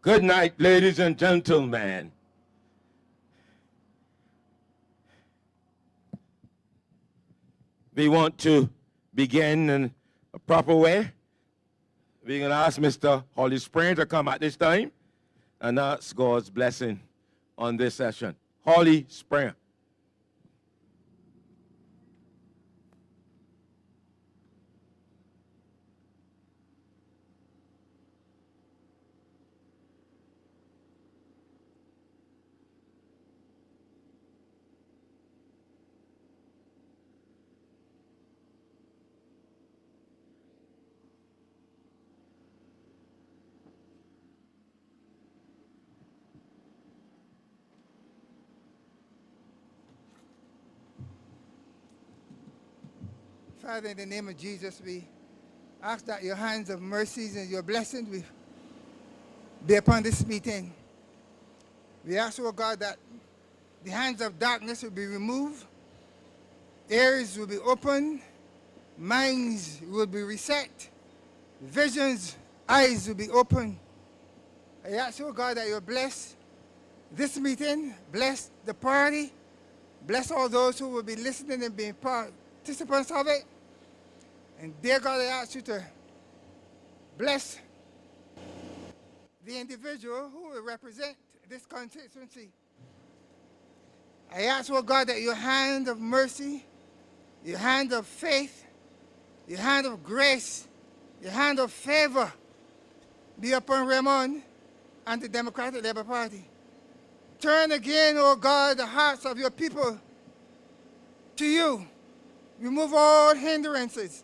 Good night, ladies and gentlemen. We want to begin in a proper way. We're going to ask Mr. Holy Spring to come at this time and ask God's blessing on this session. Holy Spring. Father, in the name of Jesus, we ask that your hands of mercies and your blessings will be upon this meeting. We ask, oh God, that the hands of darkness will be removed, ears will be opened, minds will be reset, visions, eyes will be opened. I ask, oh God, that you bless this meeting, bless the party, bless all those who will be listening and being participants of it. And dear God, I ask you to bless the individual who will represent this constituency. I ask, oh God, that your hand of mercy, your hand of faith, your hand of grace, your hand of favor be upon Ramon and the Democratic Labour Party. Turn again, oh God, the hearts of your people to you. Remove all hindrances.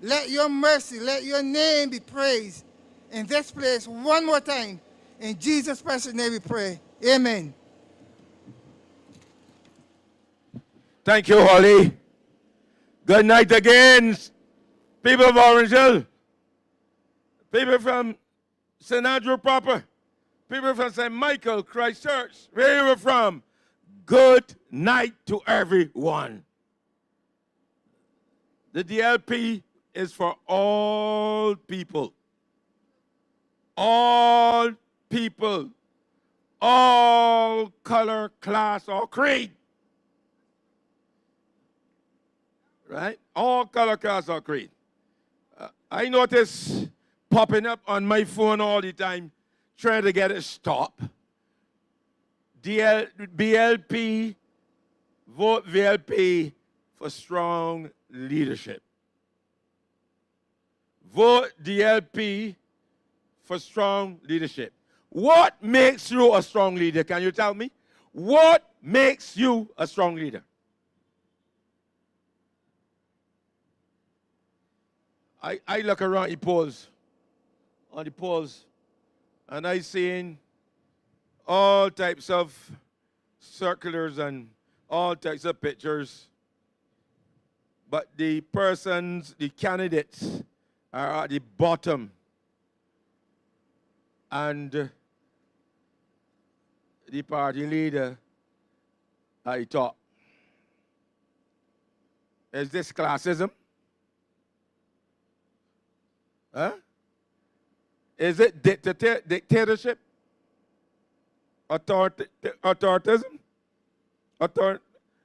Let your mercy, let your name be praised in this place one more time. In Jesus' precious name we pray. Amen. Thank you, Holly. Good night again, people of Orange Hill, people from St. Andrew proper, people from St. Michael Christchurch, where you are from. Good night to everyone. The DLP is for all people. All people. All color, class, or creed. Right? All color, class, or creed. I notice popping up on my phone all the time, trying to get it stopped. BLP, vote VLP for strong leadership. Vote DLP for strong leadership. What makes you a strong leader? Can you tell me? What makes you a strong leader? I look around the polls, and I seen all types of circulars and all types of pictures. But the persons, the candidates, are at the bottom. And the party leader at the top. Is this classism? Huh? Is it dictatorship? Authoritism?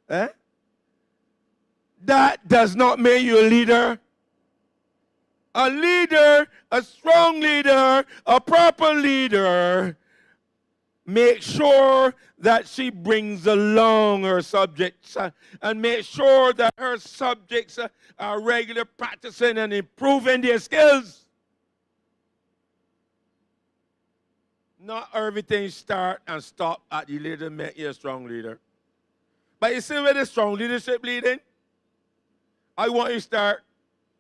Eh? That does not make you a leader. A leader, a strong leader, a proper leader, make sure that she brings along her subjects and make sure that her subjects are regularly practicing and improving their skills. Not everything start and stop at the leader make you a strong leader. But you see where the strong leadership leading? I want you to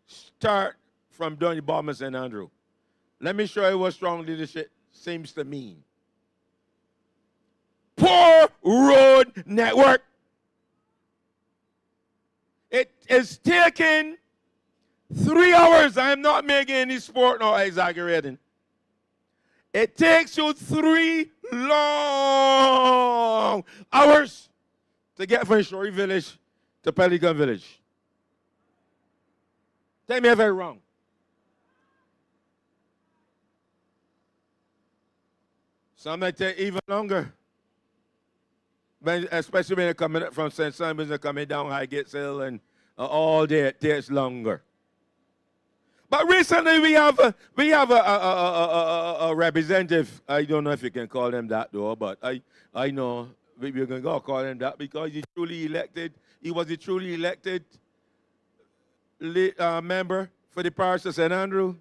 start from down the bottom of St. Andrew. Let me show you what strong leadership seems to mean. Poor road network. It is taking 3 hours. I am not making any sport nor exaggerating. It takes you 3 long hours to get from Shorey Village to Pelican Village. Tell me if I'm wrong. Some might take even longer. Especially when they're coming up from St. Simon's and coming down Highgate Hill, and all day it takes longer. But recently we have a representative. I don't know if you can call him that though, but I know we're going to call him that because he's truly elected. He was a truly elected member for the parish of St. Andrew.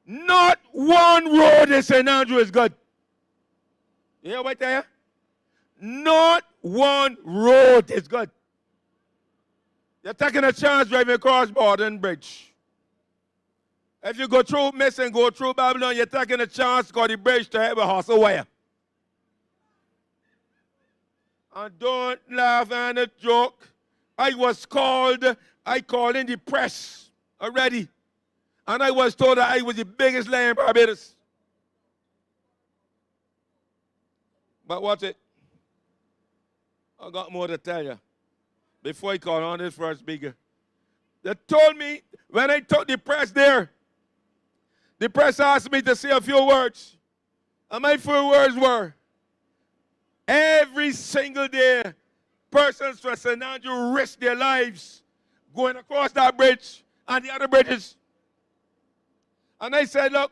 Not one road in St. Andrew is good. You hear what I tell you? Not one road is good. You're taking a chance driving across Borden Bridge. If you go through Miss and go through Babylon, you're taking a chance to go the bridge to have a hustle wire. And don't laugh and a joke. I called in the press already. And I was told that I was the biggest liar in Barbados. But watch it. I got more to tell you. Before I call on this first speaker. They told me, when I took the press there, the press asked me to say a few words. And my few words were, every single day, persons from St. Andrew risk their lives going across that bridge and the other bridges. And I said, look,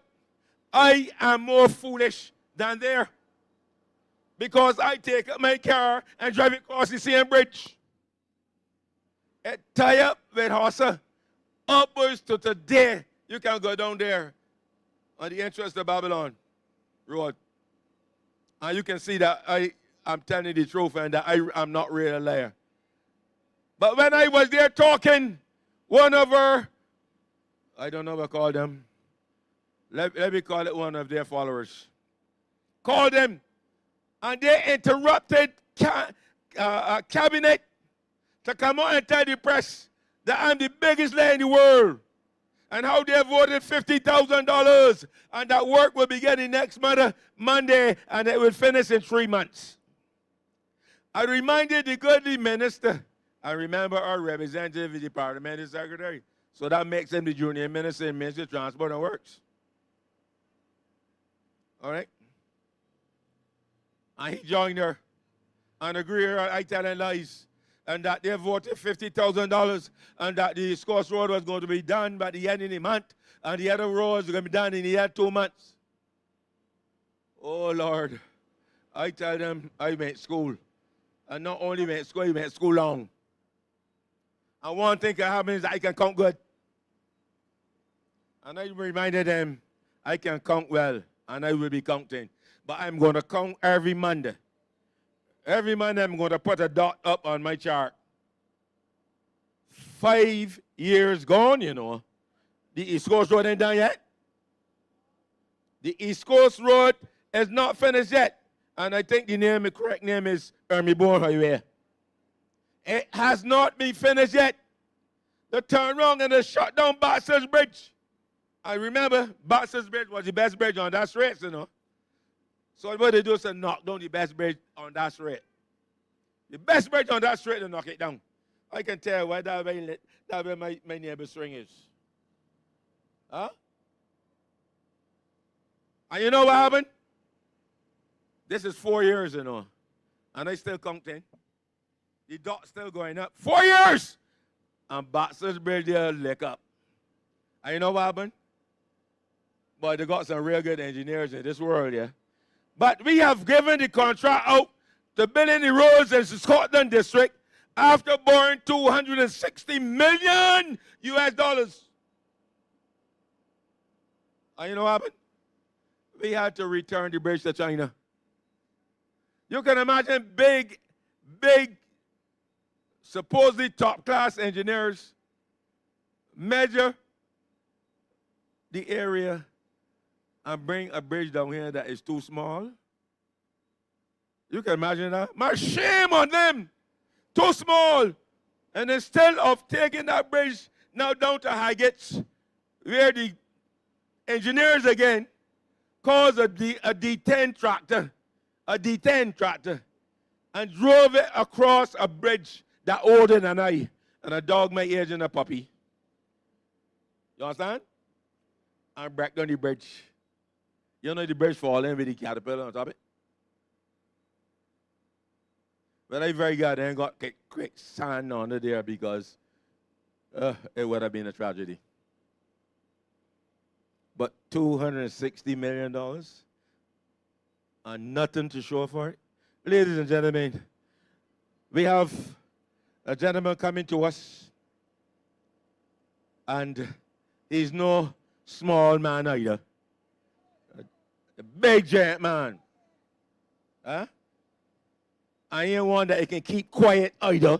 I am more foolish than there. Because I take my car and drive it across the same bridge. It tie up with horse upwards to today. You can go down there on the entrance to Babylon Road. And you can see that I'm telling you the truth and that I'm not really a liar. But when I was there talking, one of her, I don't know what I call them. Let me call it one of their followers. Called them. And they interrupted cabinet to come out and tell the press that I'm the biggest liar in the world. And how they voted $50,000. And that work will begin next Monday and it will finish in 3 months. I reminded the godly minister. I remember our representative, the parliamentary secretary. So that makes him the junior minister in Ministry of Transport and Works. All right? And he joined her and agreed I telling lies. And that they voted $50,000 and that the Scots Road was going to be done by the end of the month and the other roads were going to be done in the other 2 months. Oh, Lord. I tell them I went to school. And not only went to school, I went to school long. And one thing that happens is I can count good. And I reminded them I can count well and I will be counting. But I'm going to count every Monday. Every Monday I'm going to put a dot up on my chart. 5 years gone, you know. The East Coast Road ain't done yet. The East Coast Road is not finished yet. And I think the correct name is Ermeybourne Highway. It has not been finished yet. They turned around and they shut down Baxter's Bridge. I remember Baxter's Bridge was the best bridge on that stretch, you know. So what they do is they knock down the best bridge on that stretch. The best bridge on that stretch, they knock it down. I can tell why that way my neighbor's string is. Huh? And you know what happened? This is 4 years, you know. And I still counting. The dot's still going up. 4 years! And Baxter's Bridge there lick up. And you know what happened? But they got some real good engineers in this world, yeah. But we have given the contract out to building the roads in the Scotland district after borrowing $260 million US. And you know what happened? We had to return the bridge to China. You can imagine big, supposedly top-class engineers measure the area and bring a bridge down here that is too small. You can imagine that? My shame on them. Too small. And instead of taking that bridge now down to Highgate, where the engineers again caused a D10 tractor, and drove it across a bridge that older than I, and a dog my age and a puppy. You understand? And break down the bridge. You know the bridge falling with the caterpillar on top of it? But I very glad they ain't got quick sand under there because it would have been a tragedy. But $260 million and nothing to show for it. Ladies and gentlemen, we have a gentleman coming to us, and he's no small man either. A big giant man. Huh? I ain't one that he can keep quiet either.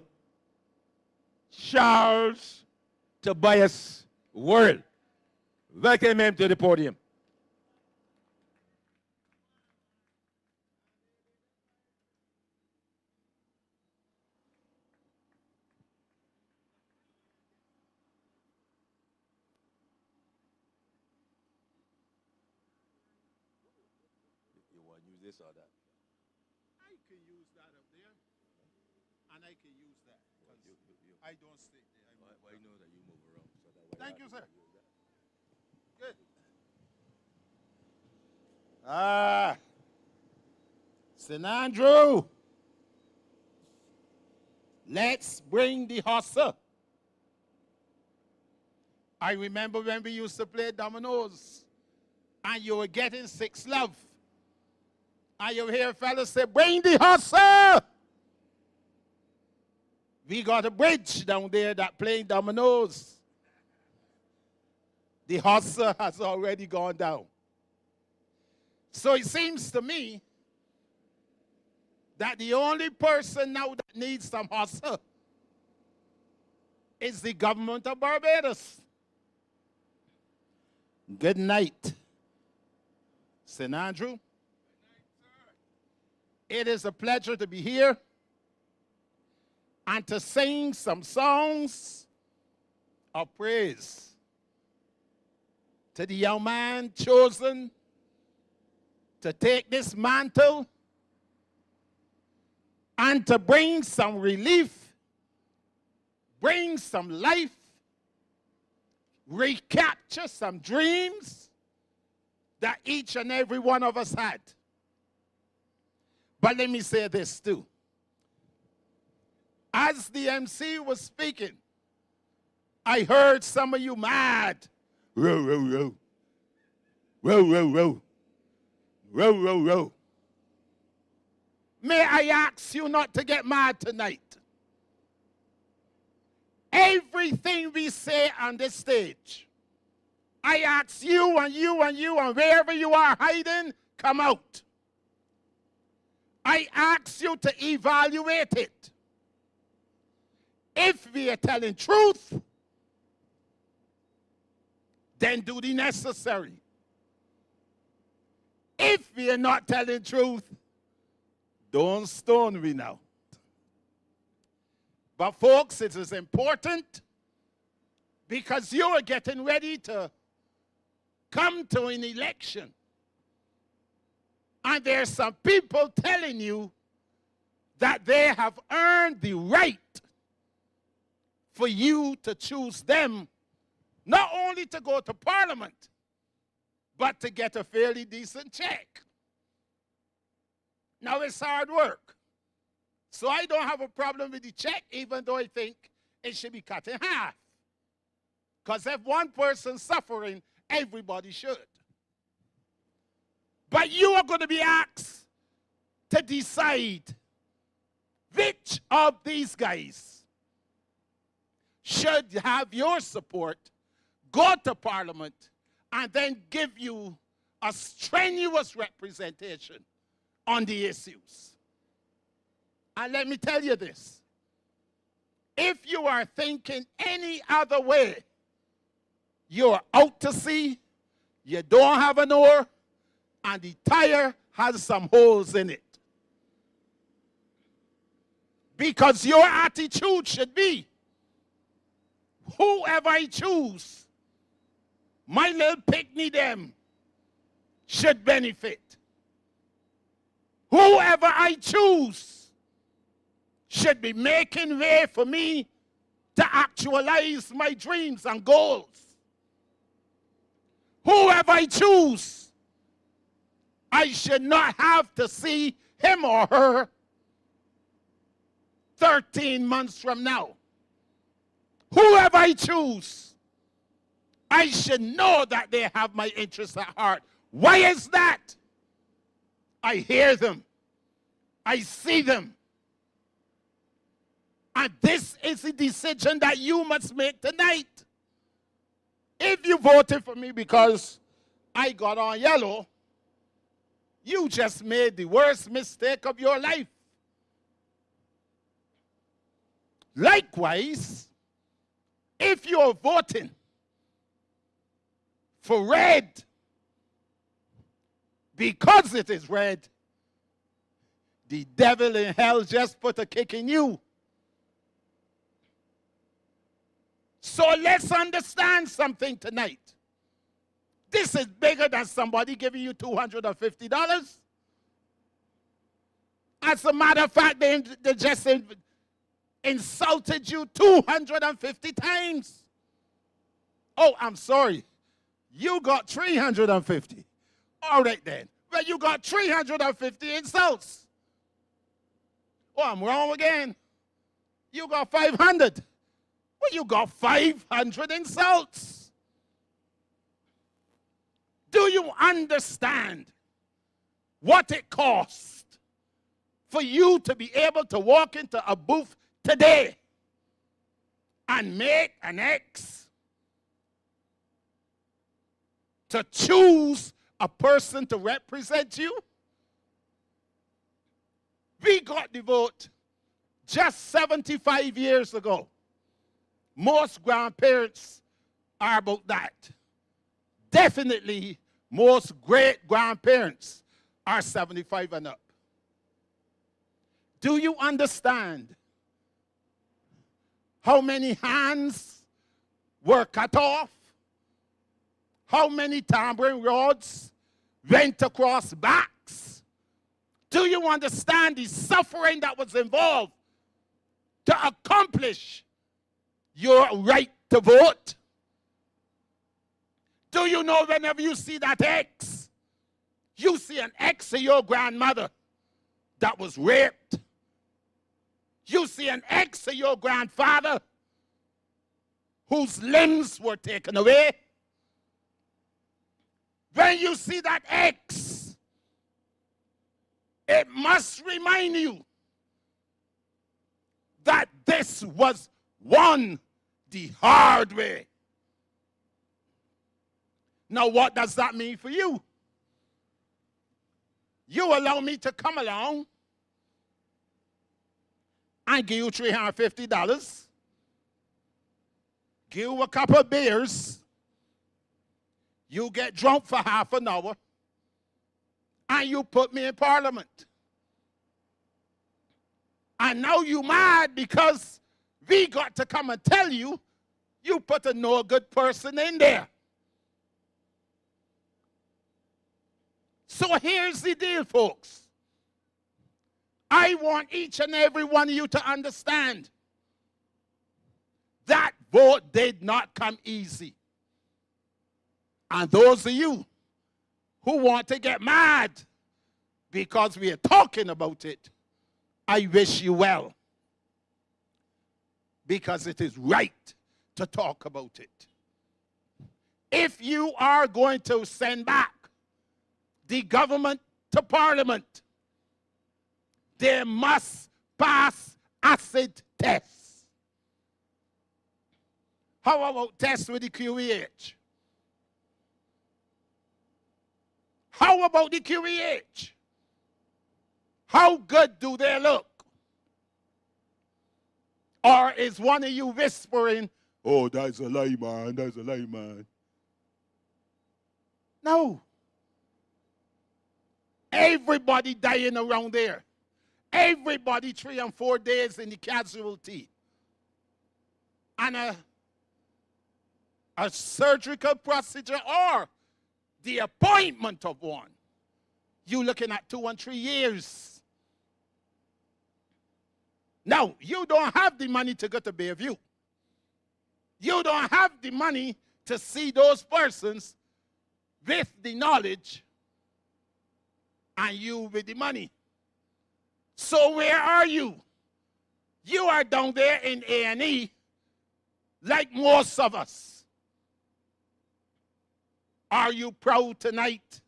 Charles Tobias Worrell. Welcome him to the podium. You want to use this or that? I can use that up there, and I can use that. I don't stay there. Why know that you move around? So that Thank you, sir. Good. St. Andrew, let's bring the hustle. I remember when we used to play dominoes, and you were getting 6 love. And you hear fellas say, bring the hustle. We got a bridge down there that playing dominoes. The hustle has already gone down. So it seems to me that the only person now that needs some hustle is the government of Barbados. Good night, St. Andrew. It is a pleasure to be here and to sing some songs of praise to the young man chosen to take this mantle and to bring some relief, bring some life, recapture some dreams that each and every one of us had. But let me say this too. As the MC was speaking, I heard some of you mad. Row, row, row. Row, row, row. Row, row, row. May I ask you not to get mad tonight? Everything we say on this stage, I ask you and you and you and wherever you are hiding, come out. I ask you to evaluate it. If we are telling truth, then do the necessary. If we are not telling truth, don't stone me now. But folks, it is important because you are getting ready to come to an election. And there's some people telling you that they have earned the right for you to choose them, not only to go to Parliament, but to get a fairly decent check. Now, it's hard work. So I don't have a problem with the check, even though I think it should be cut in half. Because if one person's suffering, everybody should. But you are going to be asked to decide which of these guys should have your support, go to Parliament, and then give you a strenuous representation on the issues. And let me tell you this. If you are thinking any other way, you're out to sea, you don't have an oar, and the tire has some holes in it. Because your attitude should be, whoever I choose, my little picnic them should benefit. Whoever I choose should be making way for me to actualize my dreams and goals. Whoever I choose I should not have to see him or her 13 months from now. Whoever I choose, I should know that they have my interests at heart. Why is that? I hear them. I see them. And this is a decision that you must make tonight. If you voted for me because I got on yellow, you just made the worst mistake of your life. Likewise, if you're voting for red because it is red, the devil in hell just put a kick in you. So let's understand something tonight. This is bigger than somebody giving you $250. As a matter of fact, they just insulted you 250 times. Oh, I'm sorry. You got 350. All right then. Well, you got 350 insults. Oh, I'm wrong again. You got 500. Well, you got 500 insults. Do you understand what it costs for you to be able to walk into a booth today and make an X to choose a person to represent you? We got the vote just 75 years ago. Most grandparents are about that. Definitely, most great-grandparents are 75 and up. Do you understand how many hands were cut off? How many tambourine rods went across backs? Do you understand the suffering that was involved to accomplish your right to vote? Do you know whenever you see that X, you see an X of your grandmother that was raped? You see an X of your grandfather whose limbs were taken away? When you see that X, it must remind you that this was won the hard way. Now, what does that mean for you? You allow me to come along and give you $350, give you a couple of beers, you get drunk for half an hour, and you put me in Parliament. And now you mad because we got to come and tell you, you put a no good person in there. So here's the deal, folks. I want each and every one of you to understand that vote did not come easy. And those of you who want to get mad because we are talking about it, I wish you well. Because it is right to talk about it. If you are going to send back the government to Parliament, they must pass acid tests. How about tests with the QEH? How about the QEH? How good do they look? Or is one of you whispering, oh, that's a lie, man, that's a lie, man? No. Everybody dying around there. Everybody 3 and 4 days in the casualty. And a surgical procedure or the appointment of one. You're looking at 2 and 3 years. Now, you don't have the money to go to Bayview. You don't have the money to see those persons with the knowledge and you with the money. So where are you? You are down there in A&E like most of us. Are you proud tonight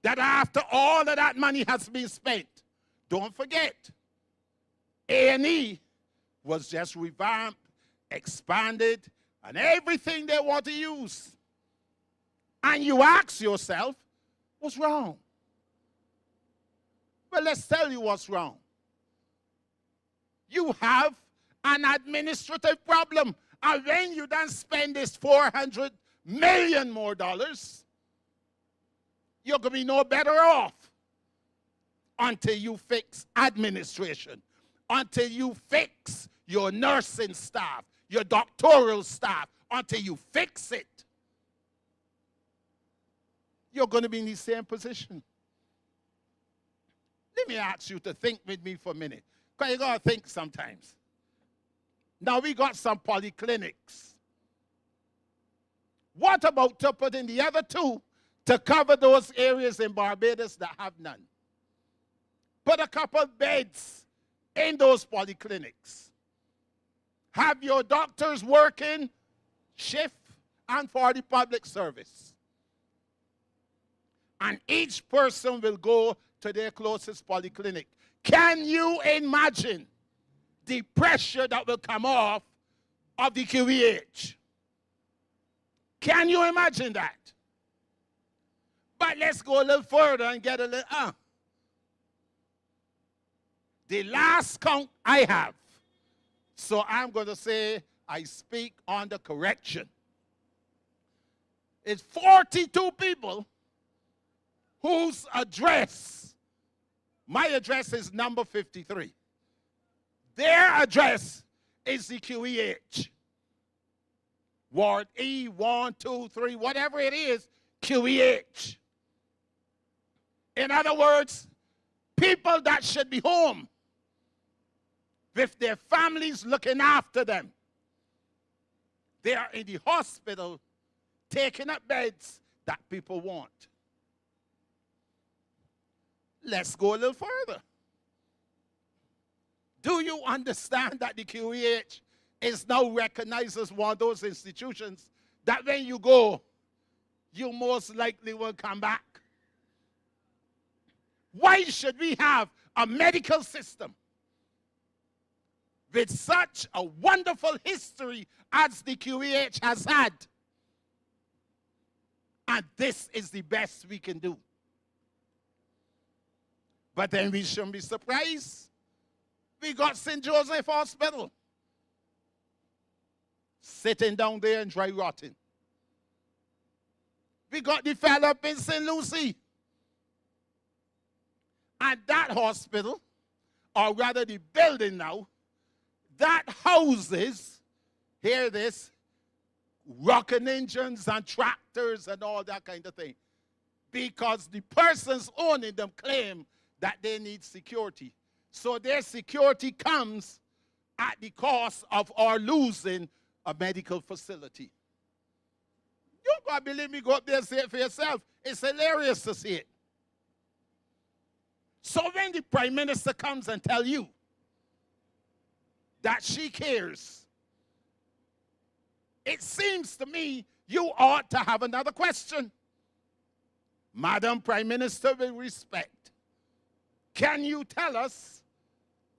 that after all of that money has been spent, don't forget, A&E was just revamped, expanded, and everything they want to use. And you ask yourself, what's wrong? Well, let's tell you what's wrong. You have an administrative problem. And when you then spend this $400 million more, you're going to be no better off until you fix administration, until you fix your nursing staff, your doctoral staff, until you fix it. You're going to be in the same position. Let me ask you to think with me for a minute, because you got to think sometimes. Now we got some polyclinics. What about to put in the other two to cover those areas in Barbados that have none? Put a couple of beds in those polyclinics. Have your doctors working shift and for the public service. And each person will go to their closest polyclinic. Can you imagine the pressure that will come off of the QEH? Can you imagine that? But let's go a little further and get a little, The last count I have, so I'm going to say I speak on the correction. It's 42 people whose address, my address is number 53. Their address is the QEH. Ward E, 1, 2, 3, whatever it is, QEH. In other words, people that should be home with their families looking after them. They are in the hospital taking up beds that people want. Let's go a little further. Do you understand that the QEH is now recognized as one of those institutions that when you go, you most likely will come back? Why should we have a medical system with such a wonderful history as the QEH has had? And this is the best we can do. But then we shouldn't be surprised. We got St. Joseph Hospital sitting down there and dry rotting. We got the fella up in St. Lucie. And that hospital, or rather the building now, that houses, hear this, rocking engines and tractors and all that kind of thing. Because the persons owning them claim that they need security. So their security comes at the cost of our losing a medical facility. You can't believe me, go up there and see it for yourself. It's hilarious to see it. So when the Prime Minister comes and tells you that she cares, it seems to me you ought to have another question. Madam Prime Minister, with respect, can you tell us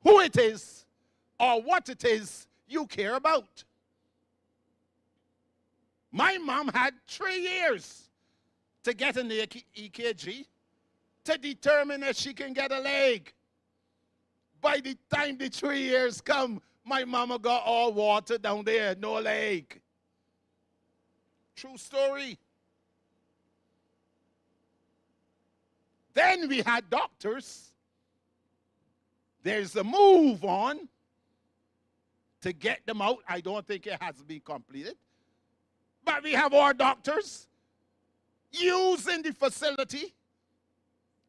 who it is or what it is you care about? My mom had 3 years to get in the EKG to determine if she can get a leg. By the time the 3 years come, my mama got all water down there, no leg. True story. Then we had doctors. There's a move on to get them out. I don't think it has been completed. But we have our doctors using the facility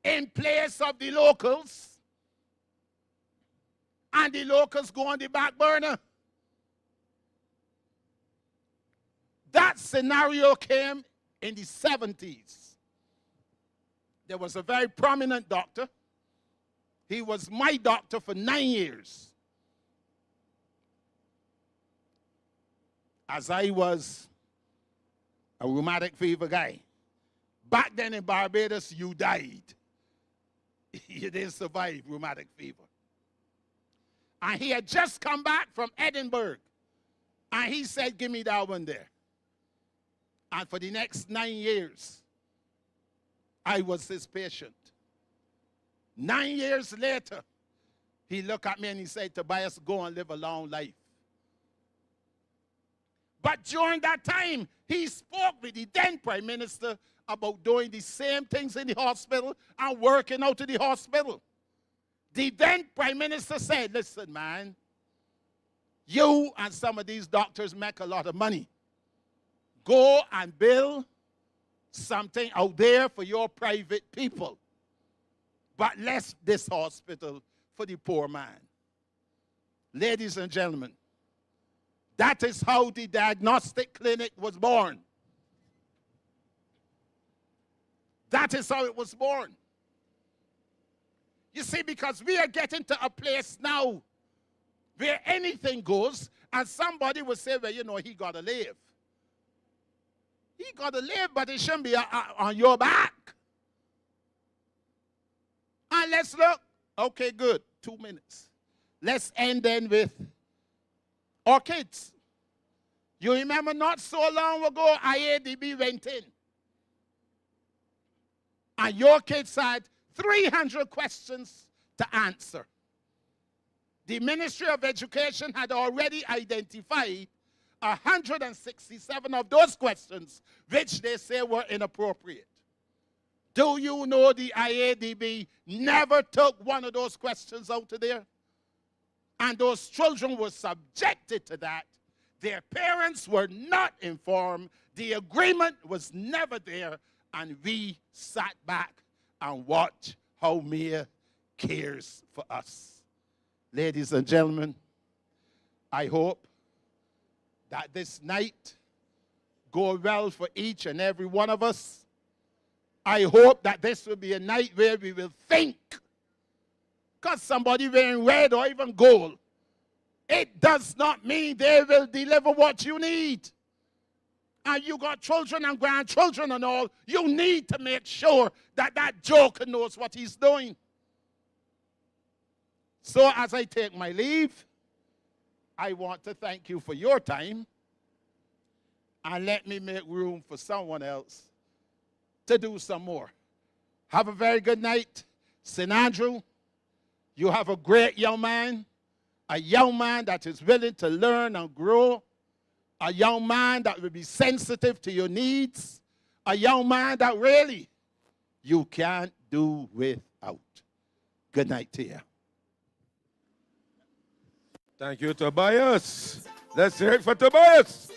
in place of the locals. And the locals go on the back burner. That scenario came in the 70s. there was a very prominent doctor. He was my doctor for 9 years. As I was a rheumatic fever guy. Back then in Barbados, you died. You didn't survive rheumatic fever. And he had just come back from Edinburgh. And he said, give me that one there. And for the next 9 years, I was his patient. 9 years later, he looked at me and he said, Tobias, go and live a long life. But during that time, he spoke with the then Prime Minister about doing the same things in the hospital and working out of the hospital. The then Prime Minister said, listen, man, you and some of these doctors make a lot of money. Go and build something out there for your private people. But left this hospital for the poor man. Ladies and gentlemen, that is how the diagnostic clinic was born. That is how it was born. You see, because we are getting to a place now where anything goes, and somebody will say, well, you know, he got to live. He got to live, but it shouldn't be on your back. And let's look. Okay, good. 2 minutes. Let's end then with our kids. You remember not so long ago, IADB went in. And your kids had 300 questions to answer. The Ministry of Education had already identified 167 of those questions, which they say were inappropriate. Do you know the IADB never took one of those questions out of there? And those children were subjected to that. Their parents were not informed. The agreement was never there. And we sat back and watched how Mayor cares for us. Ladies and gentlemen, I hope that this night go well for each and every one of us. I hope that this will be a night where we will think. Because somebody wearing red or even gold, it does not mean they will deliver what you need. And you got children and grandchildren and all, you need to make sure that that joker knows what he's doing. So as I take my leave, I want to thank you for your time. And let me make room for someone else to do some more. Have a very good night. St. Andrew, you have a great young man, a young man that is willing to learn and grow, a young man that will be sensitive to your needs, a young man that really you can't do without. Good night to you. Thank you, Tobias. Let's hear it for Tobias.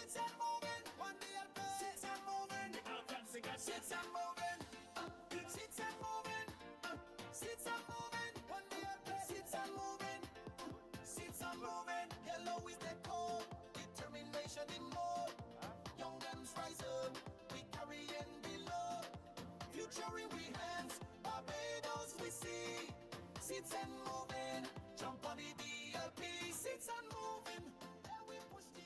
Barbados we see, seats and moving, jump on the DLP, seats and moving, there we push the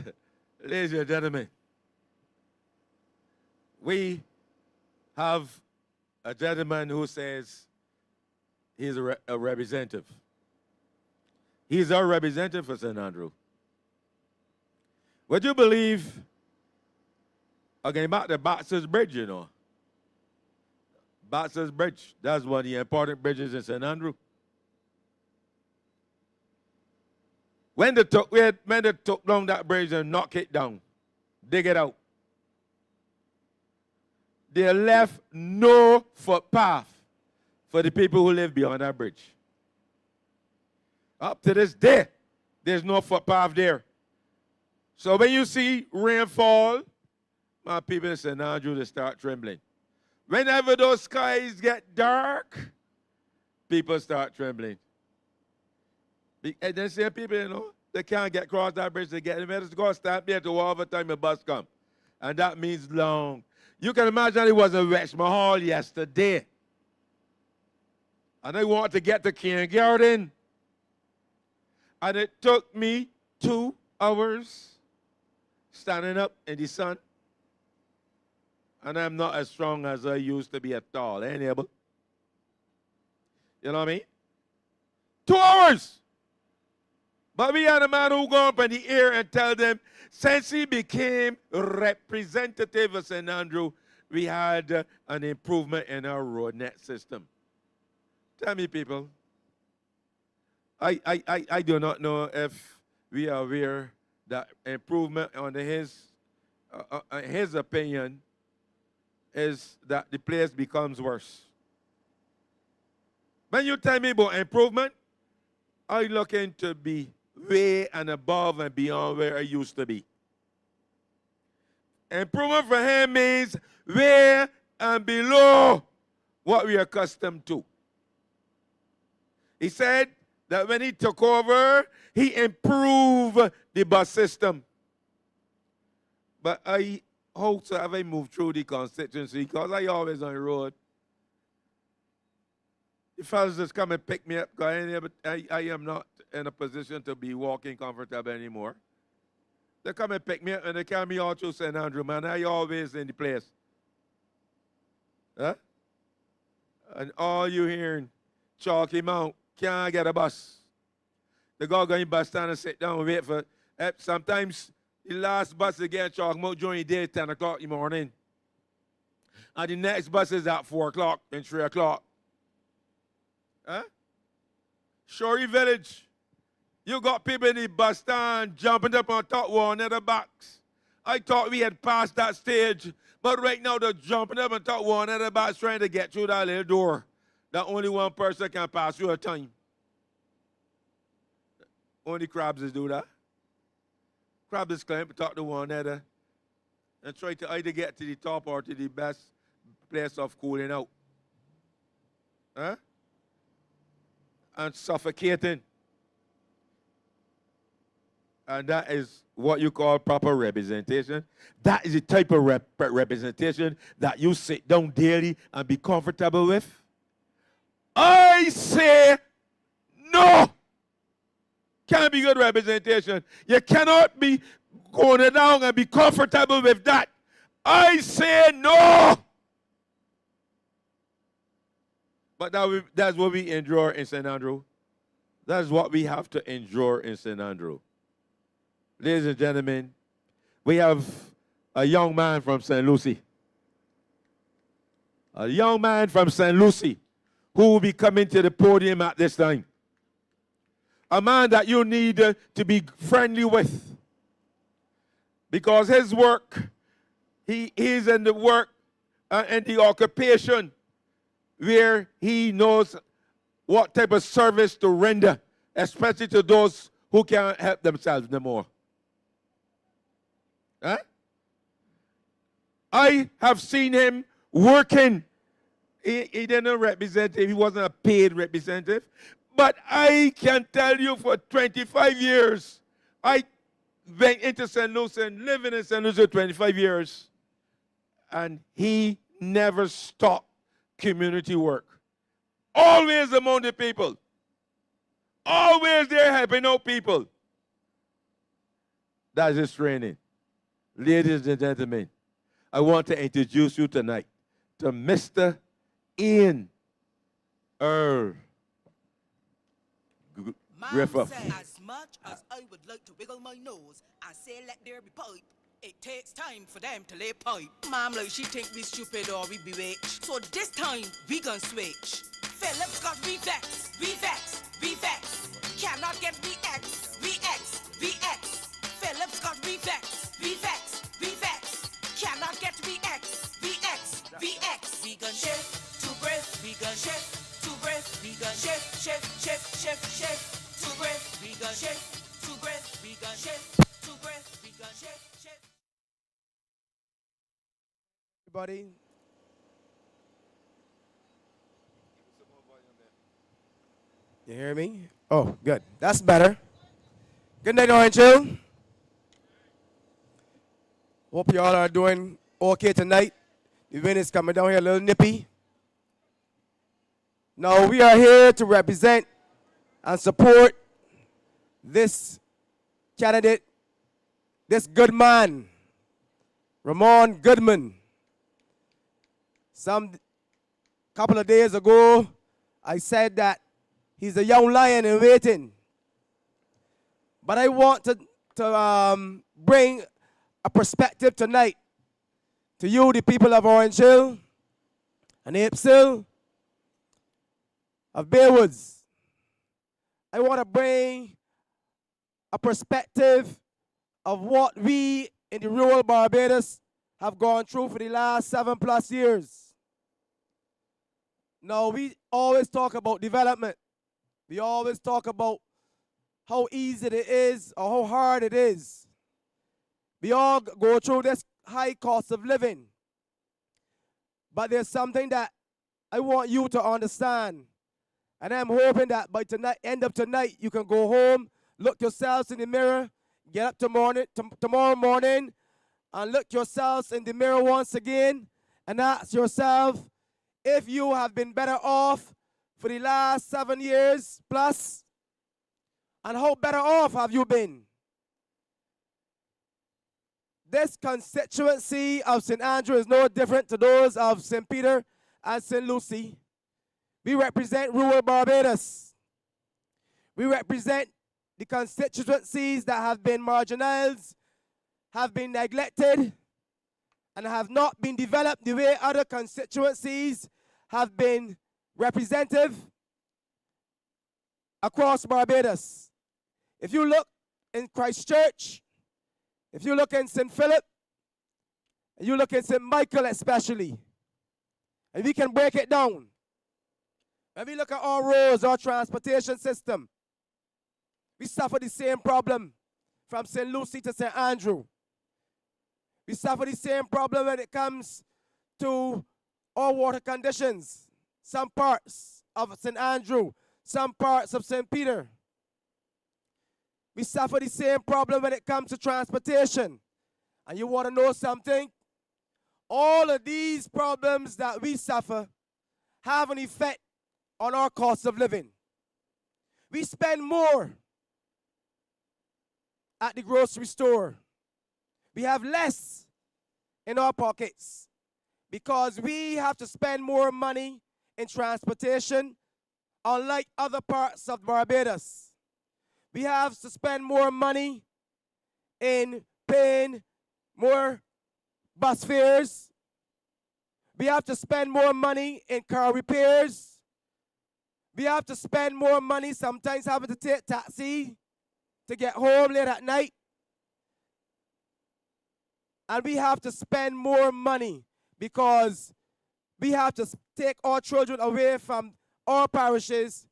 bus. Ladies and gentlemen, we have a gentleman who says he's a representative. He's our representative for St. Andrew. Would you believe, again, about the Boxers Bridge, you know? Boxers Bridge, that's one of the important bridges in St. Andrew. When they took down that bridge and knock it down, dig it out, they left no footpath for the people who live beyond that bridge. Up to this day, there's no footpath there. So when you see rainfall, my people in St. Andrew, they start trembling. Whenever those skies get dark, people start trembling. And then say people, you know, they can't get across that bridge to get in. They just go stand there to whatever time the bus comes. And that means long. You can imagine it was in Wexford Hall yesterday. And I wanted to get to kindergarten. And it took me 2 hours standing up in the sun. And I'm not as strong as I used to be at all, eh, neighbor? You know what I mean? 2 hours! But we had a man who go up in the air and tell them, since he became representative of St. Andrew, we had an improvement in our road net system. Tell me, people, I do not know if we are aware that improvement on his opinion is that the place becomes worse. When you tell me about improvement, I'm looking to be way and above and beyond where I used to be. Improvement for him means way and below what we are accustomed to. He said that when he took over, he improved the bus system. But I hope to have I moved through the constituency because I always on the road. The fellas just come and pick me up because I am not in a position to be walking comfortable anymore. They come and pick me up and they carry me all through St. Andrew, man. I always in the place. Huh? And all you hearing, chalk him out, can't get a bus. They go to the bus stand and sit down and wait for, sometimes the last bus to get chalk him out during the day, 10 o'clock in the morning. And the next bus is at 4 o'clock and 3 o'clock. Huh? Shorey Village. You got people in the bus stand jumping up on top of one of the box. I thought we had passed that stage, but right now they're jumping up on top of one of the box trying to get through that little door that only one person can pass through at a time. Only crabs do that. Crabs is climb to talk to one another and try to either get to the top or to the best place of cooling out. Huh? And suffocating. And that is what you call proper representation. That is the type of representation that you sit down daily and be comfortable with. I say no. Can't be good representation. You cannot be going down and be comfortable with that. I say no. But that's what we endure in St. Andrew. That's what we have to endure in St. Andrew. Ladies and gentlemen, we have a young man from St. Lucie. A young man from St. Lucie who will be coming to the podium at this time. A man that you need to be friendly with. Because his work, he is in the work and the occupation where he knows what type of service to render, especially to those who can't help themselves no more. Huh? I have seen him working. He didn't represent, he wasn't a paid representative. But I can tell you for 25 years, I went into St. Lucie and living in St. Lucie for 25 years. And he never stopped community work. Always among the people. Always there helping out people. That's his training. Ladies and gentlemen, I want to introduce you tonight to Mr. Ian Griffith. As much as I would like to wiggle my nose and say let there be pipe, it takes time for them to lay pipe. Mom, like she think we stupid or we bewitched. So this time we gon' switch. Phillips got revex, revex, revex. Cannot get VX, VX, VX. Phillips got revex, revex, revex. Cannot get VX, VX, VX. We gon' shift to breath, we gon' shift to breath, we gon' shift, shift, shift, shift, shift to breath, we gon' shift to breath, we gon' shift to breath, we gon' shift, shift. Everybody. You hear me? Oh, good. That's better. Good night, Orange Hill. Hope you all are doing okay tonight. The wind is coming down here a little nippy. Now we are here to represent and support this candidate, this good man, Ramon Goodman. Some couple of days ago, I said that he's a young lion in waiting. But I want to bring a perspective tonight to you, the people of Orange Hill and Apes Hill, of Baywoods. I want to bring a perspective of what we in the rural Barbados have gone through for the last 7+ years. Now, we always talk about development. We always talk about how easy it is or how hard it is. We all go through this high cost of living. But there's something that I want you to understand. And I'm hoping that by tonight, end of tonight, you can go home, look yourselves in the mirror, get up tomorrow morning, and look yourselves in the mirror once again, and ask yourself if you have been better off for the last 7 years plus, and how better off have you been? This constituency of St. Andrew is no different to those of St. Peter and St. Lucie. We represent rural Barbados. We represent the constituencies that have been marginalized, have been neglected, and have not been developed the way other constituencies have been representative across Barbados. If you look in Christchurch, if you look in St. Philip, and you look in St. Michael especially, and we can break it down. When we look at our roads, our transportation system, we suffer the same problem from St. Lucie to St. Andrew. We suffer the same problem when it comes to our water conditions. Some parts of St. Andrew, some parts of St. Peter. We suffer the same problem when it comes to transportation. And you want to know something? All of these problems that we suffer have an effect on our cost of living. We spend more at the grocery store. We have less in our pockets because we have to spend more money in transportation, unlike other parts of Barbados. We have to spend more money in paying more bus fares. We have to spend more money in car repairs. We have to spend more money sometimes having to take taxi to get home late at night. And we have to spend more money because we have to take our children away from our parishes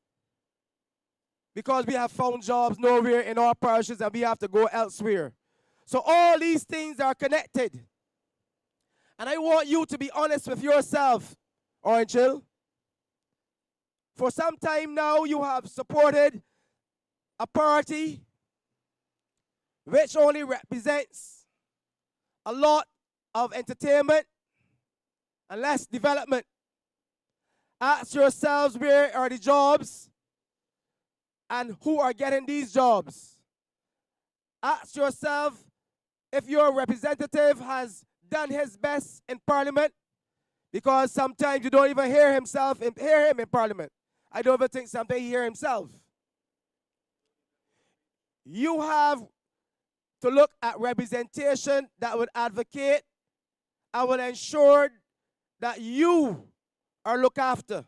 because we have found jobs nowhere in our parishes and we have to go elsewhere. So all these things are connected. And I want you to be honest with yourself, Orange Hill. For some time now, you have supported a party which only represents a lot of entertainment and less development. Ask yourselves, where are the jobs and who are getting these jobs? Ask yourself if your representative has done his best in Parliament, because sometimes you don't even hear him in Parliament. I don't even think sometimes he hears himself. You have to look at representation that would advocate and will ensure that you are looked after.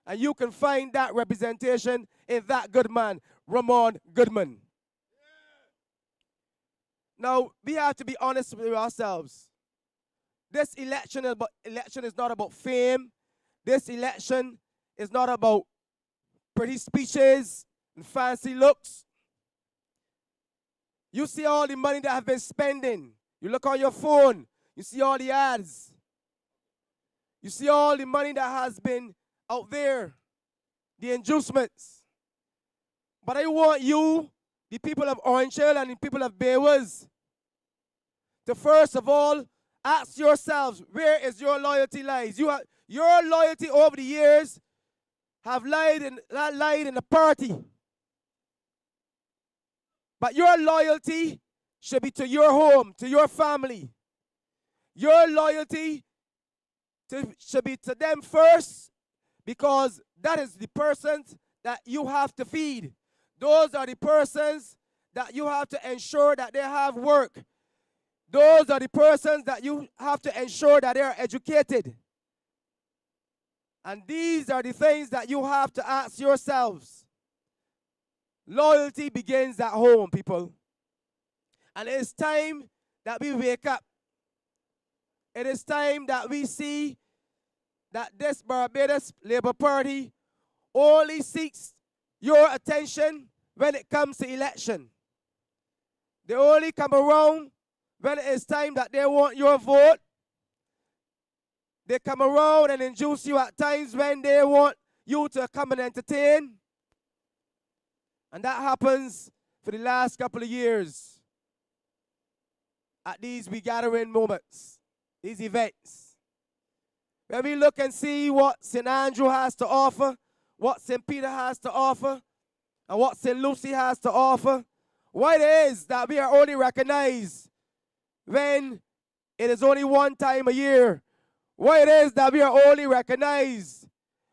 And you can find that representation in that good man, Ramon Goodman. Now, we have to be honest with ourselves. This election is not about fame. This election is not about pretty speeches and fancy looks. You see all the money that have been spending. You look on your phone, you see all the ads. You see all the money that has been out there, the inducements. But I want you, the people of Orange Hill and the people of Baywoods, to first of all Ask yourselves, where is your loyalty lies? Your loyalty over the years have lied in the party. But your loyalty should be to your home, to your family. Your loyalty should be to them first, because that is the persons that you have to feed. Those are the persons that you have to ensure that they have work. Those are the persons that you have to ensure that they are educated. And these are the things that you have to ask yourselves. Loyalty begins at home, people. And it is time that we wake up. It is time that we see that this Barbados Labour Party only seeks your attention when it comes to election. They only come around when it is time that they want your vote. They come around and induce you at times when they want you to come and entertain. And that happens for the last couple of years at these regathering moments, these events. When we look and see what St. Andrew has to offer, what St. Peter has to offer, and what St. Lucy has to offer, why it is that we are only recognized when it is only one time a year, why it is that we are only recognized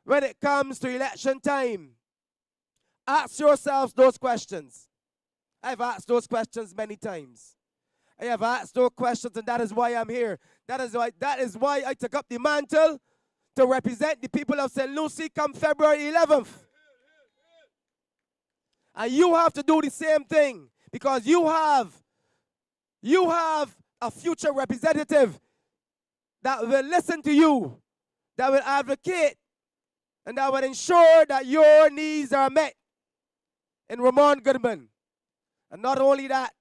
when it comes to election time. Ask yourselves those questions. I've asked those questions many times. I have asked those questions, and that is why I'm here. That is why I took up the mantle to represent the people of St. Lucy come February 11th. And you have to do the same thing, because you have a future representative that will listen to you, that will advocate, and that will ensure that your needs are met in Ramon Goodman. And not only that,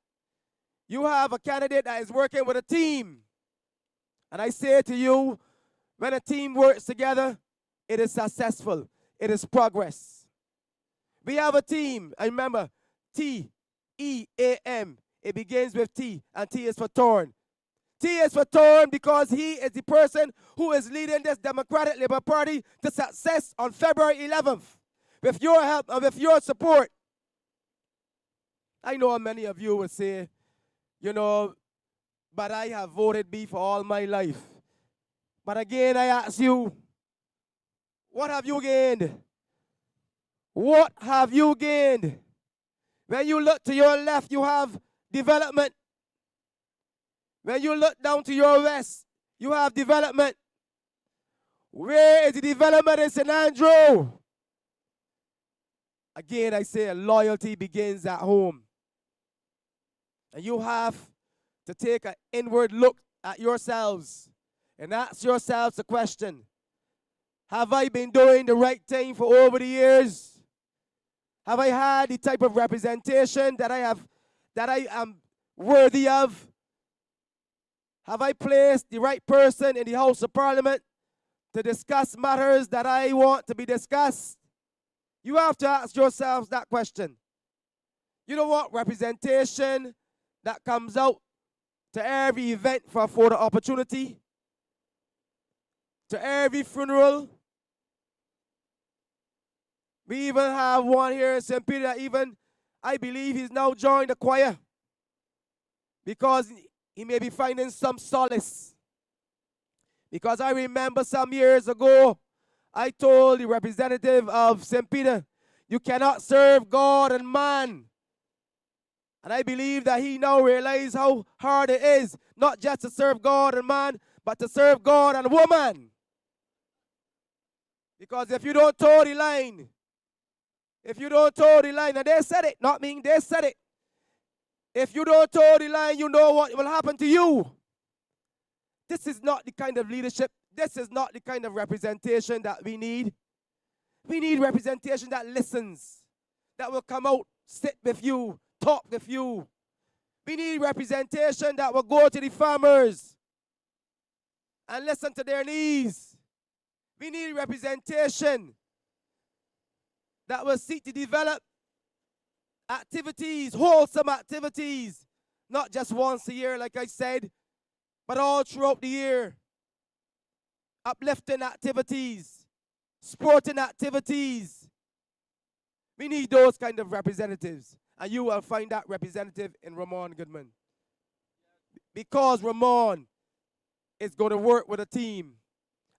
you have a candidate that is working with a team. And I say to you, when a team works together, it is successful. It is progress. We have a team. I remember T-E-A-M. It begins with T, and T is for Thorne. T is for Thorne because he is the person who is leading this Democratic Labour Party to success on February 11th. With your help and with your support. I know many of you will say, but I have voted B for all my life. But again, I ask you, what have you gained? What have you gained? When you look to your left, you have development. When you look down to your west, you have development. Where is the development in St. Andrew? Again, I say loyalty begins at home. And you have to take an inward look at yourselves and ask yourselves the question, have I been doing the right thing for over the years? Have I had the type of representation that I am worthy of? Have I placed the right person in the House of Parliament to discuss matters that I want to be discussed? You have to ask yourselves that question. You know what? Representation that comes out to every event for a photo opportunity, to every funeral. We even have one here in St. Peter that I believe he's now joined the choir because he may be finding some solace. Because I remember some years ago, I told the representative of St. Peter, you cannot serve God and man. And I believe that he now realizes how hard it is, not just to serve God and man, but to serve God and woman. Because if you don't toe the line, and they said it, not me, they said it. If you don't toe the line, you know what will happen to you. This is not the kind of leadership, this is not the kind of representation that we need. We need representation that listens, that will come out, sit with you, talk with you. We need representation that will go to the farmers and listen to their needs. We need representation that will seek to develop activities, wholesome activities, not just once a year, like I said, but all throughout the year. Uplifting activities, sporting activities. We need those kind of representatives. And you will find that representative in Ramon Goodman. Because Ramon is going to work with a team.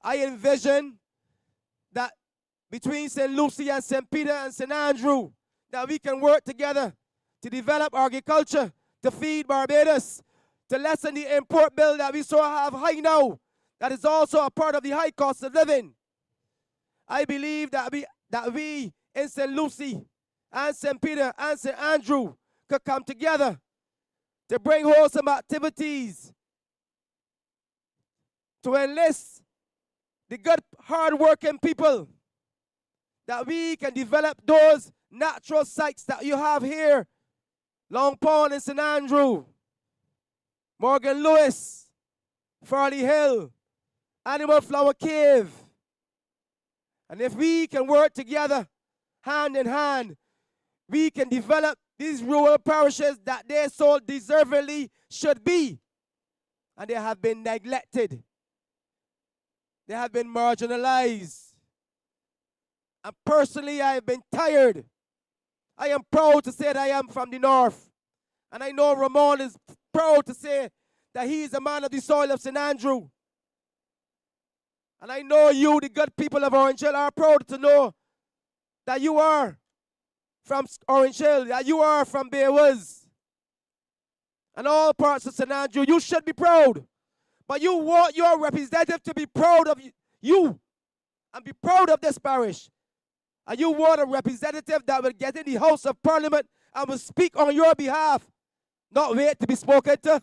I envision that between St. Lucie and St. Peter and St. Andrew, that we can work together to develop agriculture, to feed Barbados, to lessen the import bill that we so have high now, that is also a part of the high cost of living. I believe that we in St. Lucie and St. Peter and St. Andrew could come together to bring wholesome activities, to enlist the good, hard-working people, that we can develop those natural sites that you have here, Long Pond in St. Andrew, Morgan Lewis, Farley Hill, Animal Flower Cave. And if we can work together, hand in hand, we can develop these rural parishes that they so deservedly should be. And they have been neglected. They have been marginalized. And personally, I have been tired. I am proud to say that I am from the north. And I know Ramon is proud to say that he is a man of the soil of St. Andrew. And I know you, the good people of Orange Hill, are proud to know that you are from Orange Hill, that you are from Bay Woods. And all parts of St. Andrew, you should be proud. But you want your representative to be proud of you and be proud of this parish. And you want a representative that will get in the House of Parliament and will speak on your behalf. Not wait to be spoken to.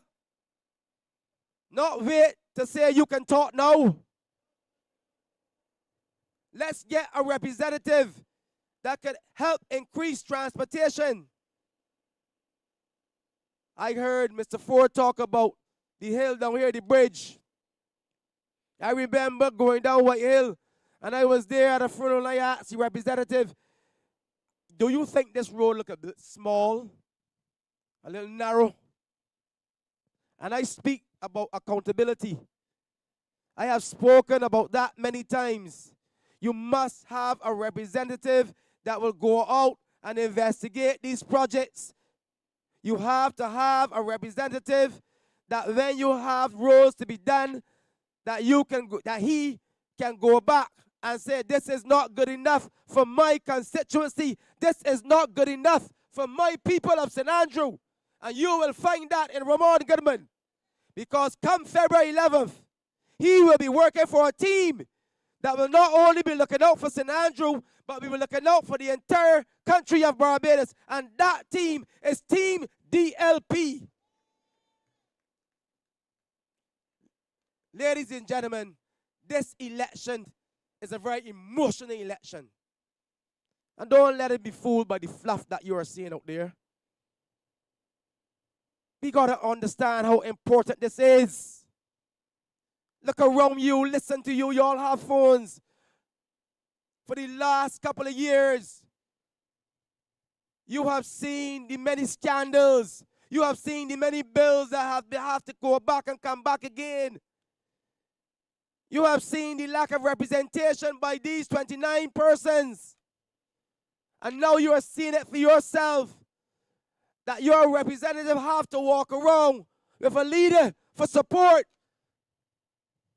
Not wait to say you can talk now. Let's get a representative that could help increase transportation. I heard Mr. Ford talk about the hill down here, the bridge. I remember going down White Hill, and I was there at a funeral, and I asked the representative, do you think this road look a bit small, a little narrow? And I speak about accountability. I have spoken about that many times. You must have a representative that will go out and investigate these projects. You have to have a representative that when you have roads to be done, that he can go back and say, this is not good enough for my constituency. This is not good enough for my people of St. Andrew. And you will find that in Ramon Goodman. Because come February 11th, he will be working for a team that will not only be looking out for St. Andrew, but we will be looking out for the entire country of Barbados. And that team is Team DLP. Ladies and gentlemen, this election is a very emotional election. And don't let it be fooled by the fluff that you are seeing out there. We got to understand how important this is. Look around you, listen to you, you all have phones. For the last couple of years, you have seen the many scandals. You have seen the many bills that have to go back and come back again. You have seen the lack of representation by these 29 persons. And now you are seeing it for yourself. That your representative have to walk around with a leader for support.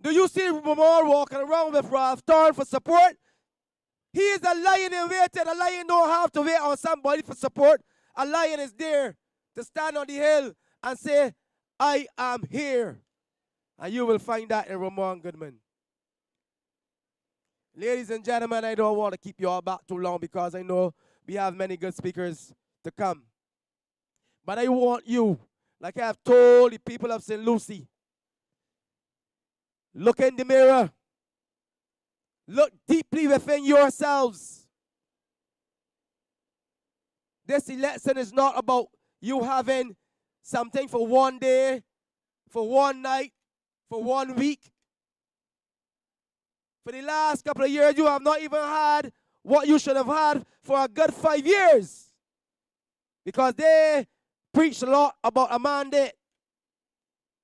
Do you see Ramon walking around with Thorne for support? He is a lion in waiting. A lion don't have to wait on somebody for support. A lion is there to stand on the hill and say, I am here. And you will find that in Ramon Goodman. Ladies and gentlemen, I don't want to keep you all back too long because I know we have many good speakers to come. But I want you, like I have told the people of St. Lucie, look in the mirror. Look deeply within yourselves. This election is not about you having something for one day, for one night, for 1 week. For the last couple of years, you have not even had what you should have had for a good 5 years. Because they preach a lot about a mandate.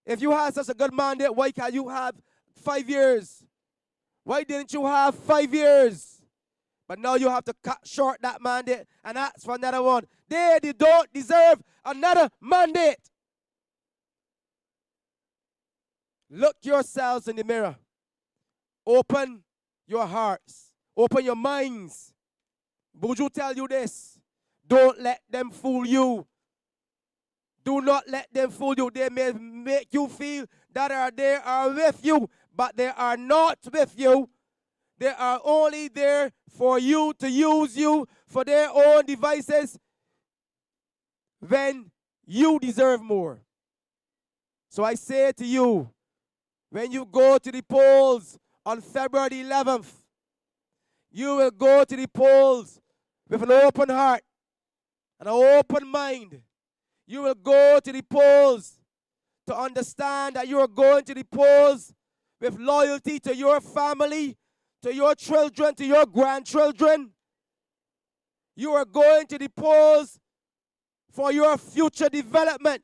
If you had such a good mandate, why can't you have 5 years? Why didn't you have 5 years? But now you have to cut short that mandate and ask for another one. They don't deserve another mandate. Look yourselves in the mirror. Open your hearts. Open your minds. Buju tell you this. Don't let them fool you. Do not let them fool you. They may make you feel that they are with you, but they are not with you. They are only there for you to use you for their own devices when you deserve more. So I say to you, when you go to the polls on February 11th, you will go to the polls with an open heart and an open mind. You will go to the polls to understand that you are going to the polls with loyalty to your family, to your children, to your grandchildren. You are going to the polls for your future development.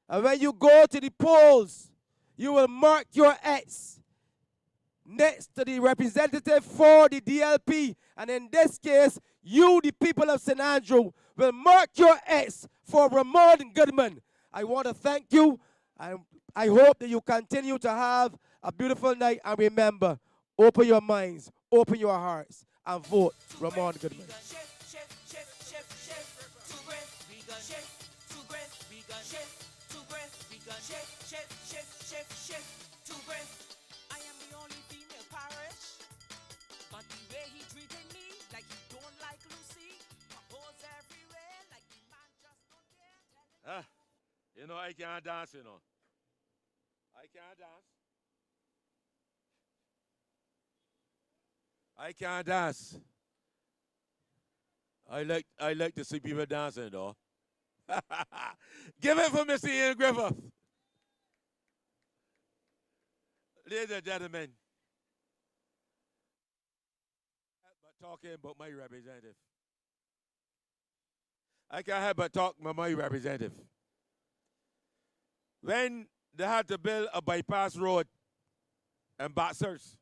And when you go to the polls, you will mark your X next to the representative for the DLP. And in this case, you, the people of St. Andrew, will mark your X for Ramon Goodman. I want to thank you. I hope that you continue to have a beautiful night. And remember, open your minds, open your hearts, and vote Ramon Goodman. I am the only female parish, but the way he treated me like he don't like Lucy, propose everywhere like the man just don't care. You know, I can't dance, you know. I can't dance. I can't dance. I like to see people dancing, though. Give it for Mr. Ian Griffith. Ladies and gentlemen, but talking about my representative. I can't help but talk about my representative. When they had to build a bypass road in Barbados,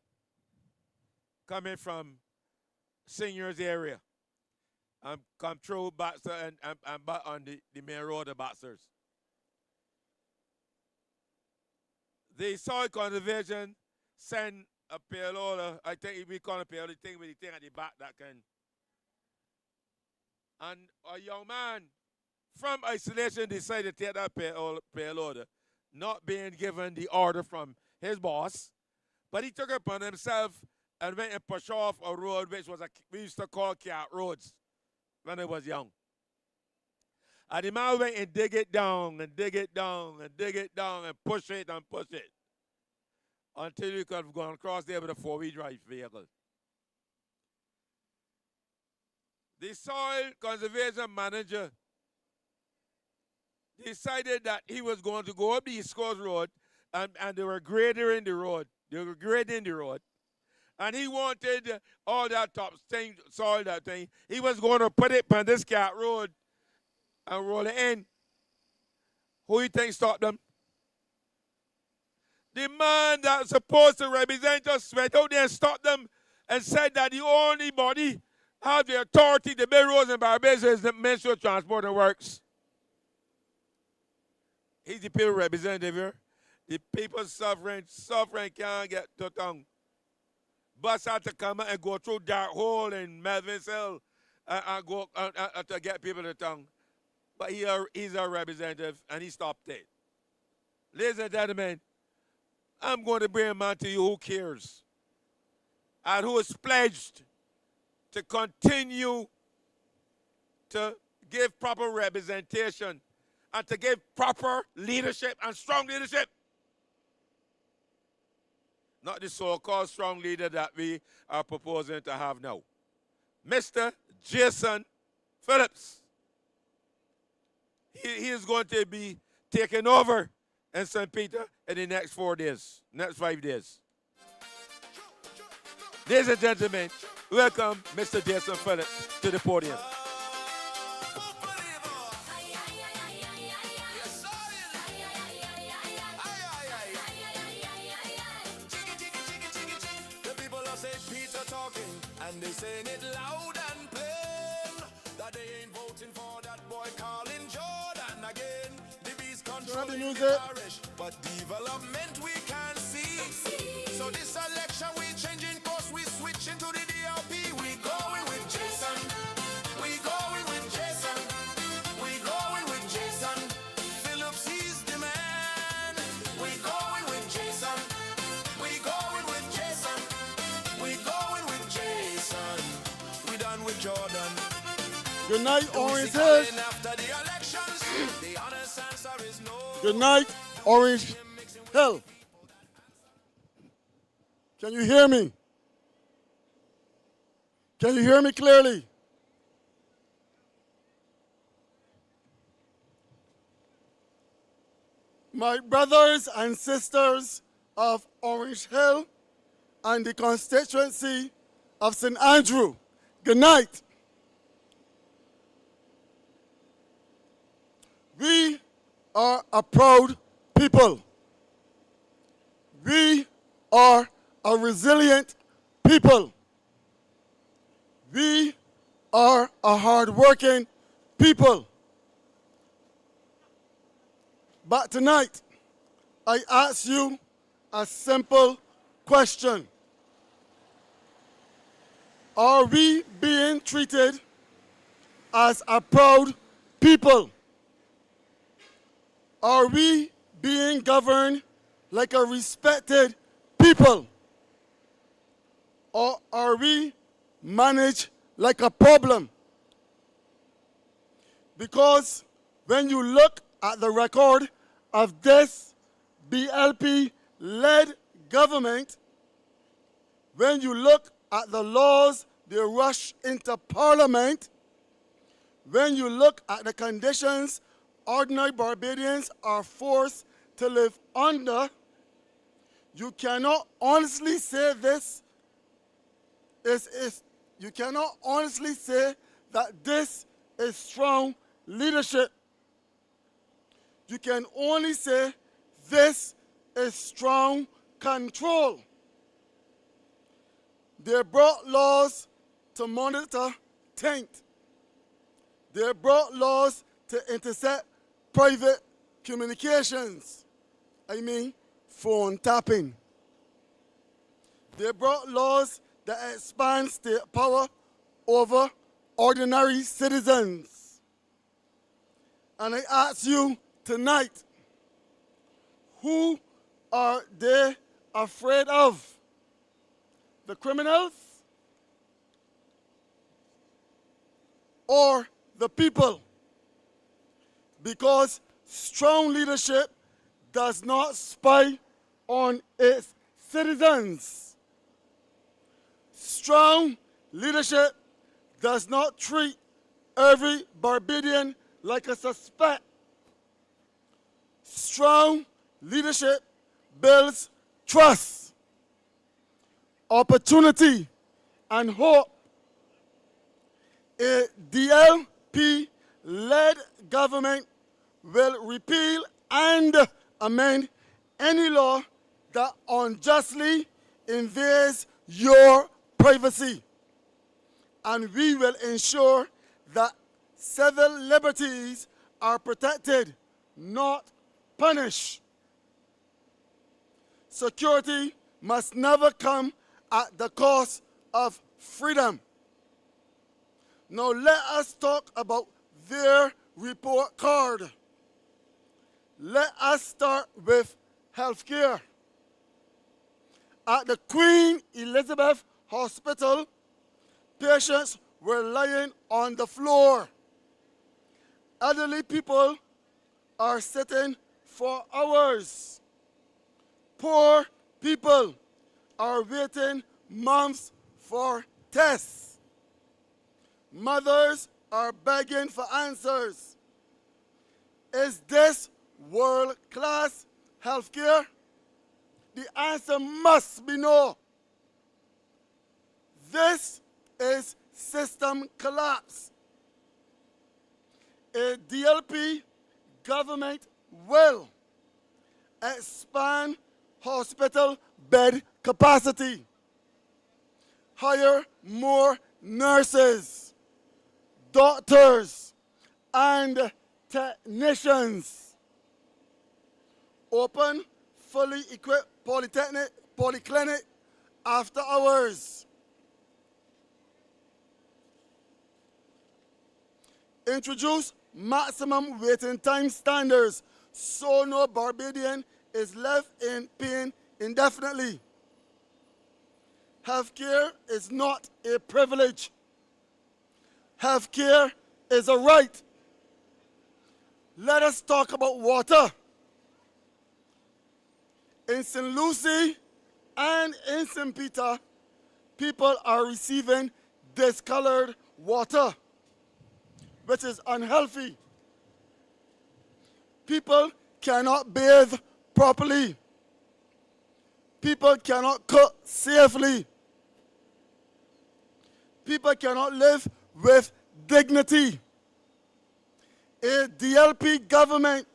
coming from Seniors area, and come through Barbados and back on the main road of Barbados. The soil conservation send a payloader, I think we call it a payloader, the thing with the thing at the back that can. And a young man from isolation decided to take that payloader, not being given the order from his boss, but he took it upon himself and went and pushed off a road which was we used to call cat roads when I was young. And the man went and dig it down and dig it down and dig it down and push it until you could have gone across there with a four-wheel drive vehicle. The soil conservation manager decided that he was going to go up the East Coast Road and they were grading the road. And he wanted all that top thing, soil, that thing. He was going to put it on this cat road and roll it in. Who do you think stopped them? The man that's supposed to represent us went out there and stopped them and said that the only body have the authority to build roads in Barbados is the Ministry of Transport and Works. He's the people representative here. The people suffering can't get to tongue. Bus had to come and go through dark hole in Melvin's Hill and go to get people to tongue. But he's a representative and he stopped it. Ladies and gentlemen, I'm going to bring a man to you who cares and who is pledged to continue to give proper representation and to give proper leadership and strong leadership. Not the so-called strong leader that we are proposing to have now. Mr. Jason Phillips. He is going to be taking over in St. Peter in the next 5 days. Ladies and gentlemen, welcome Mr. Jason Phillips to the podium. say Peter talking, and they saying it loud and plain, that they ain't voting for that boy calling Jordan again. The beast controlling the parish, but development we can't see. So this election we changing course, we switch into the DLP. We going with Jason. We going with Jason. We going with Jason. Phillips, he's the man. We going with Jason. We going with Jason. We going with Jason. We done with Jordan. Good night, Orange Hill. Good night, Orange Hill. Can you hear me? Can you hear me clearly? My brothers and sisters of Orange Hill and the constituency of St. Andrew, good night. We are a proud people. We are a resilient people. We are a hard-working people. But tonight, I ask you a simple question. Are we being treated as a proud people? Are we being governed like a respected people? Or are we managed like a problem? Because when you look at the record of this BLP-led government, when you look at the laws they rush into Parliament, when you look at the conditions ordinary Barbadians are forced to live under, you cannot honestly say you cannot honestly say that this is strong leadership. You can only say this is strong control. They brought laws to monitor taint. They brought laws to intercept private communications. I mean, phone tapping. They brought laws that expand state power over ordinary citizens. And I ask you tonight, who are they afraid of? The criminals or the people? Because strong leadership does not spy on its citizens. Strong leadership does not treat every Barbadian like a suspect. Strong leadership builds trust, opportunity, and hope. A DLP-led government will repeal and amend any law that unjustly invades your privacy. And we will ensure that civil liberties are protected, not punished. Security must never come at the cost of freedom. Now let us talk about their report card. Let us start with healthcare. At the Queen Elizabeth Hospital, patients were lying on the floor. Elderly people are sitting for hours. Poor people are waiting months for tests. Mothers are begging for answers. Is this world-class healthcare? The answer must be no. This is system collapse. A DLP government will expand hospital bed capacity, hire more nurses, doctors, and technicians. Open fully equipped polyclinic after hours. Introduce maximum waiting time standards so no Barbadian is left in pain indefinitely. Healthcare is not a privilege. Healthcare is a right. Let us talk about water. In St. Lucie and in St. Peter, people are receiving discolored water, which is unhealthy. People cannot bathe properly. People cannot cook safely. People cannot live with dignity. A DLP government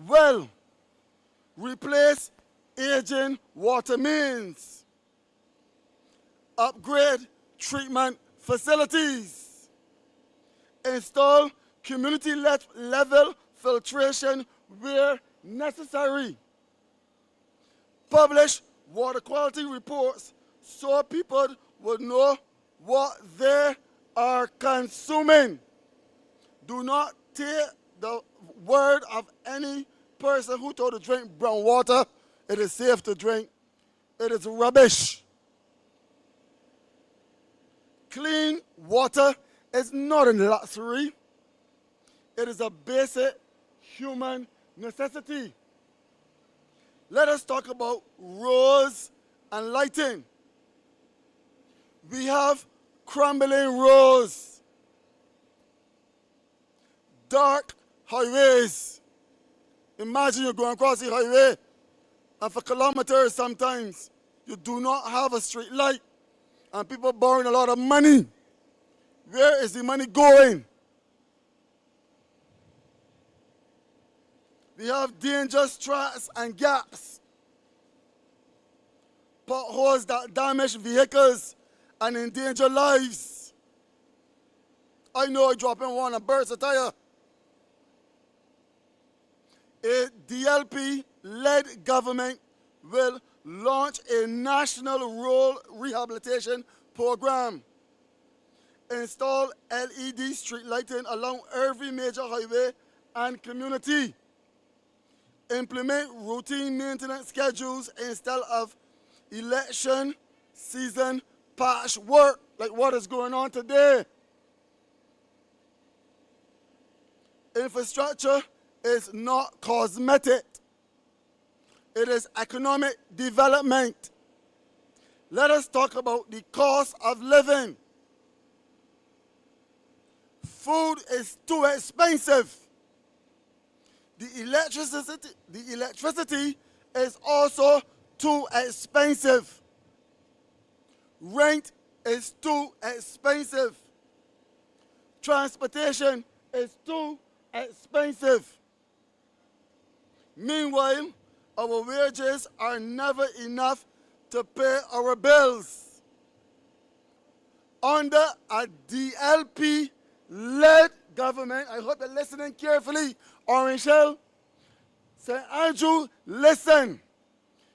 will replace aging water mains, upgrade treatment facilities, install community level filtration where necessary, publish water quality reports so people would know what they are consuming. Do not take the word of any person who told to drink brown water. It is safe to drink. It is rubbish. Clean water is not a luxury. It is a basic human necessity. Let us talk about roads and lighting. We have crumbling roads, dark highways. Imagine you're going across the highway and for kilometers sometimes you do not have a street light and people borrowing a lot of money. Where is the money going? We have dangerous tracks and gaps, potholes that damage vehicles and endanger lives. I know I drop in one and burst a tire. A DLP-led government will launch a national road rehabilitation program, install LED street lighting along every major highway and community, implement routine maintenance schedules instead of election season patchwork like what is going on today. Infrastructure is not cosmetic. It is economic development. Let us talk about the cost of living. Food is too expensive. The electricity is also too expensive. Rent is too expensive. Transportation is too expensive. Meanwhile, our wages are never enough to pay our bills. Under a DLP-led government, I hope you're listening carefully, Orange Hill, St. Andrew, listen,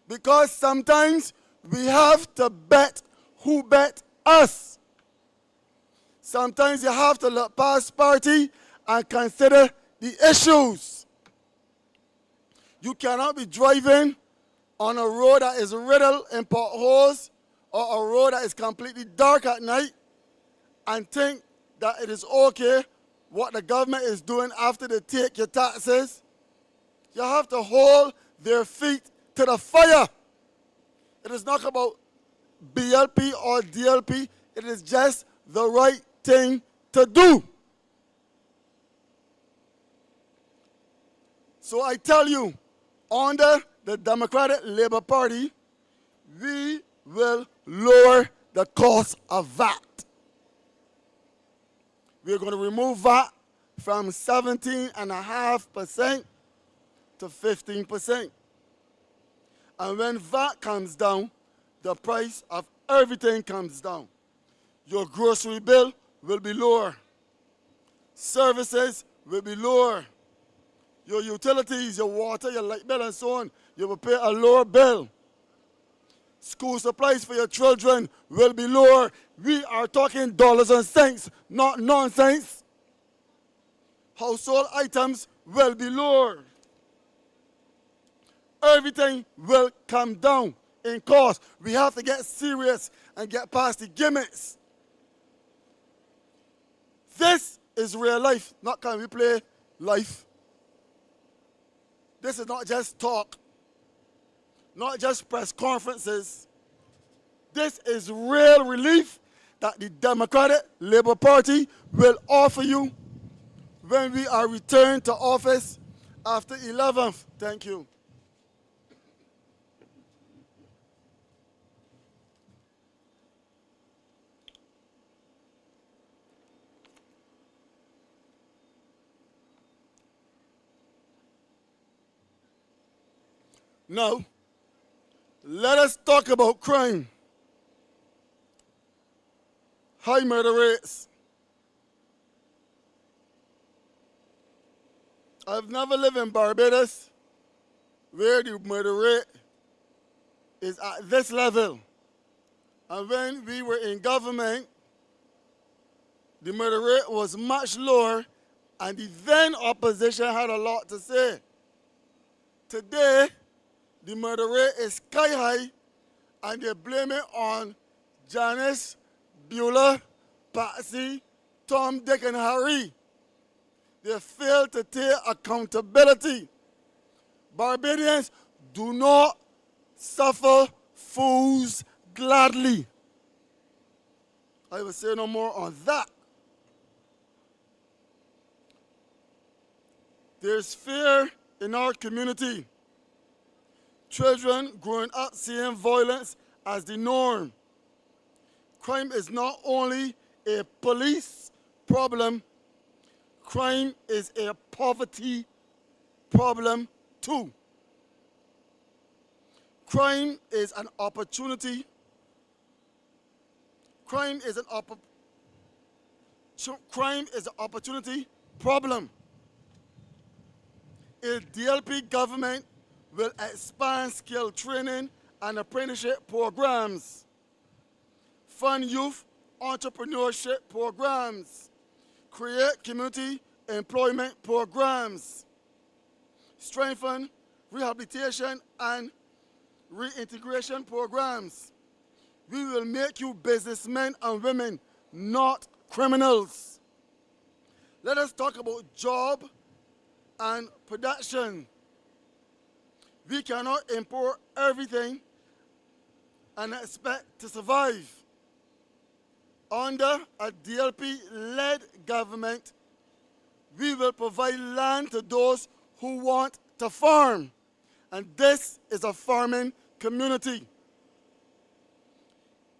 because sometimes we have to bet who bet us. Sometimes you have to look past party and consider the issues. You cannot be driving on a road that is riddled in potholes or a road that is completely dark at night and think that it is okay what the government is doing after they take your taxes. You have to hold their feet to the fire. It is not about BLP or DLP. It is just the right thing to do. So I tell you, under the Democratic Labour Party, we will lower the cost of VAT. We're going to remove VAT from 17.5% to 15%. And when VAT comes down, the price of everything comes down. Your grocery bill will be lower. Services will be lower. Your utilities, your water, your light bill, and so on, you will pay a lower bill. School supplies for your children will be lower. We are talking dollars and cents, not nonsense. Household items will be lower. Everything will come down in cost. We have to get serious and get past the gimmicks. This is real life, not can we play life. This is not just talk, not just press conferences. This is real relief that the Democratic Labour Party will offer you when we are returned to office after 11th. Thank you. Now, let us talk about crime. High murder rates. I've never lived in Barbados where the murder rate is at this level. And when we were in government, the murder rate was much lower, and the then opposition had a lot to say. Today, the murder rate is sky high, and they blame it on Janice, Beulah, Patsy, Tom, Dick, and Harry. They fail to take accountability. Barbadians do not suffer fools gladly. I will say no more on that. There's fear in our community. Children growing up seeing violence as the norm. Crime is not only a police problem, crime is a poverty problem too. Crime is an opportunity. Crime is an opportunity problem. A DLP government will expand skill training and apprenticeship programs, fund youth entrepreneurship programs, create community employment programs, strengthen rehabilitation and reintegration programs. We will make you businessmen and women, not criminals. Let us talk about job and production. We cannot import everything and expect to survive. Under a DLP-led government, we will provide land to those who want to farm. And this is a farming community.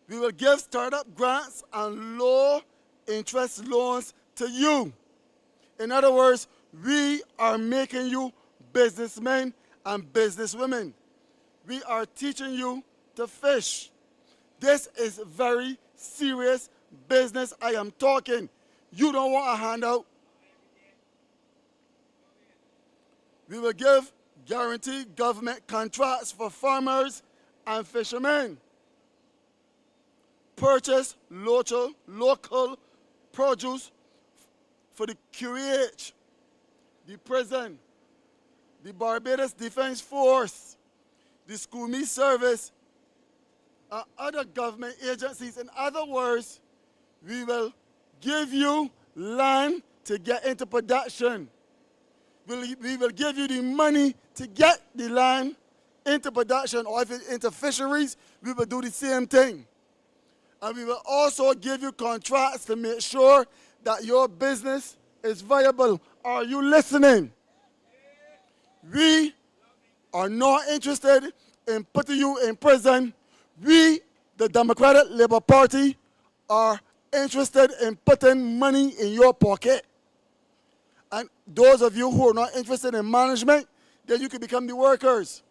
We will give startup grants and low-interest loans to you. In other words, we are making you businessmen and businesswomen. We are teaching you to fish. This is very serious business I am talking. You don't want a handout. We will give guaranteed government contracts for farmers and fishermen. Purchase local produce for the QEH, the prison, the Barbados Defense Force, the School Meat Service, and other government agencies. In other words, we will give you land to get into production. We will give you the money to get the land into production, or if it's into fisheries, we will do the same thing. And we will also give you contracts to make sure that your business is viable. Are you listening? We are not interested in putting you in prison. We, the Democratic Labour Party, are interested in putting money in your pocket. And those of you who are not interested in management, then you can become the workers.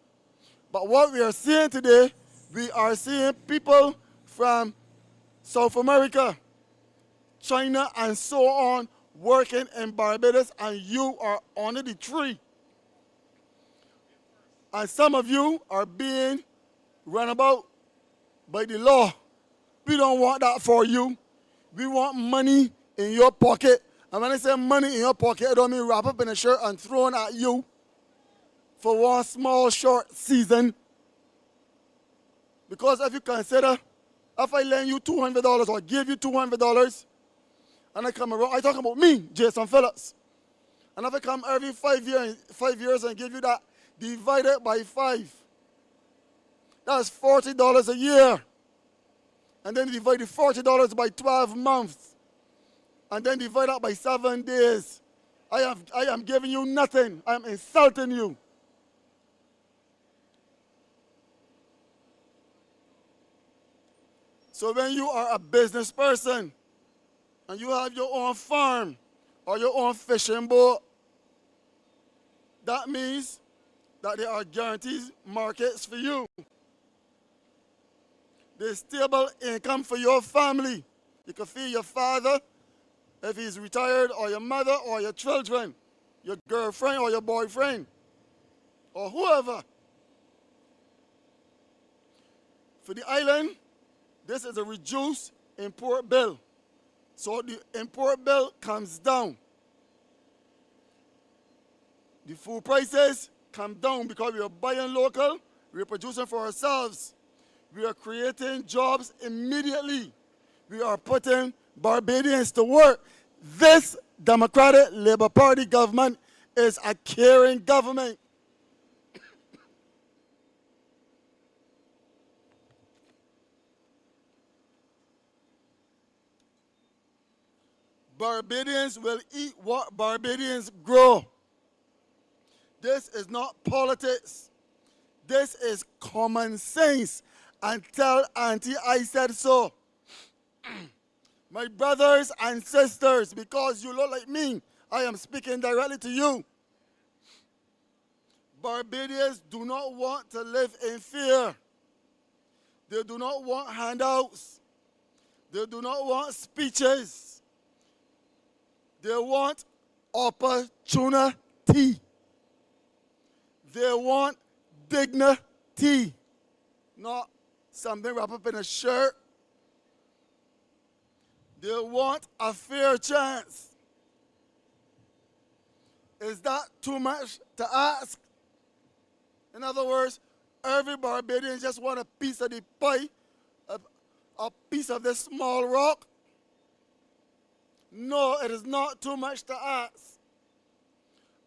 But what we are seeing today, we are seeing people from South America, China, and so on, working in Barbados, and you are under the tree. And some of you are being run about by the law. We don't want that for you. We want money in your pocket. And when I say money in your pocket, I don't mean wrap up in a shirt and thrown at you for one small short season. Because if you consider, if I lend you $200 or give you $200, and I come around, I talk about me, Jason Phillips. And if I come every 5 years and give you that, divided by 5, that's $40 a year. And then divide the $40 by 12 months. And then divide that by 7 days. I am giving you nothing. I am insulting you. So when you are a business person and you have your own farm or your own fishing boat, that means that there are guaranteed markets for you. There's stable income for your family. You can feed your father if he's retired, or your mother, or your children, your girlfriend or your boyfriend, or whoever. For the island, this is a reduced import bill. So the import bill comes down. The food prices come down because we are buying local, we are producing for ourselves. We are creating jobs immediately. We are putting Barbadians to work. This Democratic Labour Party government is a caring government. Barbadians will eat what Barbadians grow. This is not politics. This is common sense. And tell Auntie I said so. My brothers and sisters, because you look like me, I am speaking directly to you. Barbadians do not want to live in fear. They do not want handouts. They do not want speeches. They want opportunity. They want dignity, not something wrapped up in a shirt. They want a fair chance. Is that too much to ask? In other words, every Barbadian just want a piece of the pie, a piece of this small rock. No, it is not too much to ask.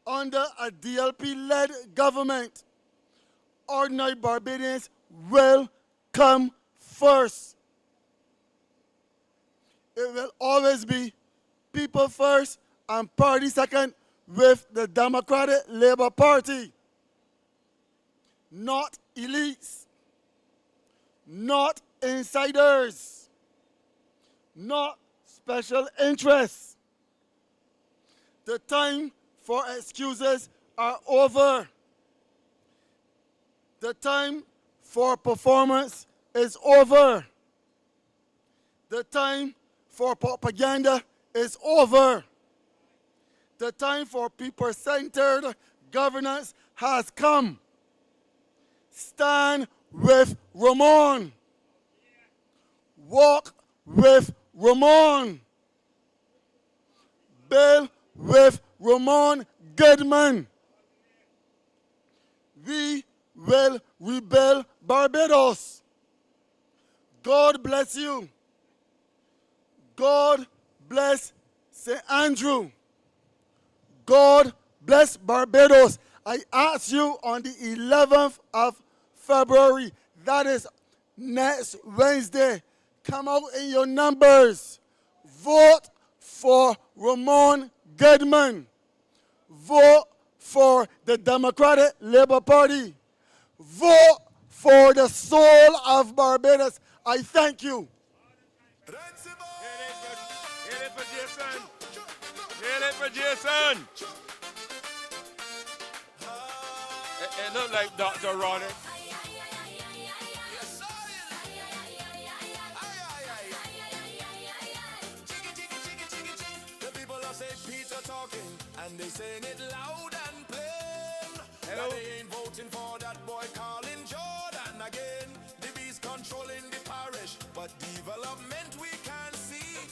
Under a DLP-led government, ordinary Barbadians will come first. It will always be people first and party second with the Democratic Labour Party. Not elites, not insiders, not special interests. The time for excuses are over. The time for performance is over. The time for propaganda is over. The time for people-centered governance has come. Stand with Ramon. Walk with Ramon. Build with Ramon Goodman. We will rebuild Barbados. God bless you. God bless St. Andrew. God bless Barbados. I ask you on the 11th of February, that is next Wednesday, come out in your numbers. Vote for Ramon Goodman. Vote for the Democratic Labour Party. Vote for the soul of Barbados. I thank you. Hit it for Jason. Hit it for Jason. It looked like Dr. Rolerick. talking, and they saying it loud and plain. Hello? That they ain't voting for that boy calling Jordan again. The beast controlling the parish, but development we can't see.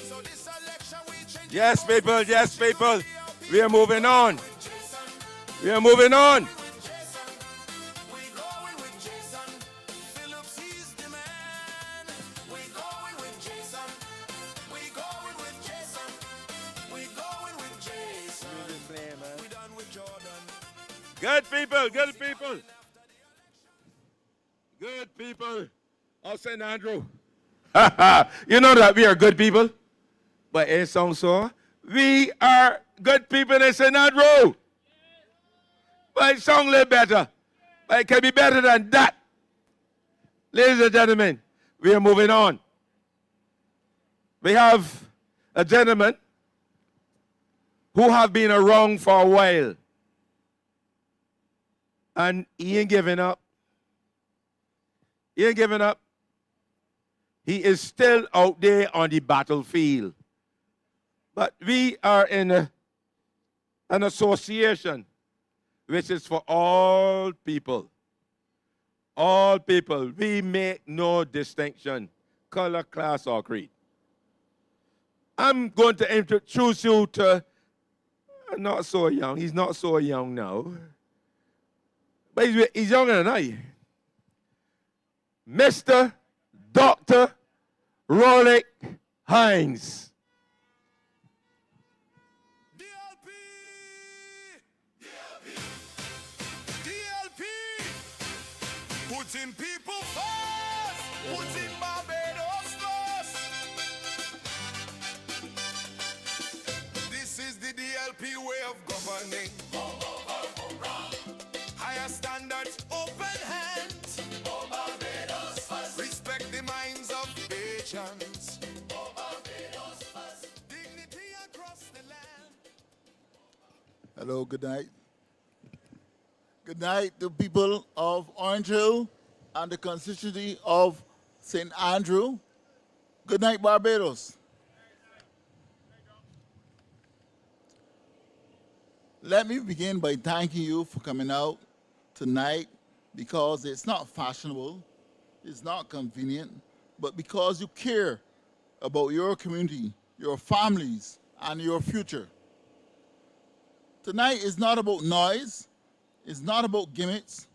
So this election we change. Yes, people, yes, people. We are moving on. We are moving on. We going with Jason. Phillips, he's the man. We going with Jason. We going with Jason. We going with Jason. We done with Jordan. Good people, good people. Good people of St. Andrew. You know that we are good people? But it sounds so. We are good people in St. Andrew. But it sounds a little better. But it can be better than that. Ladies and gentlemen, we are moving on. We have a gentleman who have been around for a while. And he ain't giving up. He ain't giving up. He is still out there on the battlefield. But we are in an association which is for all people. All people. We make no distinction, color, class, or creed. I'm going to introduce you to, not so young, he's not so young now, but he's younger than I. Mr. Dr. Rolerick Hinds. Putting people first, putting Barbados first. This is the DLP way of governing. Higher standards, open hands. Barbados first. Respect the minds of nations. Barbados first. Dignity across the land. Hello, good night. Good night to people of Orange Hill and the constituency of St. Andrew. Good night, Barbados. Let me begin by thanking you for coming out tonight, because it's not fashionable, it's not convenient, but because you care about your community, your families, and your future. Tonight is not about noise. It's not about gimmicks.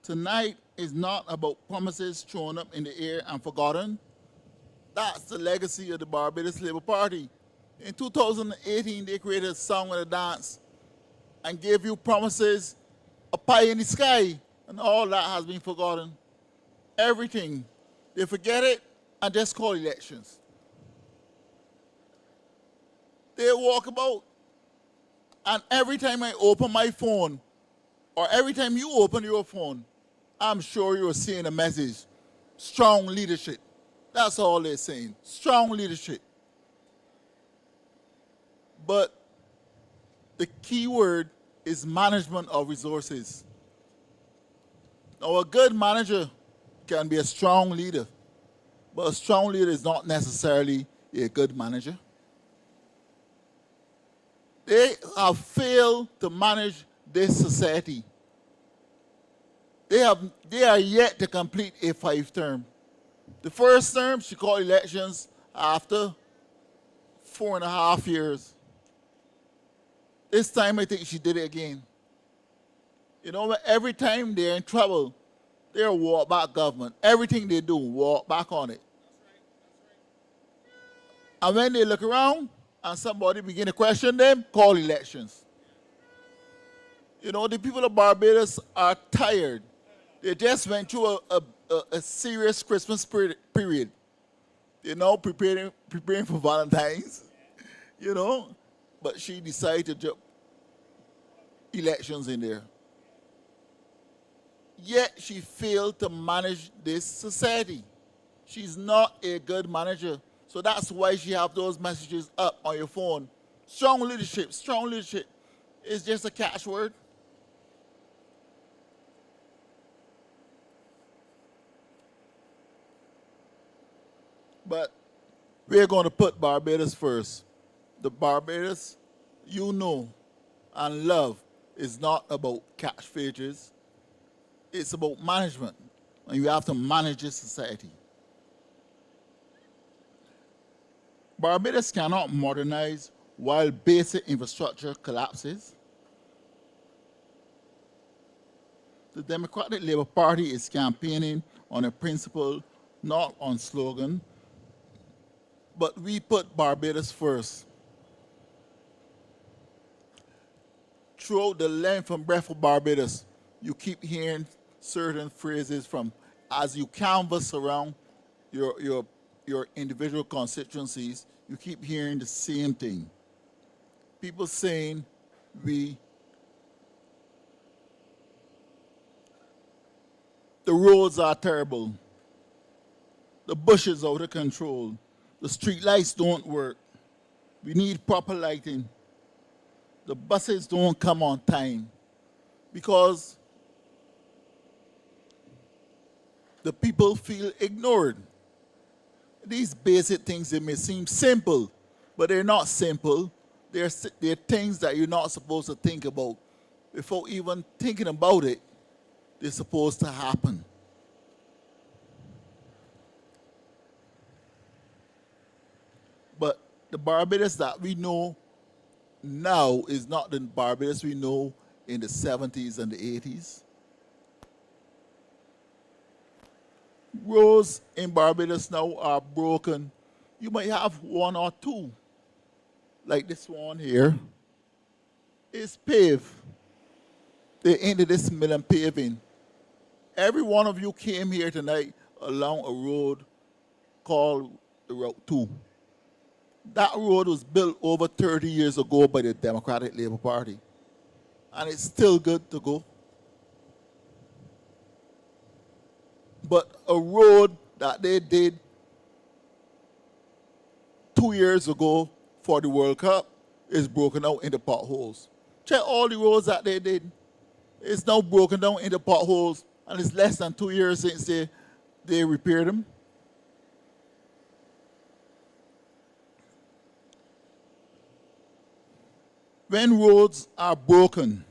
Tonight is not about promises thrown up in the air and forgotten. That's the legacy of the Barbados Labour Party. In 2018, they created a song and a dance and gave you promises, a pie in the sky, and all that has been forgotten. Everything. They forget it and just call elections. They walk about, and every time I open my phone, or every time you open your phone, I'm sure you're seeing a message. Strong leadership. That's all they're saying. Strong leadership. But the key word is management of resources. Now, a good manager can be a strong leader, but a strong leader is not necessarily a good manager. They have failed to manage this society. They are yet to complete a 5-term. The first term, she called elections after 4.5 years. This time, I think she did it again. You know, every time they're in trouble, they're a walk back government. Everything they do, walk back on it. And when they look around and somebody begin to question them, call elections. You know, the people of Barbados are tired. They just went through a serious Christmas period. You know, preparing for Valentine's, you know. But she decided to drop elections in there. Yet she failed to manage this society. She's not a good manager. So that's why she have those messages up on your phone. Strong leadership is just a catchword. But we're going to put Barbados first. The Barbados you know and love is not about catchphrases. It's about management, and you have to manage this society. Barbados cannot modernize while basic infrastructure collapses. The Democratic Labour Party is campaigning on a principle, not on slogan, but we put Barbados first. Throughout the length and breadth of Barbados, you keep hearing certain phrases from, as you canvass around your individual constituencies, you keep hearing the same thing. People saying the roads are terrible, the bush is out of control, the street lights don't work, we need proper lighting, the buses don't come on time, because the people feel ignored. These basic things, they may seem simple, but they're not simple. They're things that you're not supposed to think about. Before even thinking about it, they're supposed to happen. But the Barbados that we know now is not the Barbados we know in the 70s and the 80s. Roads in Barbados now are broken. You might have one or two, like this one here. It's paved. They ended this million paving. Every one of you came here tonight along a road called the Route 2. That road was built over 30 years ago by the Democratic Labour Party, and it's still good to go. But a road that they did 2 years ago for the World Cup is broken out into potholes. Check all the roads that they did. It's now broken down into potholes, and it's less than 2 years since they repaired them. When roads are broken,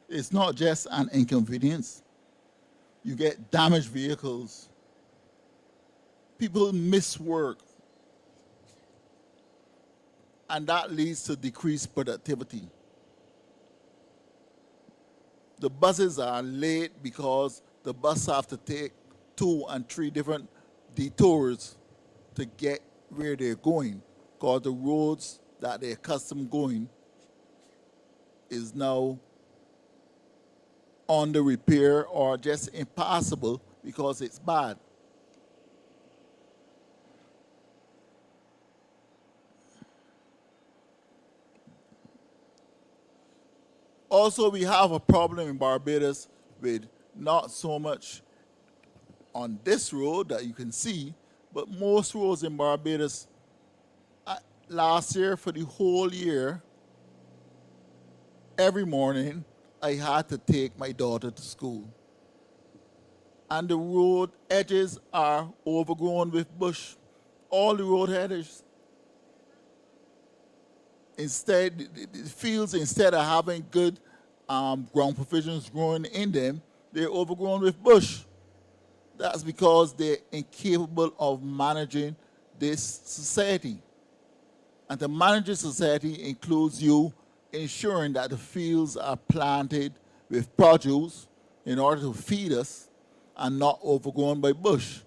it's not just an inconvenience. You get damaged vehicles. People miss work. And that leads to decreased productivity. The buses are late because the bus have to take 2 and 3 different detours to get where they're going, because the roads that they're accustomed going is now under repair or just impassable because it's bad. Also, we have a problem in Barbados with not so much on this road that you can see, but most roads in Barbados, last year, for the whole year, every morning, I had to take my daughter to school. And the road edges are overgrown with bush. All the road edges. Instead, the fields, instead of having good ground provisions growing in them, they're overgrown with bush. That's because they're incapable of managing this society. And to manage this society includes you ensuring that the fields are planted with produce in order to feed us and not overgrown by bush.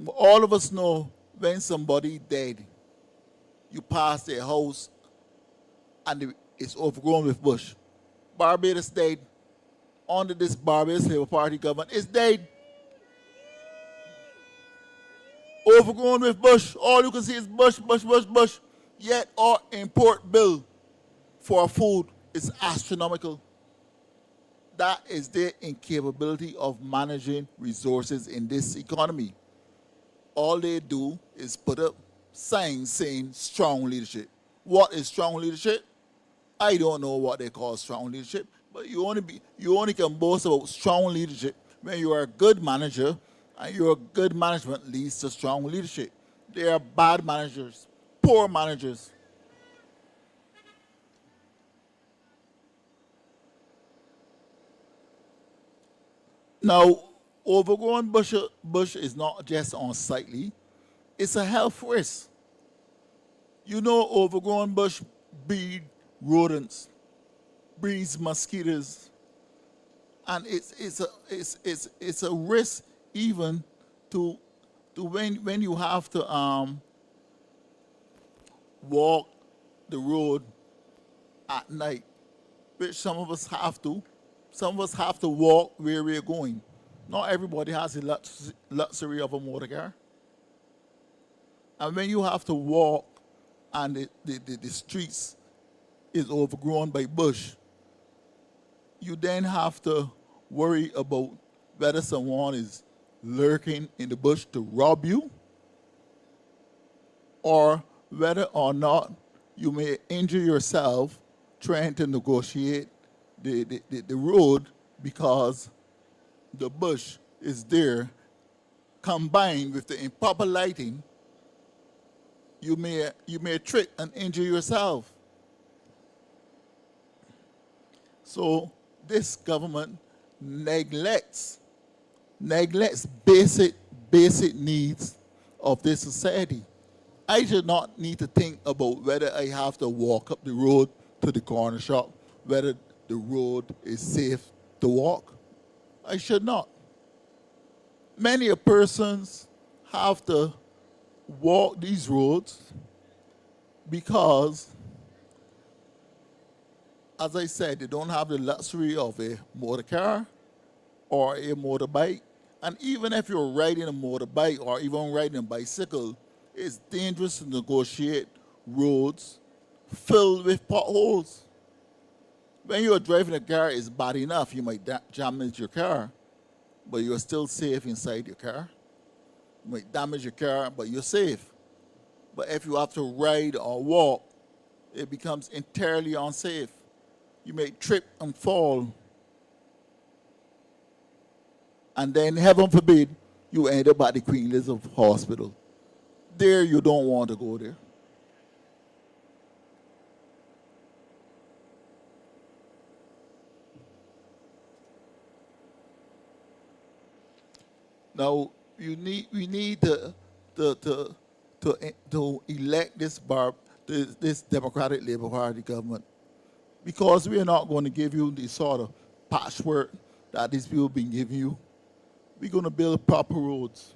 All of us know when somebody dead, you pass their house and it's overgrown with bush. Barbados dead. Under this Barbados Labour Party government, it's dead. Overgrown with bush. All you can see is bush, bush, bush, bush. Yet our import bill for food is astronomical. That is their incapability of managing resources in this economy. All they do is put up signs saying strong leadership. What is strong leadership? I don't know what they call strong leadership, but you only can boast about strong leadership when you are a good manager, and your good management leads to strong leadership. They are bad managers, poor managers. Now, overgrown bush is not just unsightly, it's a health risk. You know, overgrown bush breed rodents, breeds mosquitoes, and it's a risk even to when you have to walk the road at night, which some of us have to. Some of us have to walk where we're going. Not everybody has the luxury of a motor car. And when you have to walk and the streets is overgrown by bush, you then have to worry about whether someone is lurking in the bush to rob you, or whether or not you may injure yourself trying to negotiate the road because the bush is there. Combined with the improper lighting, you may trip and injure yourself. So this government neglects basic needs of this society. I should not need to think about whether I have to walk up the road to the corner shop, whether the road is safe to walk. I should not. Many persons have to walk these roads because, as I said, they don't have the luxury of a motor car or a motorbike. And even if you're riding a motorbike or even riding a bicycle, it's dangerous to negotiate roads filled with potholes. When you're driving a car, it's bad enough. You might damage your car, but you're still safe inside your car. You might damage your car, but you're safe. But if you have to ride or walk, it becomes entirely unsafe. You may trip and fall. And then, heaven forbid, you end up at the Queen Elizabeth Hospital. There, you don't want to go there. Now, we need to elect this Democratic Labour Party government, because we are not going to give you the sort of patchwork that these people have been giving you. We're going to build proper roads,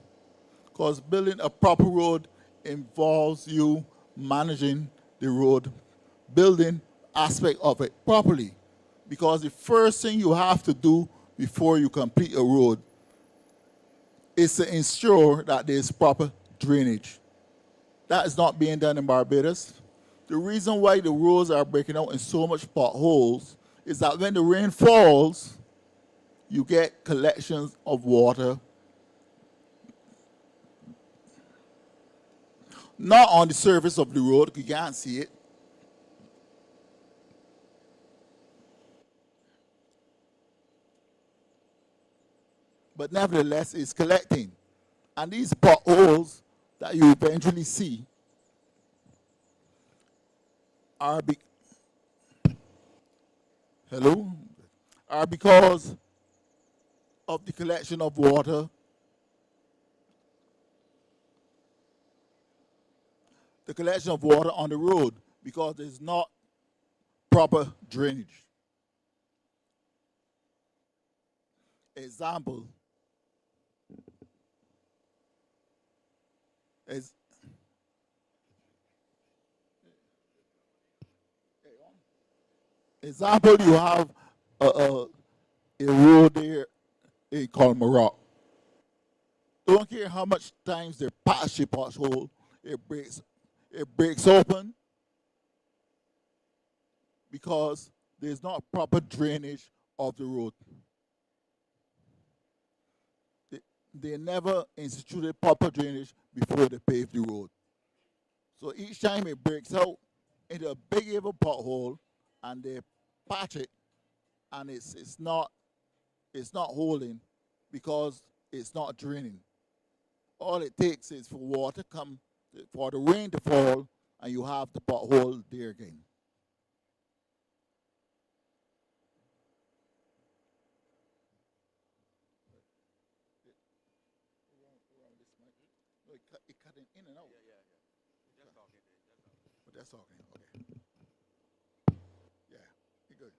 because building a proper road involves you managing the road, building aspect of it properly, because the first thing you have to do before you complete a road is to ensure that there's proper drainage. That is not being done in Barbados. The reason why the roads are breaking out in so much potholes is that when the rain falls, you get collections of water, not on the surface of the road, you can't see it, but nevertheless it's collecting. And these potholes that you eventually see are because of the collection of water, on the road, because there's not proper drainage. Example, you have a road there in culminate. Don't care how much times they patch the pothole, it breaks open because there's not proper drainage of the road. They never instituted proper drainage before they paved the road. So each time it breaks out into a big even pothole, and they patch it, and it's not holding because it's not draining. All it takes is for the rain to fall, and you have the pothole there again. it cutting in and out. But that's talking. Okay. Yeah, you're good.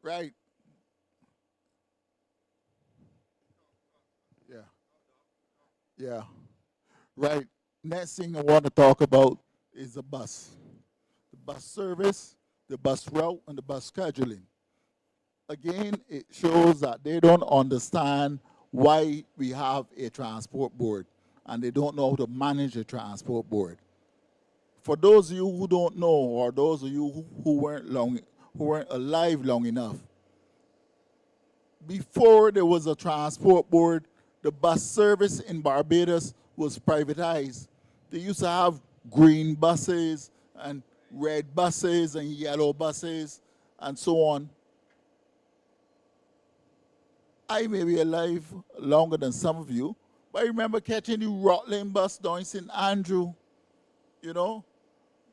Right. Yeah. Yeah. Right. Next thing I want to talk about is the bus. The bus service, the bus route, and the bus scheduling. Again, it shows that they don't understand why we have a transport board and they don't know how to manage a transport board. For those of you who don't know, or those of you who weren't alive long enough, before there was a transport board, the bus service in Barbados was privatized. They used to have green buses and red buses and yellow buses and so on. I may be alive longer than some of you, but I remember catching the Rockland bus down in St. Andrew. You know,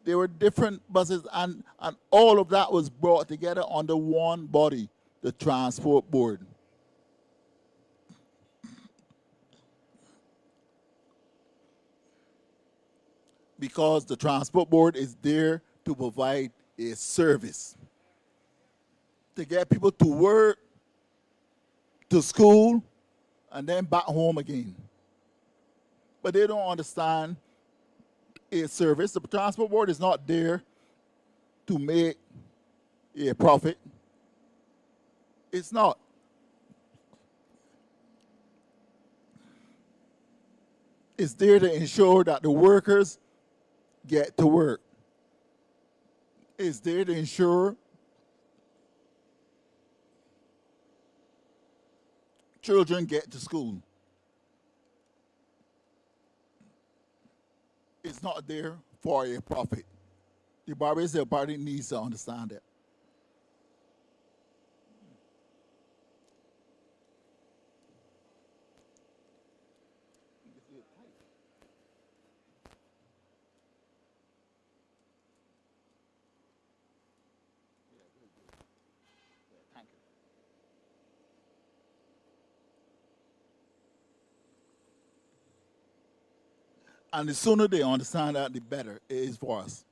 there were different buses, and all of that was brought together under one body, the transport board. Because the transport board is there to provide a service, to get people to work, to school, and then back home again. But they don't understand a service. The transport board is not there to make a profit. It's not. It's there to ensure that the workers get to work. It's there to ensure children get to school. It's not there for a profit. The Barbadian Party needs to understand that. And the sooner they understand that, the better it is for us.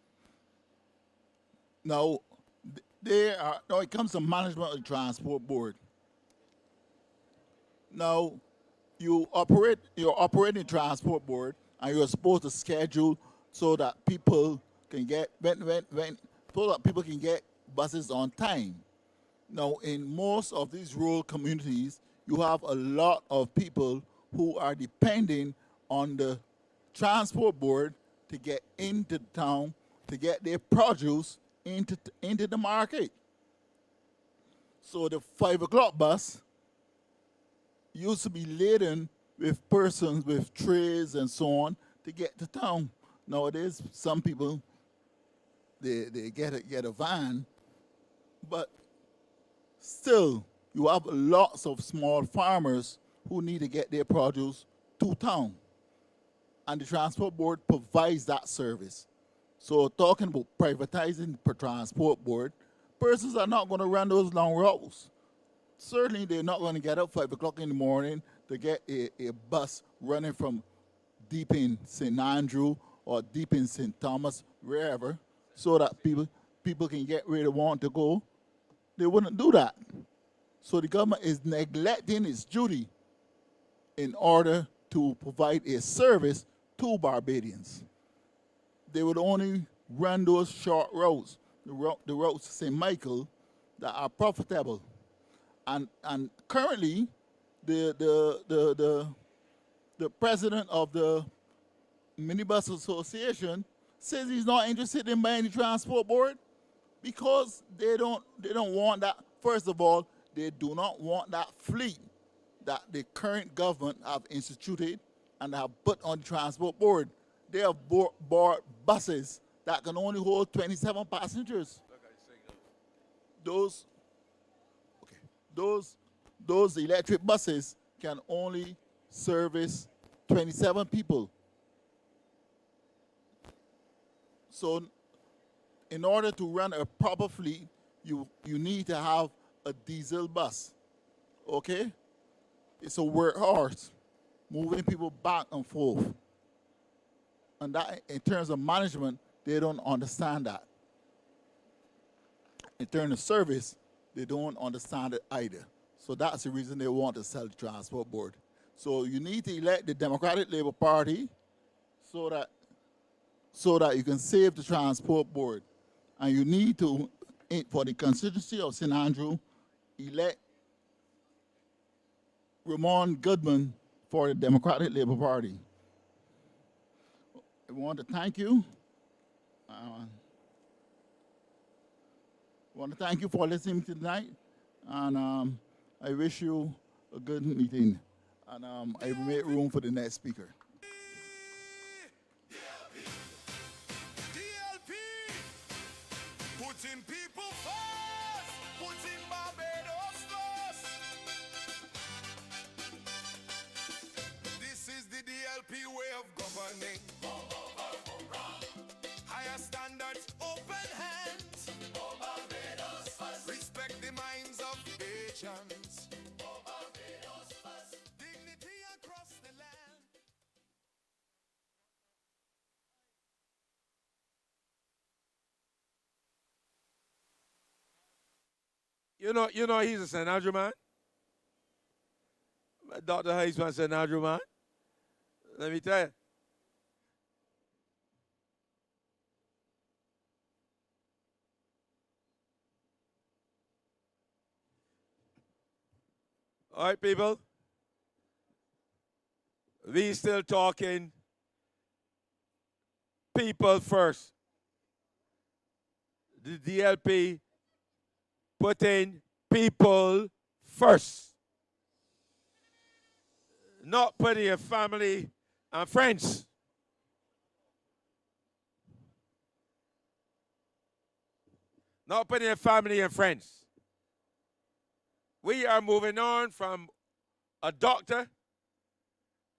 Now, now it comes to management of the transport board. Now, you're operating transport board, and you're supposed to schedule so that people can get so that people can get buses on time. Now, in most of these rural communities, you have a lot of people who are depending on the transport board to get into the town, to get their produce into the market. So the 5 o'clock bus used to be laden with persons with trays and so on to get to town. Nowadays, some people, they get a van, but still, you have lots of small farmers who need to get their produce to town. And the transport board provides that service. So talking about privatizing the transport board, persons are not going to run those long routes. Certainly they're not going to get up 5 o'clock in the morning to get a bus running from deep in St. Andrew or deep in St. Thomas, wherever, so that people can get where they want to go. They wouldn't do that. So the government is neglecting its duty in order to provide a service to Barbadians. They would only run those short routes, the routes to St. Michael, that are profitable. And currently, the president of the Minibus Association says he's not interested in buying the transport board because they don't want that. First of all, they do not want that fleet that the current government have instituted and have put on the transport board. They have bought buses that can only hold 27 passengers. Those electric buses can only service 27 people. So in order to run a proper fleet, you need to have a diesel bus, okay? It's a workhorse, moving people back and forth. And that, in terms of management, they don't understand that. In terms of service, they don't understand it either. So that's the reason they want to sell the transport board. So you need to elect the Democratic Labour Party so that you can save the transport board. And you need to, for the constituency of St. Andrew, elect Ramon Goodman for the Democratic Labour Party. I want to thank you. I want to thank you for listening tonight, and I wish you a good meeting. And I will make room for the next speaker. DLP, putting people first, putting Barbados first. This is the DLP way of governing. Higher standards, open hands. Barbados first. Respect the minds of Asians. Barbados first. Dignity across the land. You know he's a St. Andrew man. Dr. Hayes was a St. Andrew man. Let me tell you. All right, people. We still talking people first. The DLP putting people first. Not putting your family and friends. Not putting your family and friends. We are moving on from a doctor,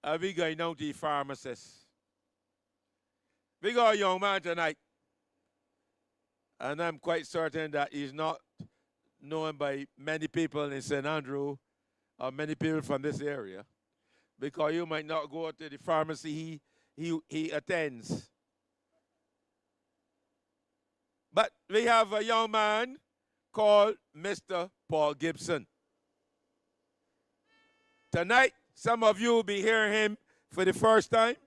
and we're going down to the pharmacist. We got a young man tonight, and I'm quite certain that he's not known by many people in St. Andrew or many people from this area, because you might not go to the pharmacy he attends. But we have a young man called Mr. Paul Gibson. Tonight, some of you will be hearing him for the first time.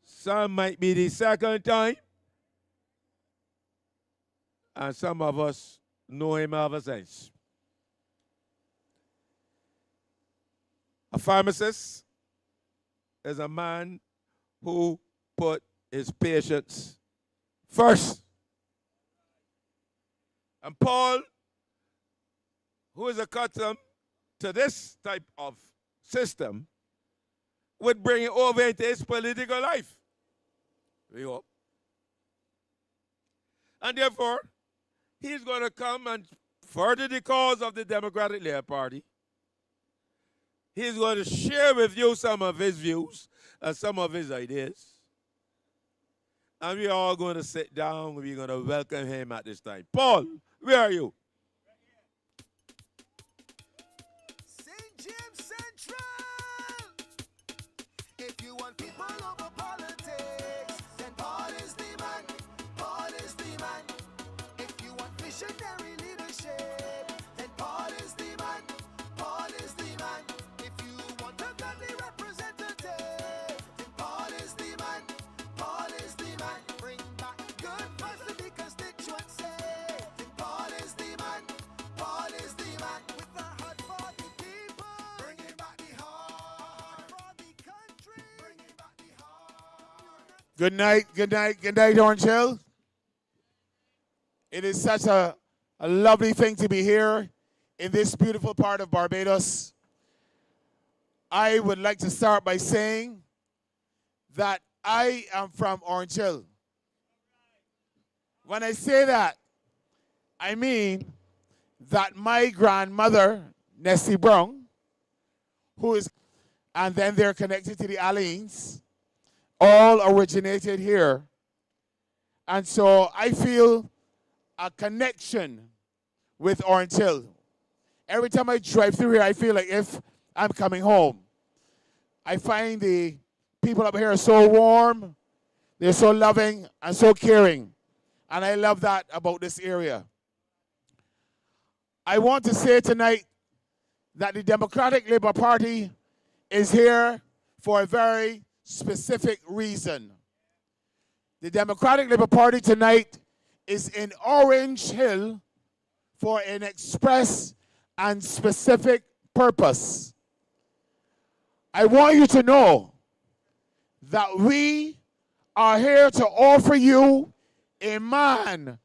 Some might be the second time. And some of us know him ever since. A pharmacist is a man who put his patients first. And Paul, who is accustomed to this type of system, would bring it over into his political life. We hope. And therefore, he's going to come and further the cause of the Democratic Labour Party. He's going to share with you some of his views and some of his ideas. And we're all going to sit down. We're going to welcome him at this time. Paul, where are you? St. James Central. If you want people over politics, then Paul is the man. Paul is the man. If you want visionary leadership, then Paul is the man. Paul is the man. If you want a godly representative, then Paul is the man. Paul is the man. Bring back good vibes to the constituency. Then Paul is the man. Paul is the man. With the heart for the people. Bringing back the heart for the country. Bringing back the heart. Good night, good night, good night, Orange Hill. It is such a lovely thing to be here in this beautiful part of Barbados. I would like to start by saying that I am from Orange Hill. When I say that, I mean that my grandmother, Nessie Brown, who is, and then they're connected to the Alleens, all originated here. And so I feel a connection with Orange Hill. Every time I drive through here, I feel like if I'm coming home. I find the people up here are so warm, they're so loving and so caring. And I love that about this area. I want to say tonight that the Democratic Labour Party is here for a very specific reason. The Democratic Labour Party tonight is in Orange Hill for an express and specific purpose. I want you to know that we are here to offer you a man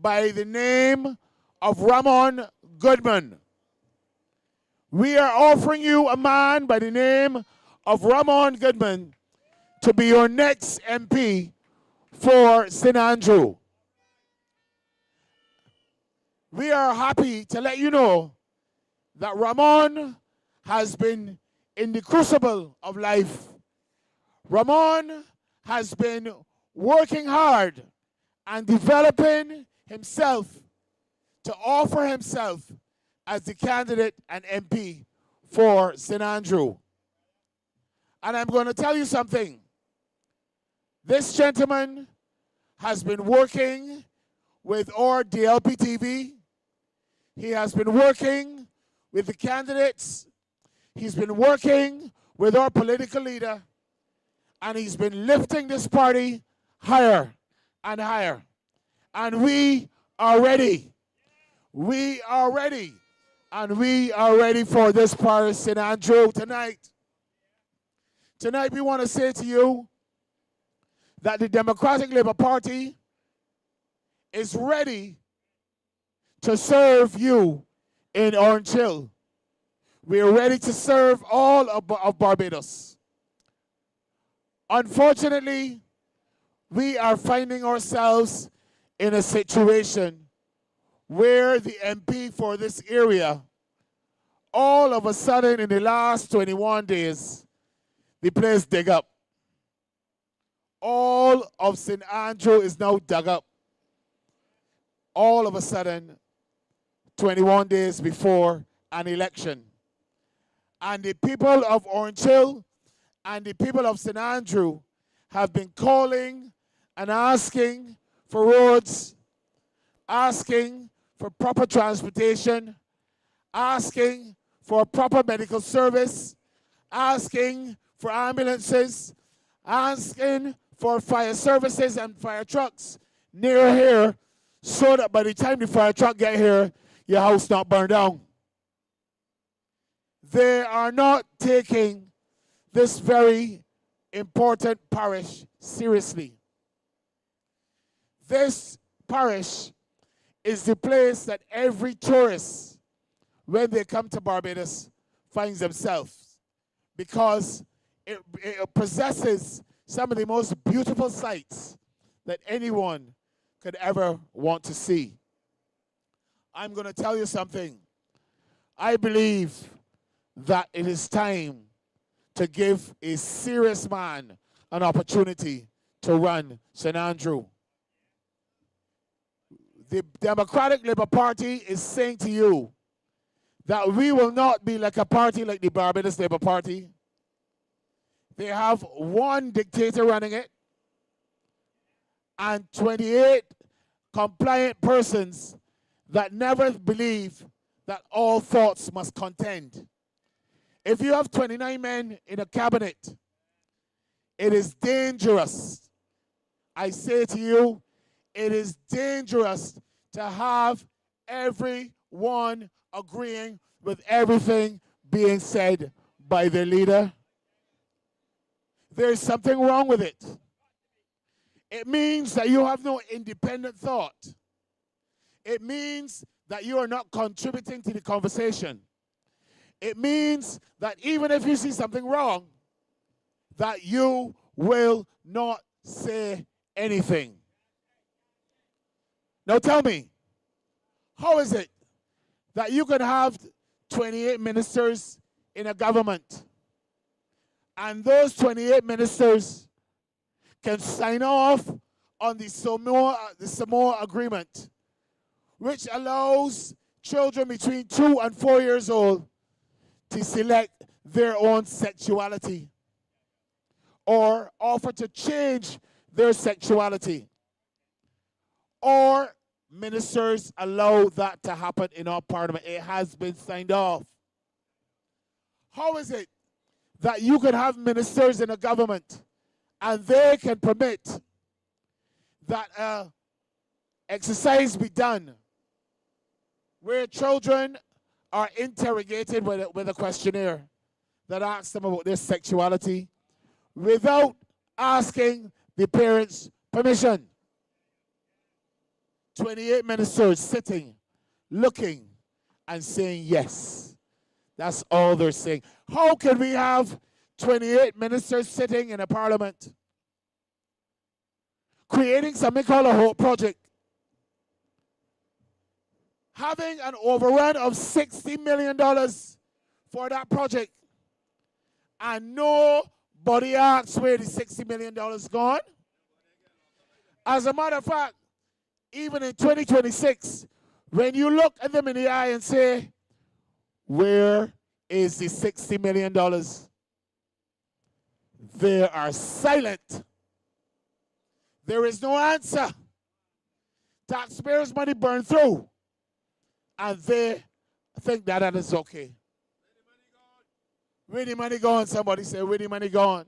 by the name of Ramon Goodman. We are offering you a man by the name of Ramon Goodman to be your next MP for St. Andrew. We are happy to let you know that Ramon has been in the crucible of life. Ramon has been working hard and developing himself to offer himself as the candidate and MP for St. Andrew. And I'm going to tell you something. This gentleman has been working with our DLP TV. He has been working with the candidates. He's been working with our political leader. And he's been lifting this party higher and higher. And we are ready. We are ready. And we are ready for this party, St. Andrew, tonight. Tonight we want to say to you that the Democratic Labour Party is ready to serve you in Orange Hill. We are ready to serve all of Barbados. Unfortunately, we are finding ourselves in a situation where the MP for this area, all of a sudden in the last 21 days, the place dig up. All of St. Andrew is now dug up. All of a sudden, 21 days before an election. And the people of Orange Hill and the people of St. Andrew have been calling and asking for roads, asking for proper transportation, asking for proper medical service, asking for ambulances, asking for fire services and fire trucks near here so that by the time the fire truck get here, your house not burned down. They are not taking this very important parish seriously. This parish is the place that every tourist, when they come to Barbados, finds themselves, because it possesses some of the most beautiful sights that anyone could ever want to see. I'm going to tell you something. I believe that it is time to give a serious man an opportunity to run St. Andrew. The Democratic Labour Party is saying to you that we will not be like a party like the Barbados Labour Party. They have one dictator running it and 28 compliant persons that never believe that all thoughts must contend. If you have 29 men in a cabinet, it is dangerous. I say to you, it is dangerous to have everyone agreeing with everything being said by the leader. There's something wrong with it. It means that you have no independent thought. It means that you are not contributing to the conversation. It means that even if you see something wrong, that you will not say anything. Now tell me, how is it that you can have 28 ministers in a government and those 28 ministers can sign off on the Samoa Agreement, which allows children between 2 and 4 years old to select their own sexuality or offer to change their sexuality? Or ministers allow that to happen in our parliament. It has been signed off. How is it that you can have ministers in a government and they can permit that exercise be done where children are interrogated with a questionnaire that asks them about their sexuality without asking the parents' permission? 28 ministers sitting, looking, and saying yes. That's all they're saying. How can we have 28 ministers sitting in a parliament creating something called a Hope Project, having an overrun of $60 million for that project, and nobody asks where the $60 million gone? As a matter of fact, even in 2026, when you look at them in the eye and say, where is the $60 million? They are silent. There is no answer. Taxpayers' money burned through. And they think that that is okay. Where the money gone? Somebody say, where the money gone?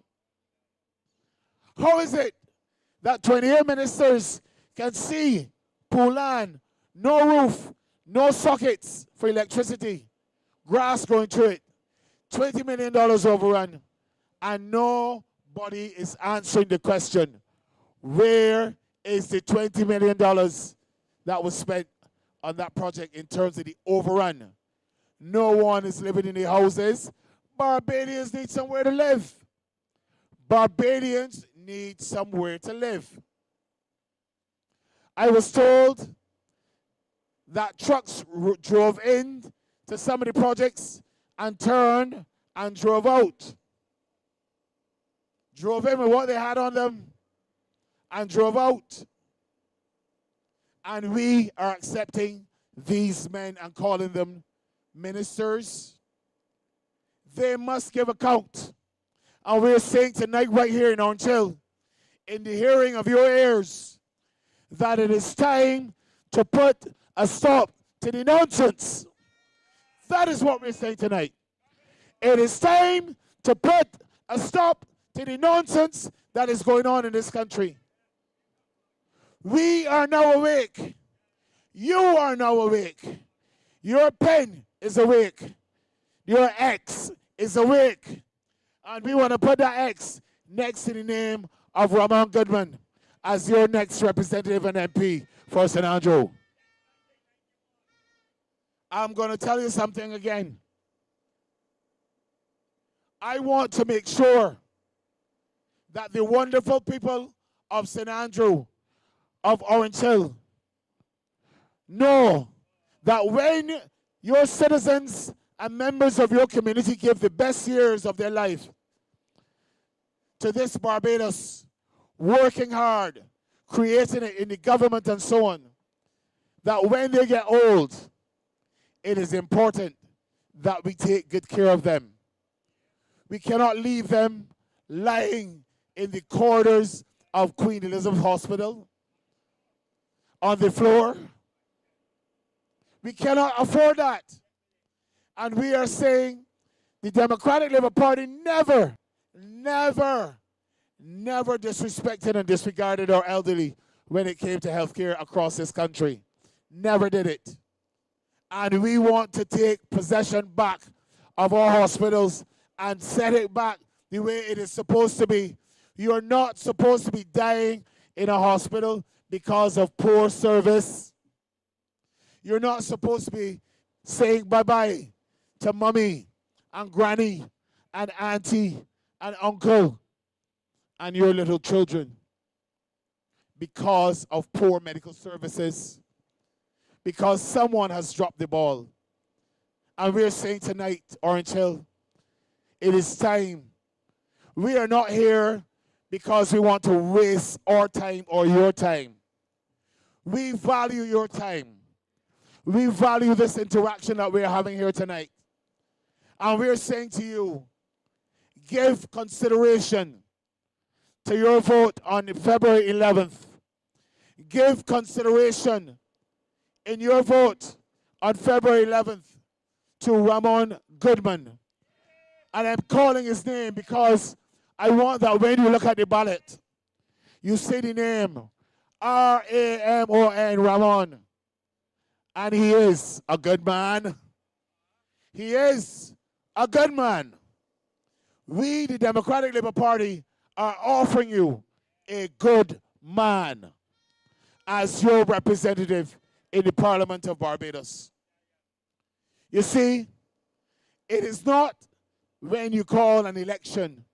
How is it that 28 ministers can see pool land, no roof, no sockets for electricity, grass going through it, $20 million overrun, and nobody is answering the question, where is the $20 million that was spent on that project in terms of the overrun? No one is living in the houses. Barbadians need somewhere to live. Barbadians need somewhere to live. I was told that trucks drove in to some of the projects and turned and drove out. Drove in with what they had on them and drove out. And we are accepting these men and calling them ministers. They must give account. And we're saying tonight right here in Orange Hill, in the hearing of your ears, that it is time to put a stop to the nonsense. That is what we're saying tonight. It is time to put a stop to the nonsense that is going on in this country. We are now awake. You are now awake. Your pen is awake. Your X is awake. And we want to put that X next to the name of Ramon Goodman as your next representative and MP for St. Andrew. I'm going to tell you something again. I want to make sure that the wonderful people of St. Andrew, of Orange Hill, know that when your citizens and members of your community give the best years of their life to this Barbados, working hard, creating it in the government and so on, that when they get old, it is important that we take good care of them. We cannot leave them lying in the corridors of Queen Elizabeth Hospital, on the floor. We cannot afford that. And we are saying the Democratic Labour Party never disrespected and disregarded our elderly when it came to health care across this country. Never did it. And we want to take possession back of our hospitals and set it back the way it is supposed to be. You're not supposed to be dying in a hospital because of poor service. You're not supposed to be saying bye-bye to mommy and granny and auntie and uncle and your little children because of poor medical services. because someone has dropped the ball. And we're saying tonight, Orange Hill, it is time. We are not here because we want to waste our time or your time. We value your time. We value this interaction that we're having here tonight. And we're saying to you, give consideration to your vote on February 11th. Give consideration in your vote on February 11th to Ramon Goodman. And I'm calling his name because I want that when you look at the ballot, you see the name Ramon, Ramon. And he is a good man. He is a good man. We, the Democratic Labour Party, are offering you a good man as your representative in the Parliament of Barbados. You see, it is not when you call an election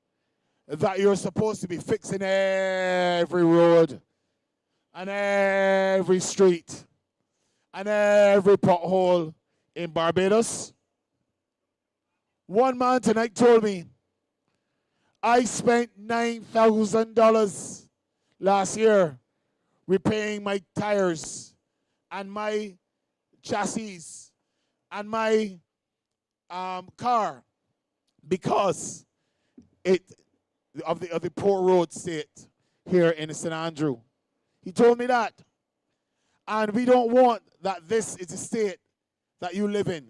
that you're supposed to be fixing every road and every street and every pothole in Barbados. One man tonight told me, I spent $9,000 last year repairing my tires and my chassis and my car because of the poor road state here in St. Andrew. He told me that. And we don't want that this is the state that you live in.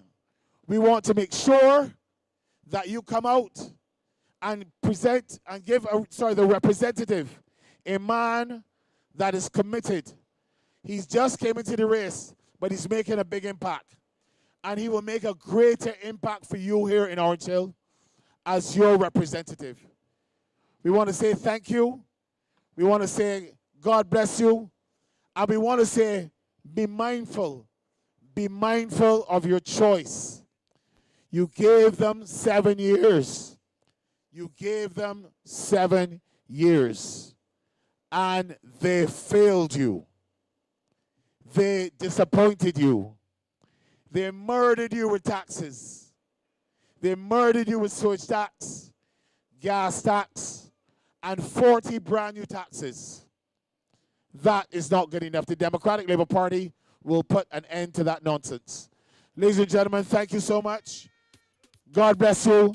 We want to make sure that you come out and present and give the representative, a man that is committed. He's just came into the race, but he's making a big impact. And he will make a greater impact for you here in Orange Hill as your representative. We want to say thank you. We want to say God bless you. And we want to say be mindful. Be mindful of your choice. You gave them 7 years. You gave them 7 years. And they failed you. They disappointed you. They murdered you with taxes. They murdered you with sewage tax, gas tax, and 40 brand new taxes. That is not good enough. The Democratic Labour Party will put an end to that nonsense. Ladies and gentlemen, thank you so much. God bless you.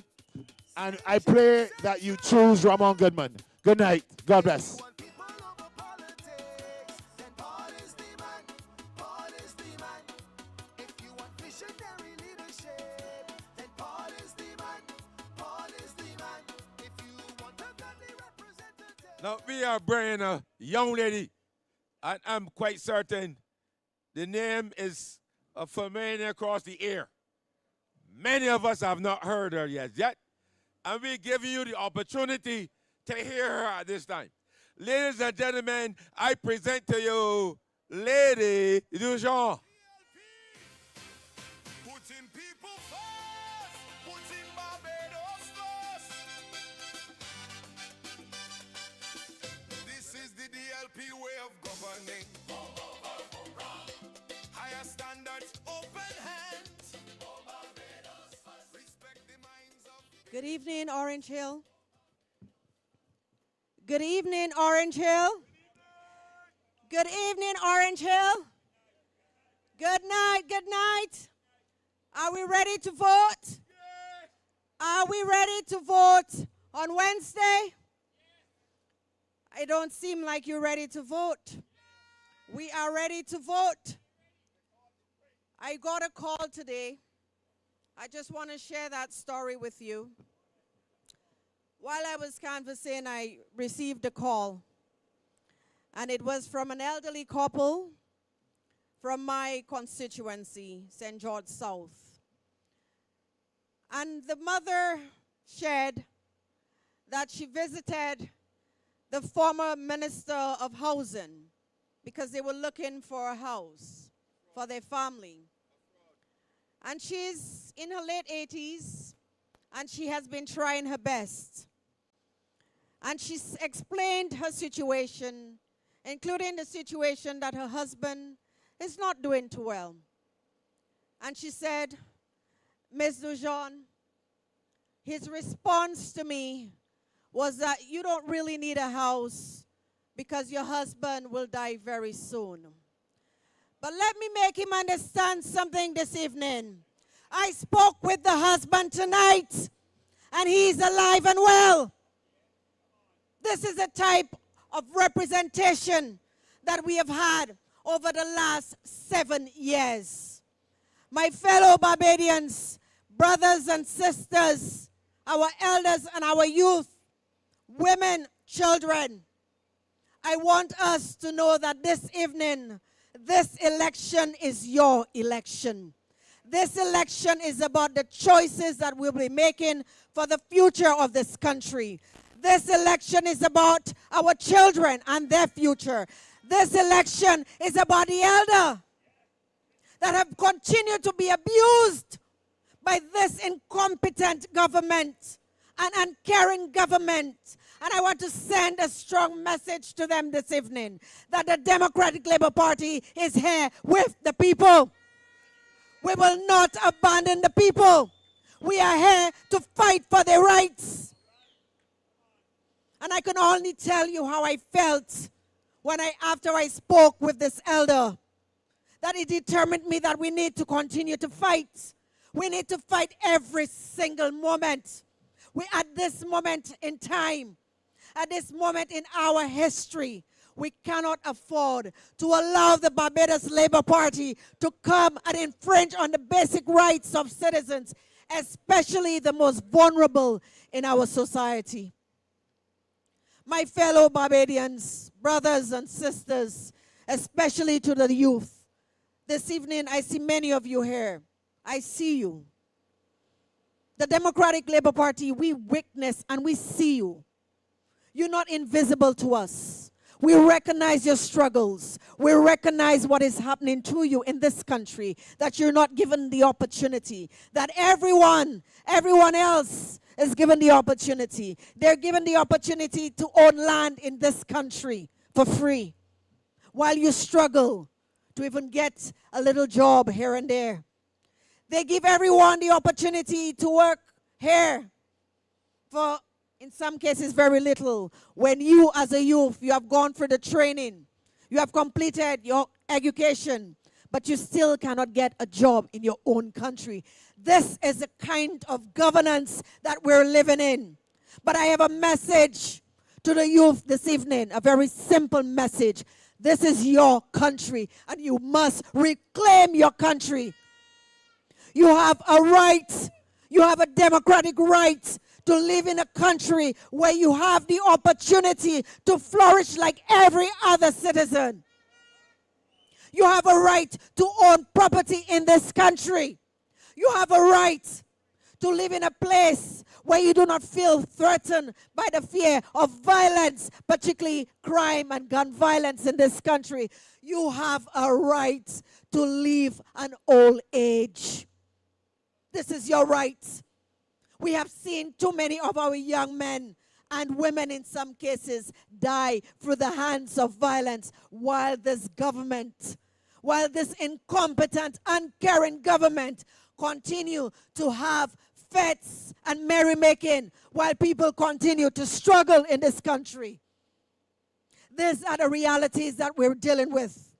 And I pray that you choose Ramon Goodman. Good night. God bless. Now, we are bringing a young lady, and I'm quite certain the name is familiar across the air. Many of us have not heard her yet. And we're giving you the opportunity to hear her at this time. Ladies and gentlemen, I present to you Lady Dujon. Putting people first, putting Barbados first. This is the DLP way of governing. Higher standards, open hands. Respect the minds of. Good evening, Orange Hill. Good evening, Orange Hill. Good evening, Orange Hill. Good night, good night. Are we ready to vote? Are we ready to vote on Wednesday? It don't seem like you're ready to vote. We are ready to vote. I got a call today. I just want to share that story with you. While I was canvassing, I received a call. And it was from an elderly couple from my constituency, St. George South. And the mother shared that she visited the former Minister of Housing because they were looking for a house for their family. And she's in her late 80s, and she has been trying her best. And she's explained her situation, including the situation that her husband is not doing too well. And she said, Ms. Dujon, his response to me was that you don't really need a house because your husband will die very soon. But let me make him understand something this evening. I spoke with the husband tonight, and he's alive and well. This is a type of representation that we have had over the last 7 years. My fellow Barbadians, brothers and sisters, our elders and our youth, women, children, I want us to know that this evening, this election is your election. This election is about the choices that we'll be making for the future of this country. This election is about our children and their future. This election is about the elder that have continued to be abused by this incompetent government and uncaring government. And I want to send a strong message to them this evening that the Democratic Labour Party is here with the people. We will not abandon the people. We are here to fight for their rights. And I can only tell you how I felt after I spoke with this elder, that it determined me that we need to continue to fight. We need to fight every single moment. At this moment in time, at this moment in our history, we cannot afford to allow the Barbados Labour Party to come and infringe on the basic rights of citizens, especially the most vulnerable in our society. My fellow Barbadians, brothers and sisters, especially to the youth, this evening I see many of you here. I see you. The Democratic Labour Party, we witness and we see you. You're not invisible to us. We recognize your struggles. We recognize what is happening to you in this country, that you're not given the opportunity, that everyone else is given the opportunity. They're given the opportunity to own land in this country for free, while you struggle to even get a little job here and there. They give everyone the opportunity to work here for, in some cases, very little. When you, as a youth, you have gone through the training, you have completed your education, but you still cannot get a job in your own country. This is the kind of governance that we're living in. But I have a message to the youth this evening, a very simple message. This is your country, and you must reclaim your country. You have a right, you have a democratic right to live in a country where you have the opportunity to flourish like every other citizen. You have a right to own property in this country. You have a right to live in a place where you do not feel threatened by the fear of violence, particularly crime and gun violence in this country. You have a right to live an old age. This is your right. We have seen too many of our young men and women in some cases die through the hands of violence while this government, while this incompetent, uncaring government continue to have fetes and merrymaking while people continue to struggle in this country. These are the realities that we're dealing with.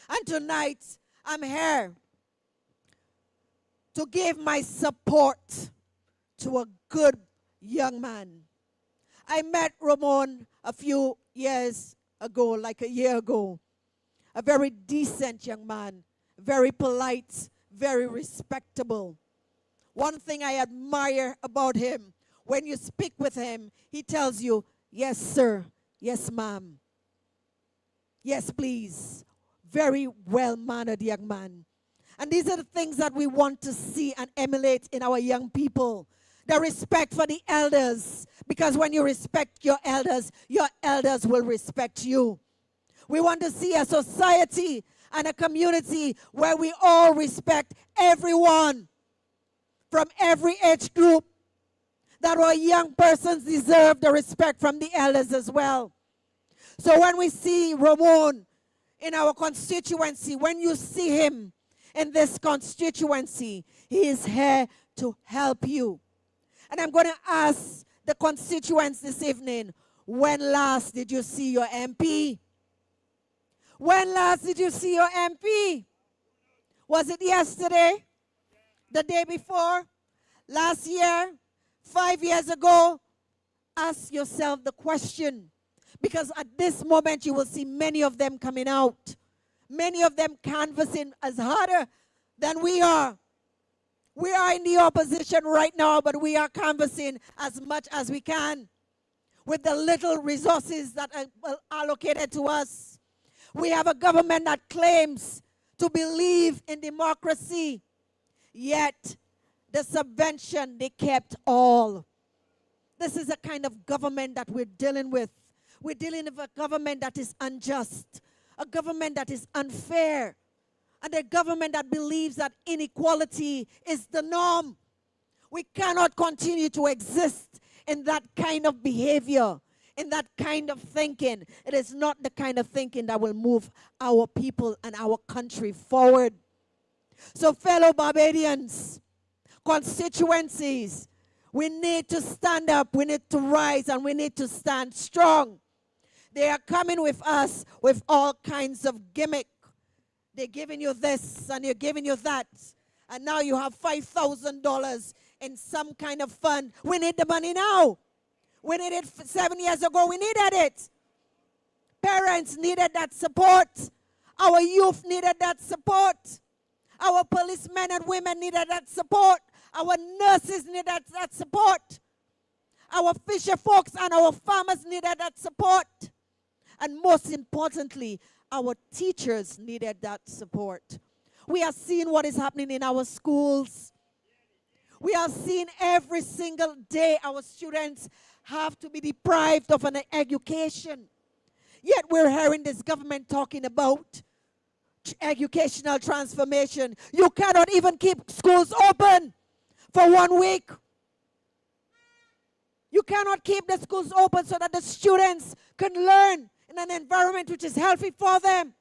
And tonight, I'm here to give my support to a good young man. I met Ramon a few years ago, like a year ago. A very decent young man, very polite, very respectable. One thing I admire about him, when you speak with him, he tells you, yes, sir, yes, ma'am, yes, please. Very well-mannered young man. And these are the things that we want to see and emulate in our young people. The respect for the elders, because when you respect your elders will respect you. We want to see a society and a community where we all respect everyone from every age group, that our young persons deserve the respect from the elders as well. So when we see Ramon in our constituency, when you see him in this constituency, he is here to help you. And I'm going to ask the constituents this evening, when last did you see your MP? When last did you see your MP? Was it yesterday? The day before? Last year? 5 years ago? Ask yourself the question. Because at this moment you will see many of them coming out. Many of them canvassing as harder than we are. We are in the opposition right now, but we are canvassing as much as we can with the little resources that are allocated to us. We have a government that claims to believe in democracy, yet the subvention they kept all. This is the kind of government that we're dealing with. We're dealing with a government that is unjust, a government that is unfair, and a government that believes that inequality is the norm. We cannot continue to exist in that kind of behavior, in that kind of thinking. It is not the kind of thinking that will move our people and our country forward. So fellow Barbadians, constituencies, we need to stand up, we need to rise, and we need to stand strong. They are coming with us with all kinds of gimmick. They're giving you this and you're giving you that. And now you have $5,000 in some kind of fund. We need the money now. We needed it 7 years ago. We needed it. Parents needed that support. Our youth needed that support. Our policemen and women needed that support. Our nurses needed that support. Our fisher folks and our farmers needed that support. And most importantly, our teachers needed that support. We are seeing what is happening in our schools. We are seeing every single day our students have to be deprived of an education. Yet we're hearing this government talking about educational transformation. You cannot even keep schools open for 1 week. You cannot keep the schools open so that the students can learn in an environment which is healthy for them.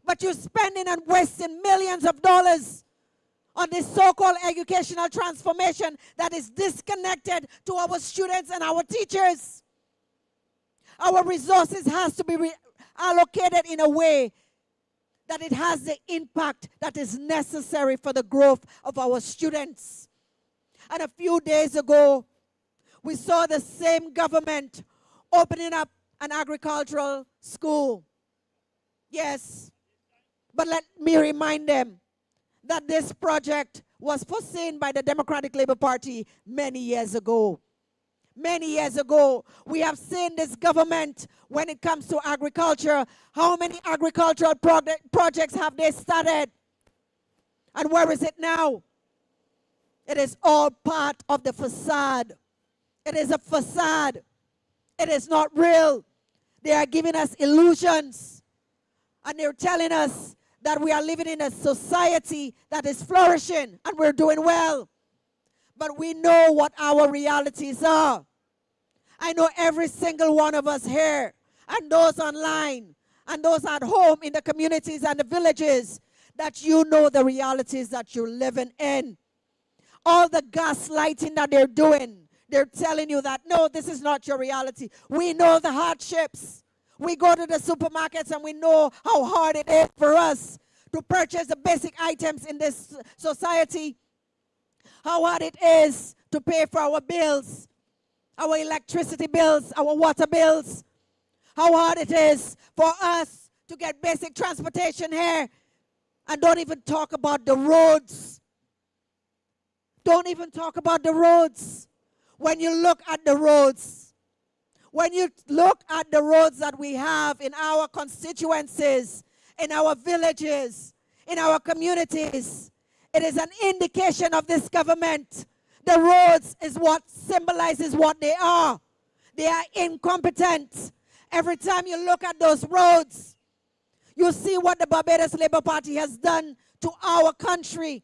But you're spending and wasting millions of dollars on this so-called educational transformation that is disconnected to our students and our teachers. Our resources has to be allocated in a way that it has the impact that is necessary for the growth of our students. And a few days ago, we saw the same government opening up an agricultural school. Yes, but let me remind them that this project was foreseen by the Democratic Labour Party many years ago. Many years ago, we have seen this government, when it comes to agriculture, how many agricultural projects have they started? And where is it now? It is all part of the facade. It is a facade. It is not real. They are giving us illusions. And they're telling us that we are living in a society that is flourishing and we're doing well. But we know what our realities are. I know every single one of us here, and those online, and those at home in the communities and the villages, that you know the realities that you're living in. All the gaslighting that they're doing, they're telling you that, no, this is not your reality. We know the hardships. We go to the supermarkets and we know how hard it is for us to purchase the basic items in this society. How hard it is to pay for our bills, our electricity bills, our water bills. How hard it is for us to get basic transportation here. And don't even talk about the roads. Don't even talk about the roads. When you look at the roads, when you look at the roads that we have in our constituencies, in our villages, in our communities, it is an indication of this government. The roads is what symbolizes what they are. They are incompetent. Every time you look at those roads, you see what the Barbados Labour Party has done to our country.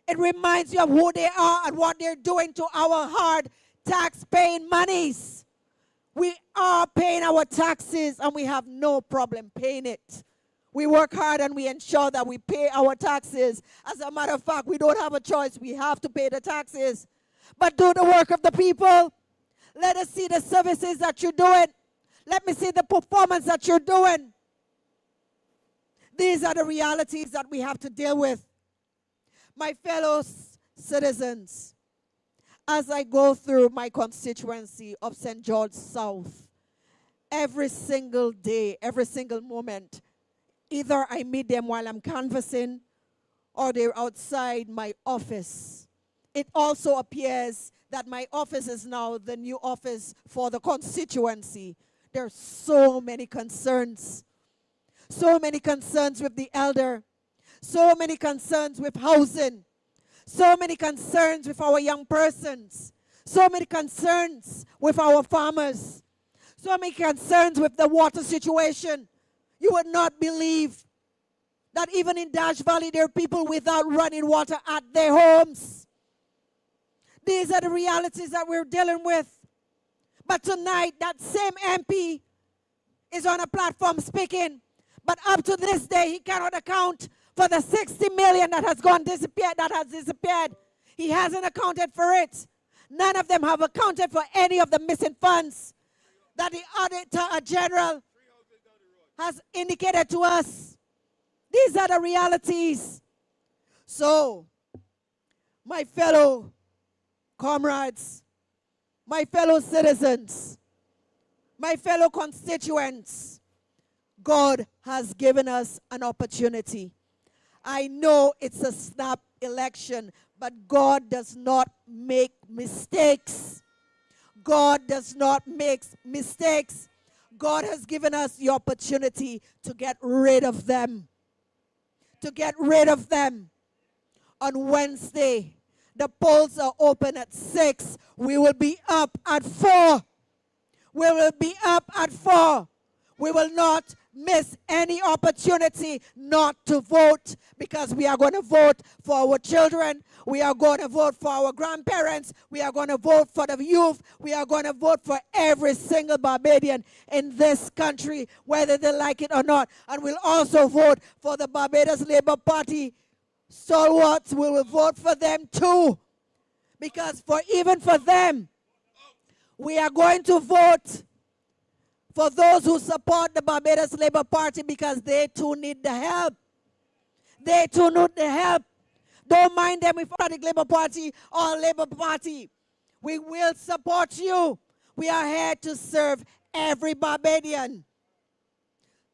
It reminds you of who they are and what they're doing to our hard tax-paying monies. We are paying our taxes and we have no problem paying it. We work hard and we ensure that we pay our taxes. As a matter of fact, we don't have a choice. We have to pay the taxes. But do the work of the people. Let us see the services that you're doing. Let me see the performance that you're doing. These are the realities that we have to deal with. My fellow citizens, as I go through my constituency of St. George South, every single day, every single moment, either I meet them while I'm canvassing or they're outside my office. It also appears that my office is now the new office for the constituency. There are so many concerns. So many concerns with the elder. So many concerns with housing. So many concerns with our young persons. So many concerns with our farmers. So many concerns with the water situation. You would not believe that even in Dash Valley there are people without running water at their homes. These are the realities that we're dealing with. But tonight, that same MP is on a platform speaking. But up to this day, he cannot account for the 60 million that has disappeared. He hasn't accounted for it. None of them have accounted for any of the missing funds that the Auditor General has indicated to us. These are the realities. So, my fellow comrades, my fellow citizens, my fellow constituents, God has given us an opportunity. I know it's a snap election, but God does not make mistakes. God does not make mistakes. God has given us the opportunity to get rid of them. To get rid of them. On Wednesday, the polls are open at 6. We will be up at 4. We will be up at 4. We will not miss any opportunity not to vote, because we are going to vote for our children. We are going to vote for our grandparents. We are going to vote for the youth. We are going to vote for every single Barbadian in this country, whether they like it or not. And we'll also vote for the Barbados Labour Party stalwarts. We will vote for them too, because even for them, we are going to vote for those who support the Barbados Labour Party, because they too need the help. They too need the help. Don't mind them with Democratic Labour Party or Labour Party. We will support you. We are here to serve every Barbadian.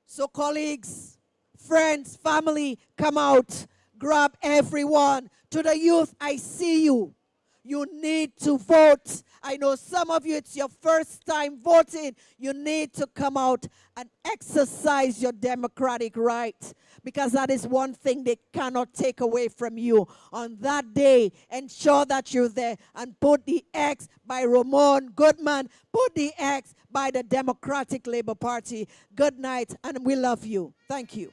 So colleagues, friends, family, come out. Grab everyone. To the youth, I see you. You need to vote. I know some of you, it's your first time voting. You need to come out and exercise your democratic right, because that is one thing they cannot take away from you. On that day, ensure that you're there and put the X by Ramon, Goodman, put the X by the Democratic Labour Party. Good night, and we love you. Thank you.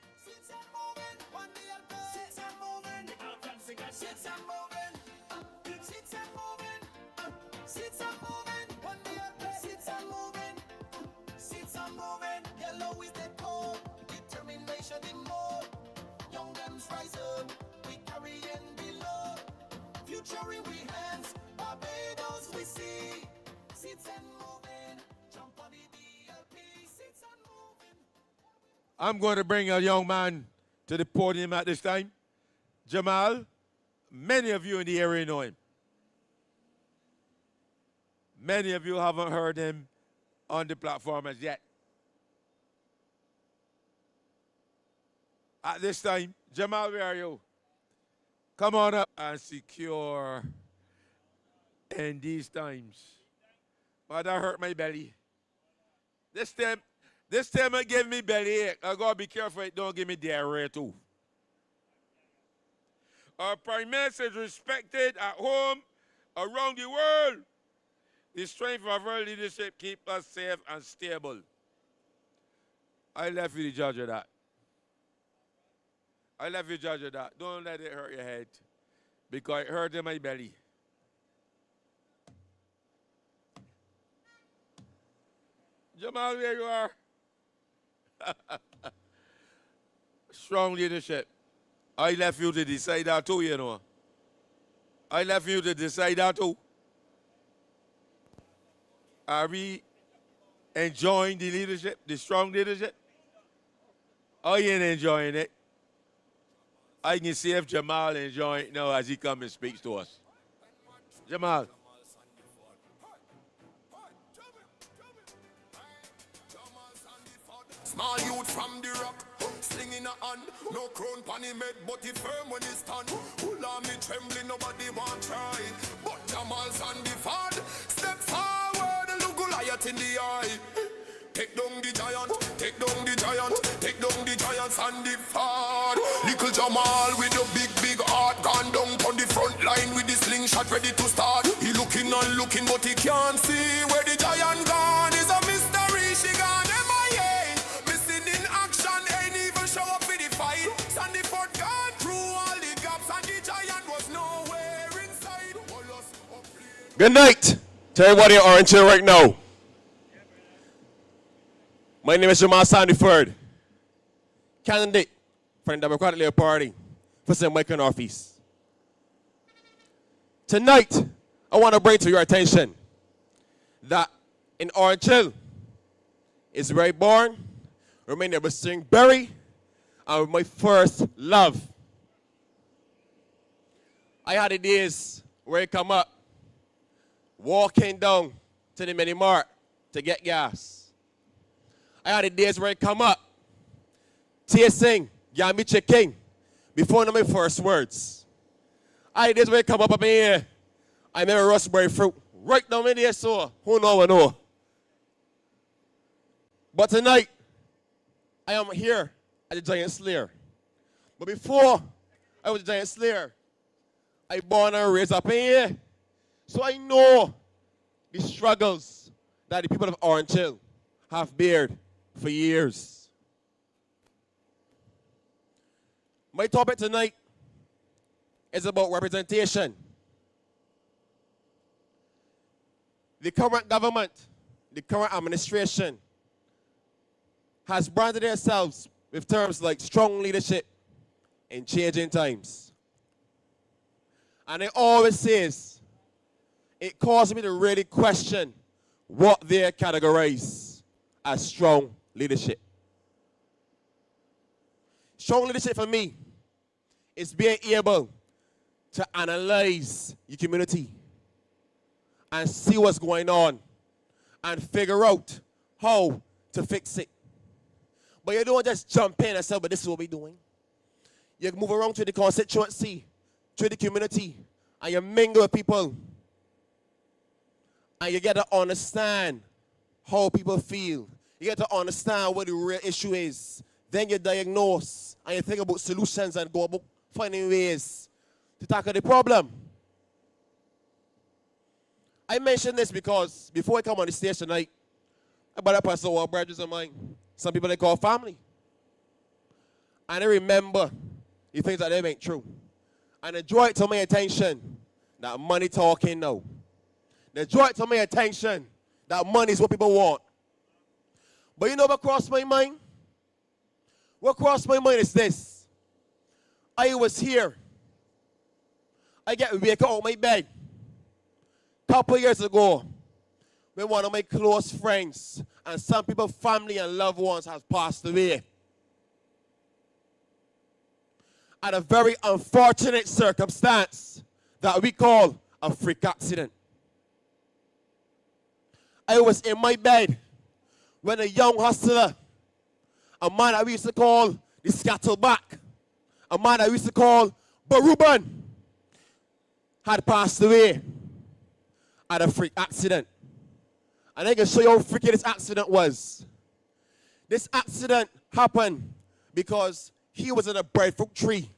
Rise up, we carry in below. Future in we hands, Barbados we see. Seats and moving, jump on the DLP. Seats and moving. I'm going to bring a young man to the podium at this time. Jamal, many of you in the area know him. Many of you haven't heard him on the platform as yet. At this time, Jamal, where are you? Come on up and secure in these times. But that hurt my belly. This time it gave me belly ache. I gotta be careful it don't give me diarrhea too. Our Prime Minister is respected at home, around the world. The strength of our leadership keeps us safe and stable. I left you the judge of that. I left you judge of that. Don't let it hurt your head, because it hurt in my belly. Jamal, where you are? Strong leadership. I left you to decide that too, you know. I left you to decide that too. Are we enjoying the leadership, the strong leadership? I ain't enjoying it. I can see if Jamal enjoying it now as he comes and speaks to us. Jamal. Small youth from the rock, slinging a hand. No crown pan him head, but he firm when he stand. Hold on me trembling, nobody want try. But Jamal Sandiford, step forward and look Goliath in the eye. Take down the giant, take down the giant, take down the giant Sandiford. Little Jamal with the big heart, gone down on the front line with the slingshot ready to start. He looking and looking, but he can't see where the giant gone. Is a mystery, she gone. Show up for the fight. Sandiford gone through all the gaps and the giant was nowhere inside. Good night to everybody in Orange Hill right now. My name is Jamal Sandiford, candidate for the Democratic Labour Party for St. Michael Northeast. Tonight, I want to bring to your attention that in Orange Hill is where I born, remain there sing Berry, and my first love. I had the days where I come up, walking down to the mini mart to get gas. I had the days where I come up, tasting yummy chicken before I know my first words. I had the days where I come up in here, I remember raspberry fruit right down in there, so who know, I know. But tonight, I am here at the Giant Slayer. But before I was a Giant Slayer, I born and raised up in here. So I know the struggles that the people of Orange Hill have bared for years. My topic tonight is about representation. The current government, the current administration, has branded themselves with terms like strong leadership in changing times. And it always says, it caused me to really question what they categorize as strong leadership. Strong leadership for me is being able to analyze your community and see what's going on and figure out how to fix it. But you don't just jump in and say, but this is what we're doing. You move around to the constituency, to the community, and you mingle with people. And you get to understand how people feel. You get to understand what the real issue is. Then you diagnose, and you think about solutions and go about finding ways to tackle the problem. I mention this because before I come on the stage tonight, about a person who are brothers of mine, some people they call family. And I remember the things that they make true. And they draw it to my attention that money talking now. They draw it to my attention that money is what people want. But you know what crossed my mind? What crossed my mind is this. I was here. I get wake up out of my bed. Couple years ago, when one of my close friends and some people, family and loved ones, has passed away. At a very unfortunate circumstance that we call a freak accident. I was in my bed when a young hustler, a man that we used to call the Scattleback, a man that we used to call Baruban, had passed away at a freak accident. And I can show you how freaky this accident was. This accident happened because he was in a breadfruit tree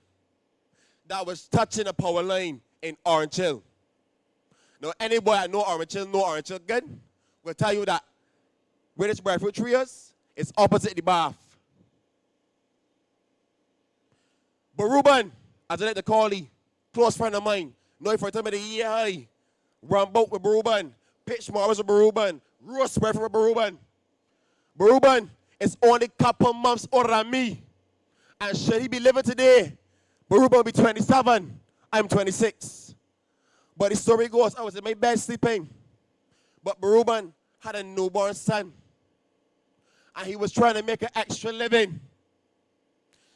that was touching a power line in Orange Hill. Now, anybody that know Orange Hill good, will tell you that where this breadfruit tree is, it's opposite the bath. But Ruben, as I like to call him, close friend of mine, know him for a time of the year, I run boat with Ruben, pitch marbles with Ruben, roast breadfruit with Ruben. Ruben is only a couple months older than me. And should he be living today, Baruban will be 27. I'm 26. But the story goes, I was in my bed sleeping. But Baruban had a newborn son. And he was trying to make an extra living.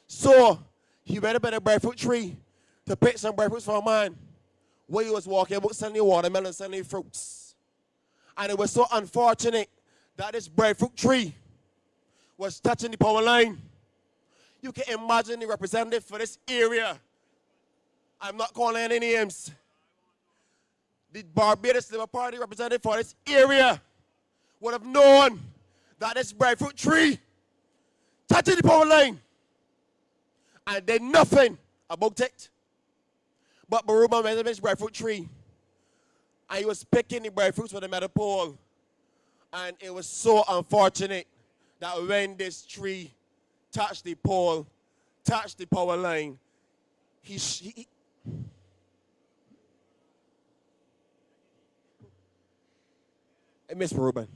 So he went up in a breadfruit tree to pick some breadfruits for a man. Where he was walking about selling watermelon, selling fruits. And it was so unfortunate that this breadfruit tree was touching the power line. You can imagine the representative for this area. I'm not calling any names. The Barbados Labour Party representative for this area would have known that this breadfruit tree touching the power line and did nothing about it. But Baruban went to this breadfruit tree and he was picking the breadfruits with a metal pole. And it was so unfortunate that when this tree touched the pole, touched the power line, I miss Baruban.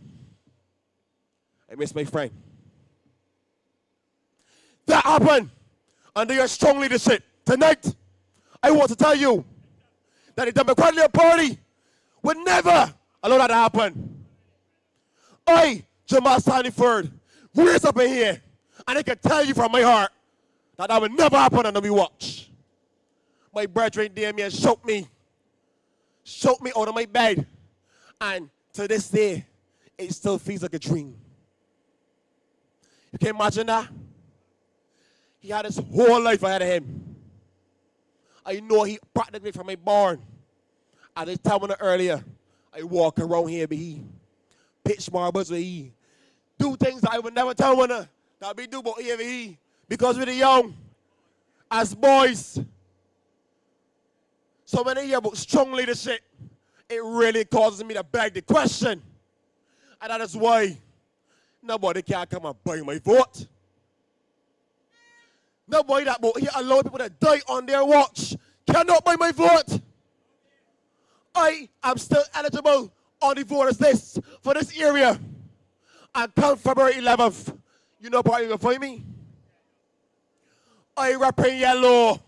I miss my friend. That happened under your strong leadership. Tonight, I want to tell you that the Democratic Party would never allow that to happen. I, Jamal Sandiford, raised up in here, and I can tell you from my heart that that would never happen under me watch. My brethren there me and shook me out of my bed, and to this day, it still feels like a dream. You can imagine that? He had his whole life ahead of him. I know he practically from my born. As I told you earlier, I walk around here, but he pitch marbles with he. Do things that I would never tell one that we do, but here he. Because we're the young, as boys. So when I hear about strong leadership, it really causes me to beg the question. And that is why nobody can come and buy my vote. Nobody that will allow people to die on their watch cannot buy my vote. I am still eligible on the voters list for this area. And come February 11th, you know probably going to find me. I represent yellow.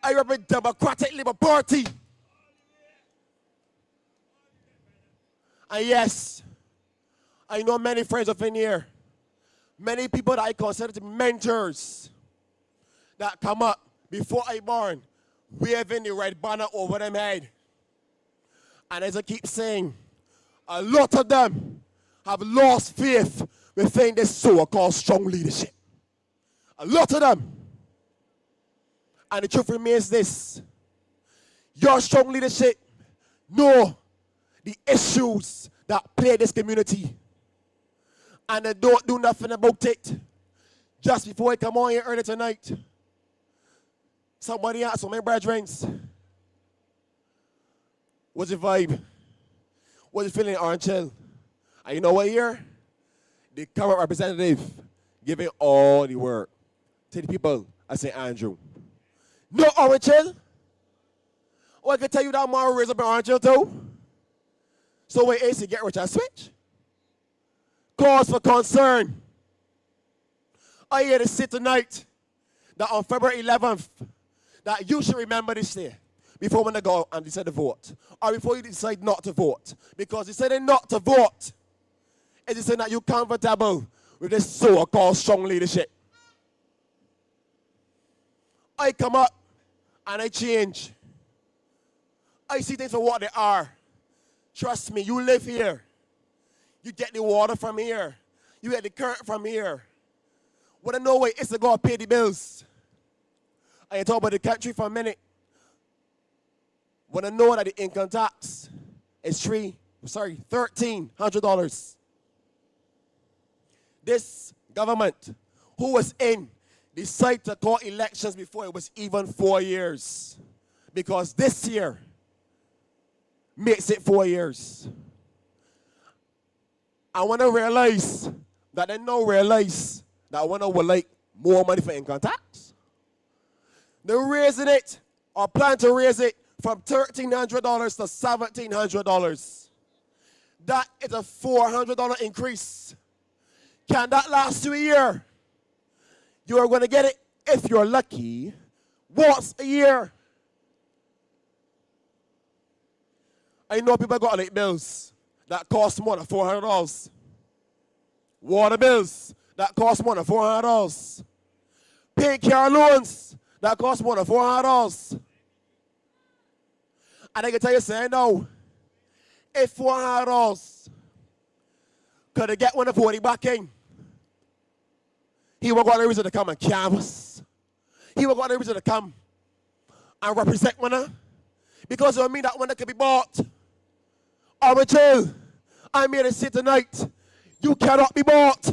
I represent Democratic Labour Party. And yes, I know many friends of in here. Many people that I consider to be mentors that come up before I born, waving the red banner over them head. And as I keep saying, a lot of them have lost faith within this so-called strong leadership. A lot of them. And the truth remains this. Your strong leadership know the issues that plague this community. And they don't do nothing about it. Just before I come on here early tonight, somebody asked my brethren, what's the vibe? What's the feeling in Orange Hill? And you know what here? The current representative giving all the work to the people at St. Andrew. No Orange Hill? Oh, I can tell you that tomorrow raise up in Orange Hill too. So when AC get rich and switch. Cause for concern. I here to say tonight that on February 11th, that you should remember this day before when they go and decide to vote. Or before you decide not to vote. Because deciding not to vote is deciding that you're comfortable with this so-called strong leadership. I come up and I change. I see things for what they are. Trust me, you live here. You get the water from here. You get the current from here. When I know where it's to go pay the bills. I talk about the country for a minute. When I know that the income tax is $1,300. This government, who was in, decided to call elections before it was even 4 years. Because this year makes it 4 years. I want to realize that they don't realize that I want to would like more money for income tax. They're raising it, or plan to raise it, from $1,300 to $1,700. That is a $400 increase. Can that last you a year? You are going to get it, if you're lucky, once a year. I know people got late bills that cost more than $400. Water bills that cost more than $400. Paying car loans that cost more than $400. And I can tell you, saying no, if $400 could have get one of 40 back in, he would got the reason to come and canvas. He would got the reason to come and represent one. Because it would mean that one that could be bought. Or jail. I'm here to say tonight, you cannot be bought.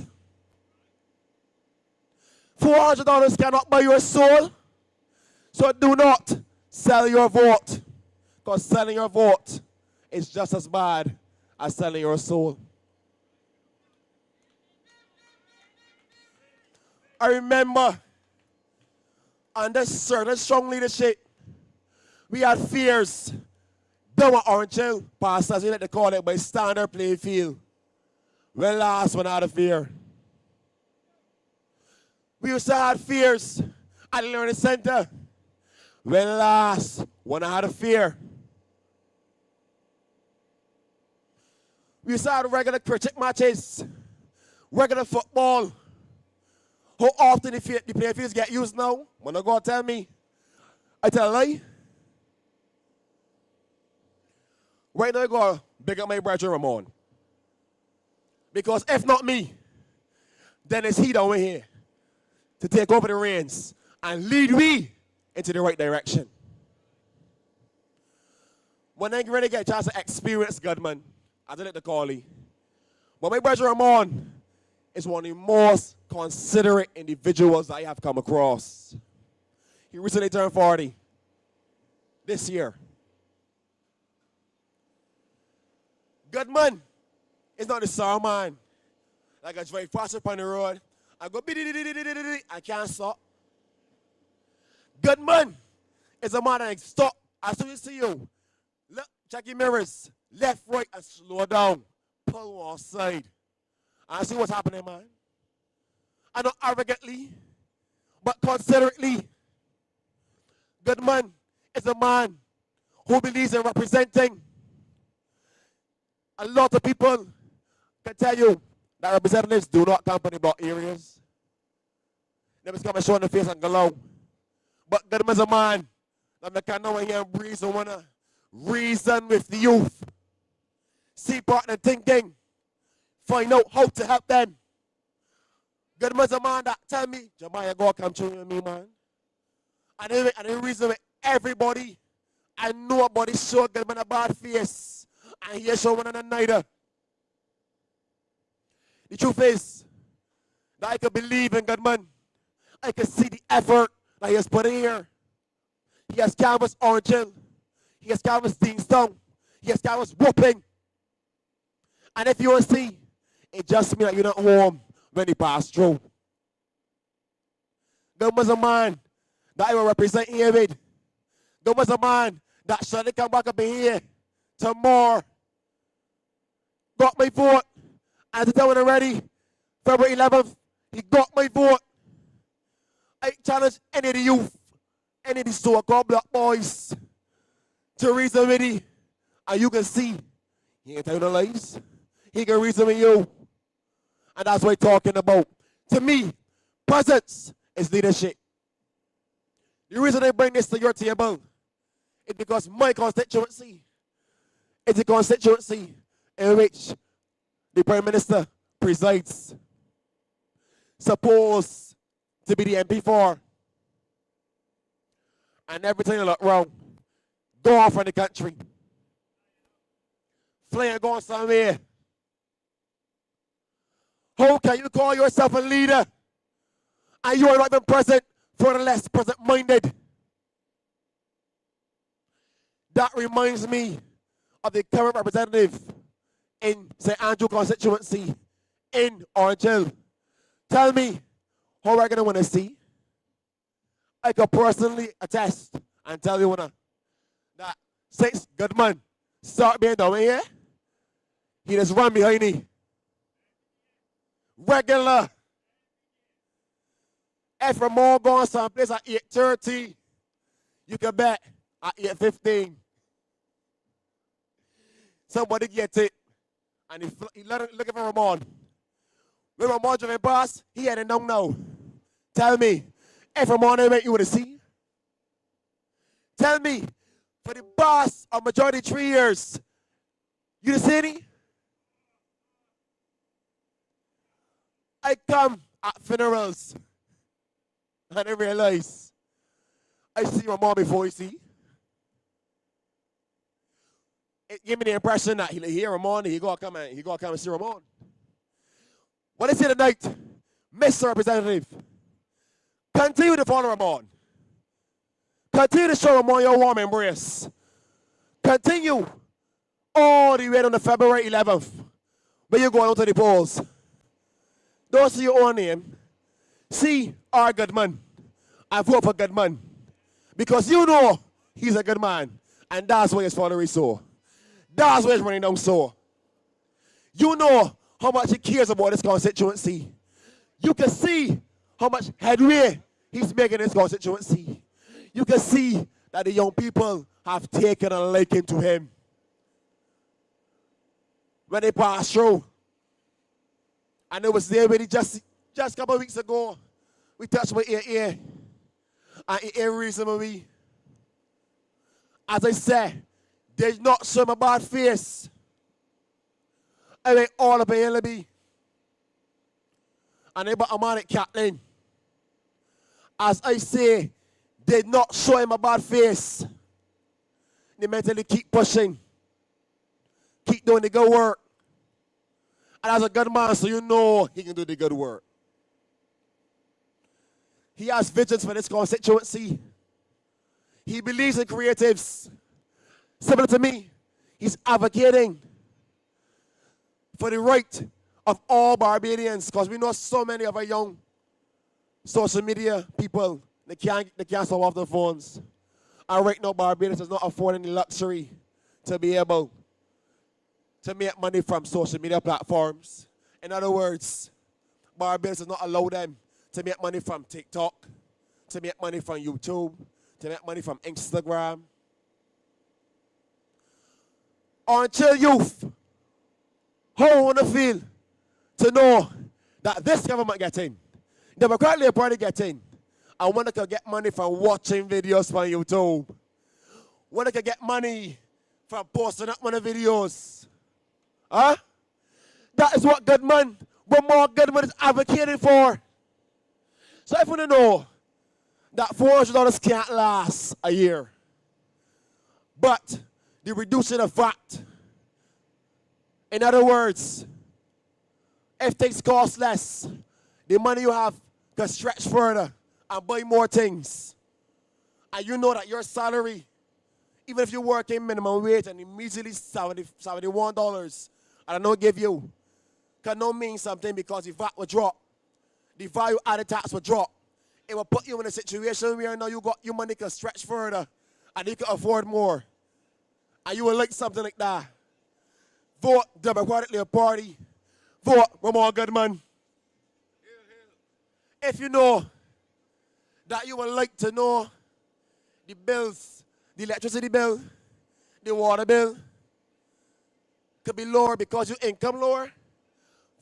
$400 cannot buy your soul. So do not sell your vote. Because selling your vote is just as bad as selling your soul. I remember under certain strong leadership, we had fears. Down at Orange Hill, pastors, we like to call it by standard playing field. When last one had a fear. We used to have fears at the learning center. When last one had a fear. We used to have regular cricket matches, regular football. How often the playing fields get used now? When I go tell me, I tell a lie. Right now I go big up my brother Ramon. Because if not me, then it's he down here to take over the reins and lead me into the right direction. When I really get a chance to experience Goodman, as I like to call him, but my brother Ramon is one of the most considerate individuals I have come across. He recently turned 40 this year. Goodman is not the sound man. Like I drive fast up on the road, I go I can't stop. Goodman is a man that stop as soon as he see you. Look, check your mirrors, left, right, and slow down. Pull one side. And see what's happening, man. And not arrogantly, but considerately. Goodman is a man who believes in representing. A lot of people can tell you that representatives do not campaign about areas. They just come and show in the face and go low. But Goodman's a man that can know here and breathe and wanna reason with the youth. See partner thinking. Find out how to help them. Goodman's a man that tell me, Jamal, God come through with me, man. And they reason with everybody. And nobody show Goodman a bad face. And he show one another. The truth is that I can believe in Goodman. I can see the effort that he has put in here. He has canvassed Orange Hill. He has canvassed Deanstown. He has canvassed Whooping. And if you want to see, it just means that you're not home when he passed through. Goodman's a man that I will represent here with. Goodman's a man that should come back up in here tomorrow. Got my vote. And to tell when I'm ready, February 11th, he got my vote. I challenge any of the youth, any of the so-called black boys to reason with me. And you can see, he ain't telling no lies. He can reason with you. And that's what I'm talking about. To me, presence is leadership. The reason I bring this to your table is because my constituency is a constituency in which the Prime Minister presides. Supposed to be the MP for. And every time you look wrong, go off from the country. Fly and go somewhere. How can you call yourself a leader and you are not even present for the less present-minded? That reminds me of the current representative in St. Andrew constituency in Orange Hill. Tell me how we're going to want to see. I can personally attest and tell you that since Goodman start being down here, he just run behind me. Regular. If Ramon going someplace at 8:30, you can bet at 8:15. Somebody get it. And he looking for Ramon. When Ramon driving past, he had a no. Tell me, if Ramon ain't make you would have seen. Tell me, for the past of majority 3 years, you the city? I come at funerals and I realize I see Ramon before you see. It gave me the impression that he hear Ramon and he gonna come and see Ramon. What is it tonight, Mr. Representative? Continue to follow Ramon. Continue to show Ramon your warm embrace. Continue all the way on the February 11th when you're going out to the polls. Don't see your own name. See our Goodman. I vote for Goodman. Because you know he's a good man. And that's why his father is so. That's why he's running down so. You know how much he cares about this constituency. You can see how much headway he's making in this constituency. You can see that the young people have taken a liking to him. When they pass through, and it was there with it just a couple of weeks ago, we touched my ear, and ear reasonably. As I said, they not show my bad face. I mean, all up in LB. And they bought a man at Catlin. As I say, they not show him a bad face. They mentally keep pushing. Keep doing the good work. And as a good man, so you know he can do the good work. He has visions for this constituency. He believes in creatives. Similar to me, he's advocating for the right of all Barbadians, because we know so many of our young social media people, they can't stop off their phones. And right now, Barbados is not affording the luxury to be able to make money from social media platforms. In other words, Barbados does not allow them to make money from TikTok, to make money from YouTube, to make money from Instagram. Until youth, how I want to feel to know that this government gets in, the Democratic Party gets in, and when they can get money from watching videos from YouTube, when they can get money from posting up on the videos. Huh? That is what Goodman, Ramon Goodman is advocating for. So if you know that $400 can't last a year, but the reducing of VAT, in other words, if things cost less, the money you have can stretch further and buy more things. And you know that your salary, even if you work in minimum wage and immediately $71, and I don't give you, can not mean something because the VAT will drop. The value added tax will drop. It will put you in a situation where now your money can stretch further and you can afford more. And you will like something like that. Vote Democratic Party. Vote Ramon Goodman. If you know that you would like to know the bills, the electricity bill, the water bill, could be lower because your income lower,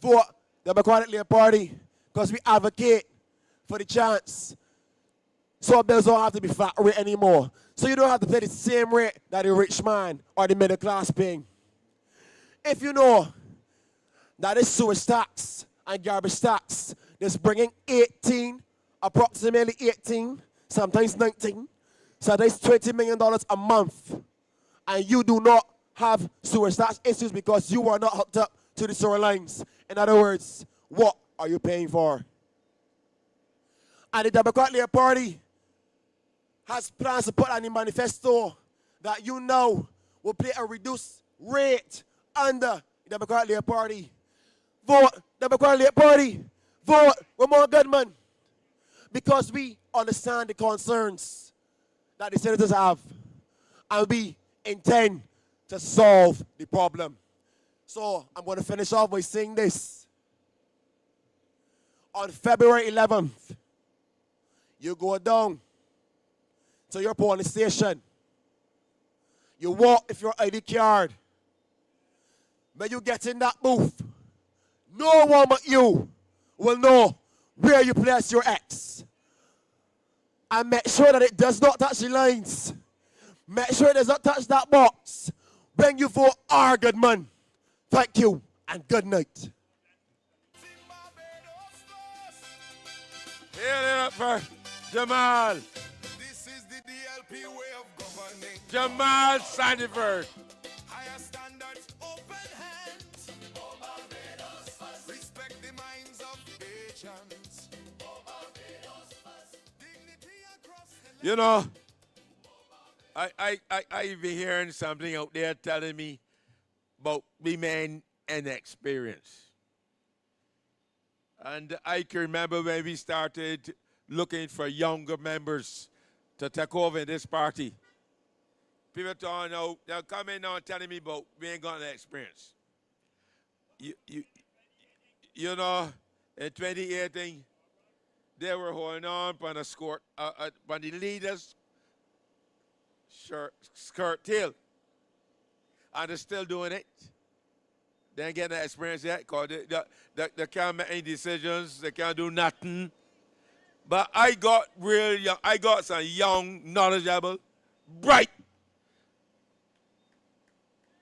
vote Democratic Party because we advocate for the chance so bills don't have to be flat rate anymore. So you don't have to pay the same rate that the rich man or the middle class paying. If you know that this sewage tax and garbage tax is bringing approximately 18, sometimes 19, sometimes $20 million a month, and you do not have sewage tax issues because you are not hooked up to the sewer lines. In other words, what are you paying for? And the Democratic Party has plans to put on the manifesto that you know will play a reduced rate under the Democratic Party. Vote Democratic Party. Vote Ramon Goodman. Because we understand the concerns that the senators have. And we intend to solve the problem. So I'm going to finish off by saying this. On February 11th, You go down to your polling station. You walk with your ID card. When you get in that booth, no one but you will know where you place your X. And make sure that it does not touch the lines. Make sure it does not touch that box. When you vote our Goodman. Thank you and good night. Hear it up for Jamal. This is the DLP way of governing. Jamal Sandiford. Higher standards, open hands. Barbados First. Respect the minds of nations. Barbados First. Dignity across the You know, I be hearing something out there telling me about me man and experience. And I can remember when we started looking for younger members to take over in this party. People thought, no, they'll come in now and telling me about we ain't got the experience. You know, in 2018, they were holding on on the leaders' skirt tail. And they're still doing it. They ain't getting the experience yet because they can't make any decisions. They can't do nothing. But I got real young. I got some young, knowledgeable, bright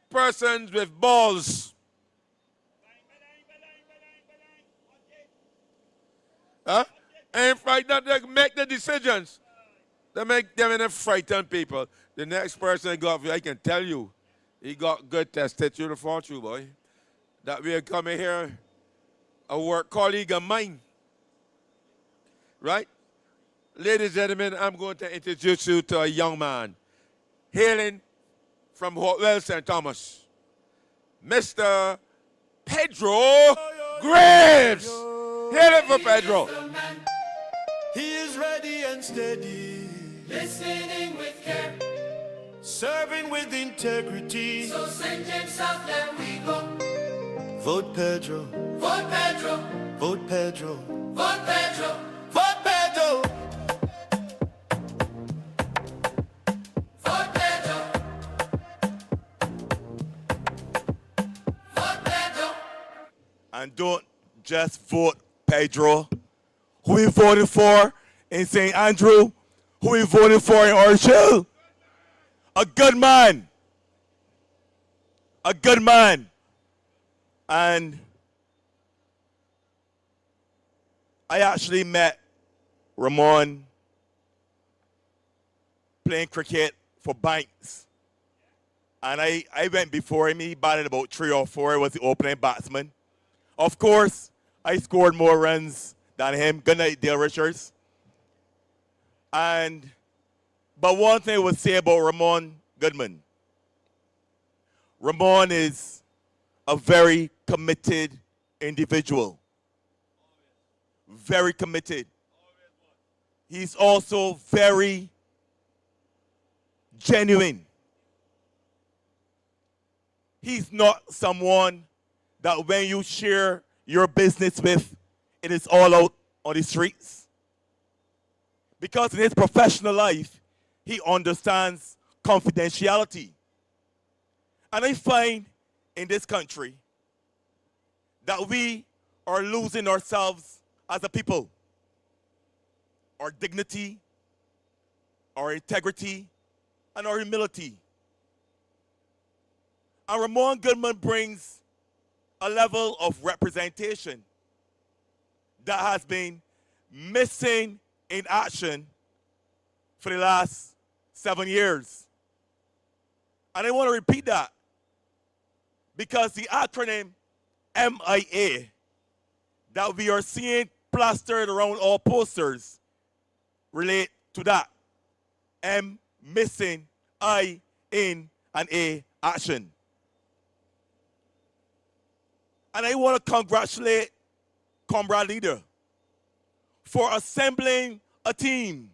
persons with balls. Huh? Ain't frightened. They make the decisions. They make them in a frightened people. The next person got, I can tell you, he got good testicular fortune, boy. That we are coming here, a work colleague of mine. Right? Ladies and gentlemen, I'm going to introduce you to a young man hailing from Worrell, St. Thomas. Mr. Pedro Greaves. Hail it for Pedro. He is ready and steady, listening with care, serving with integrity. So St. James South, there we go. Vote Pedro. Vote Pedro. Vote Pedro. Vote Pedro. Vote Pedro. Vote Pedro. Vote Pedro. And don't just vote Pedro. Who we voted for in St. Andrew? Who we voted for in Orange Hill? A good man. A good man. And I actually met Ramon playing cricket for Banks. And I went before him. He batted about 3 or 4. Was the opening batsman. Of course, I scored more runs than him. Good night, Dale Richards. But one thing I would say about Ramon Goodman. Ramon is a very committed individual. Very committed. He's also very genuine. He's not someone that when you share your business with, it is all out on the streets. Because in his professional life, he understands confidentiality. And I find in this country that we are losing ourselves as a people. Our dignity, our integrity, and our humility. And Ramon Goodman brings a level of representation that has been missing in action for the last 7 years. And I want to repeat that because the acronym MIA that we are seeing plastered around all posters relate to that. M, missing, I, in, and A, action. And I want to congratulate Comrade Leader for assembling a team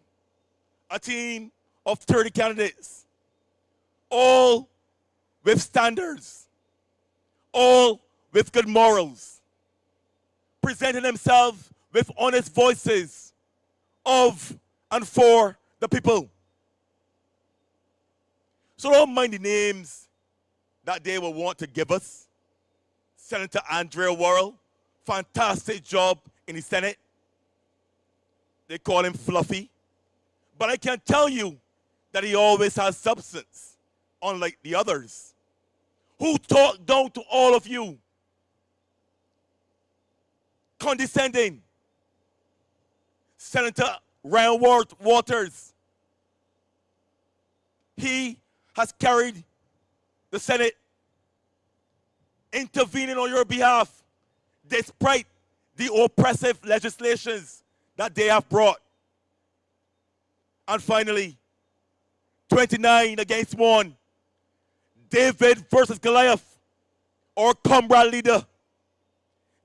of 30 candidates, all with standards, all with good morals, presenting themselves with honest voices of and for the people. So don't mind the names that they will want to give us. Senator Andrea Worrell, fantastic job in the Senate. They call him Fluffy. But I can tell you that he always has substance, unlike the others, who talk down to all of you, condescending. Senator Ryan Waters, he has carried the Senate, intervening on your behalf, despite the oppressive legislations that they have brought. And finally, 29 against 1, David versus Goliath, our comrade leader.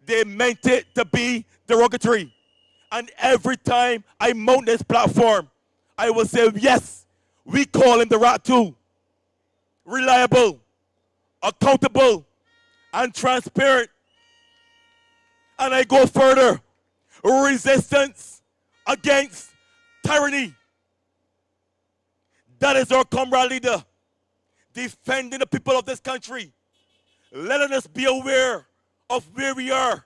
They meant it to be derogatory. And every time I mount this platform, I will say, yes, we call him the rat too. Reliable, accountable, and transparent. And I go further. Resistance against tyranny. That is our comrade leader, defending the people of this country, letting us be aware of where we are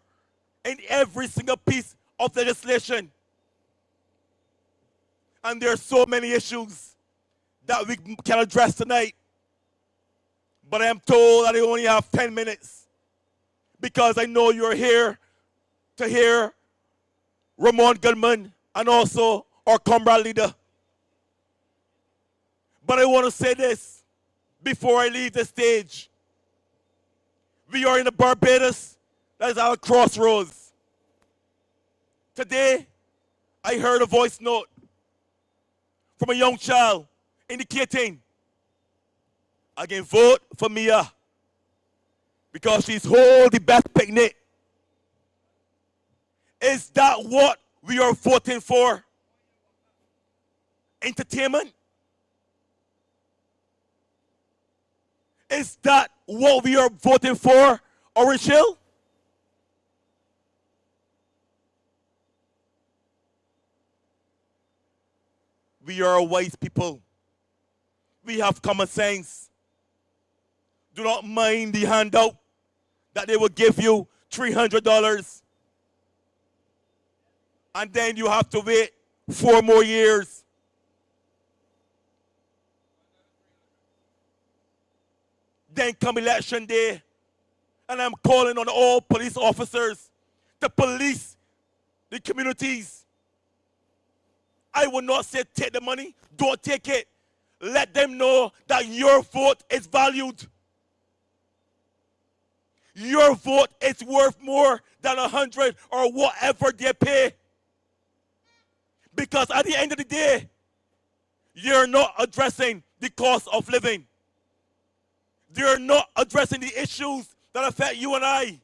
in every single piece of legislation. And there are so many issues that we can address tonight. But I am told that I only have 10 minutes because I know you're here to hear Ramon Goodman and also our comrade leader. But I want to say this before I leave the stage. We are in a Barbados that is at a crossroads. Today, I heard a voice note from a young child indicating I can vote for Mia because she's hold the best picnic. Is that what we are voting for? Entertainment? Is that what we are voting for, Orange Hill? We are wise people. We have common sense. Do not mind the handout that they will give you $300. And then you have to wait 4 more years. Then come election day, and I'm calling on all police officers to police the communities. I will not say take the money, don't take it. Let them know that your vote is valued. Your vote is worth more than 100 or whatever they pay. Because at the end of the day, you're not addressing the cost of living. They're not addressing the issues that affect you and I.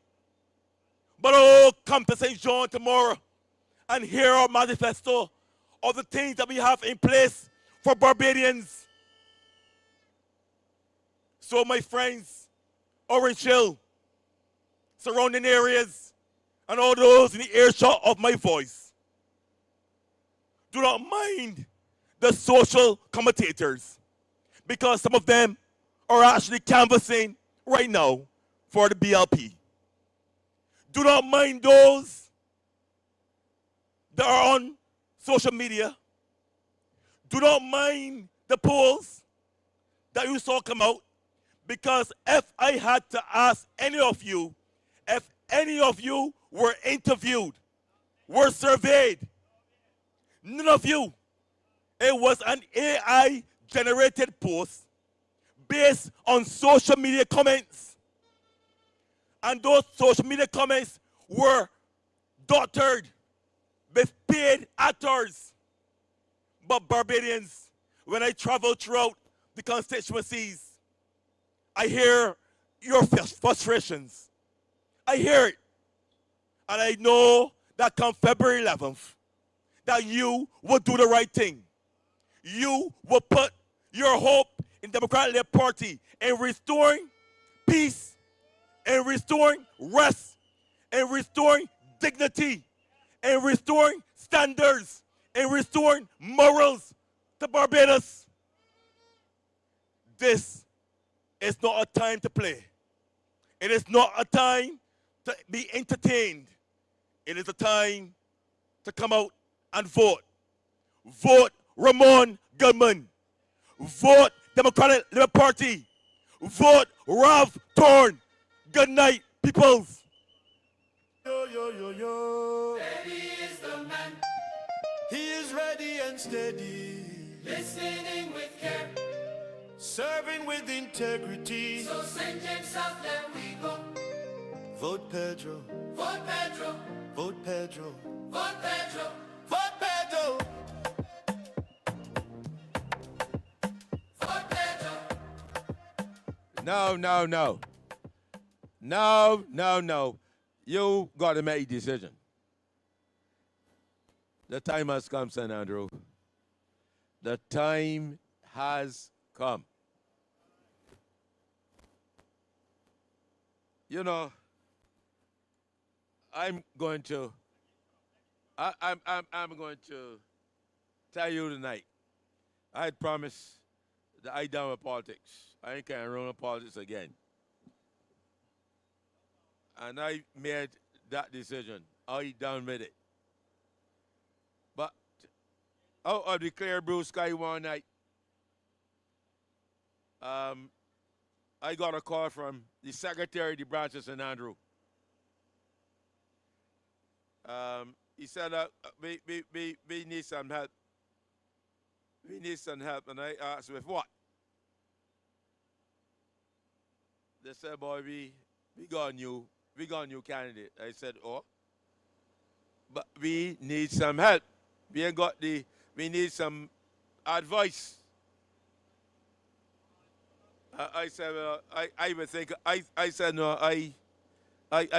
But oh, come to St. John tomorrow and hear our manifesto of the things that we have in place for Barbadians. So my friends, Orange Hill, surrounding areas, and all those in the earshot of my voice, do not mind the social commentators, because some of them are actually canvassing right now for the BLP. Do not mind those that are on social media. Do not mind the polls that you saw come out, because if I had to ask any of you, if any of you were interviewed, were surveyed, none of you, it was an AI-generated post based on social media comments. And those social media comments were doctored with paid actors. But Barbadians, when I travel throughout the constituencies, I hear your frustrations. I hear it. And I know that come February 11th, that you will do the right thing. You will put your hope in Democratic Party in restoring peace, in restoring rest, in restoring dignity, in restoring standards in restoring morals to Barbados. This is not a time to play. It is not a time to be entertained. It is a time to come out and vote. Vote Ramon Goodman. Vote Democratic Liberal Party. Vote Rav Thorne. Good night, peoples. Yo, yo, yo, yo. Ready is the man. He is ready and steady. Listening with care. Serving with integrity. So St. James South, let we go. Vote Pedro. Vote Pedro. Vote Pedro. Vote Pedro. Vote Pedro. Vote Pedro. No. You got to make a decision. The time has come, St. Andrew. The time has come. You know, I'm going to tell you tonight. I had promised that I done with politics. I ain't gonna run with politics again. And I made that decision. I done with it. But out of the clear blue sky one night, I got a call from the secretary of the branch of St. Andrew. He said, we need some help. We need some help. And I asked, with what? They said, boy, we got a new candidate. I said, oh, but we need some help. We need some advice. I said, well, I would think, I said, no, I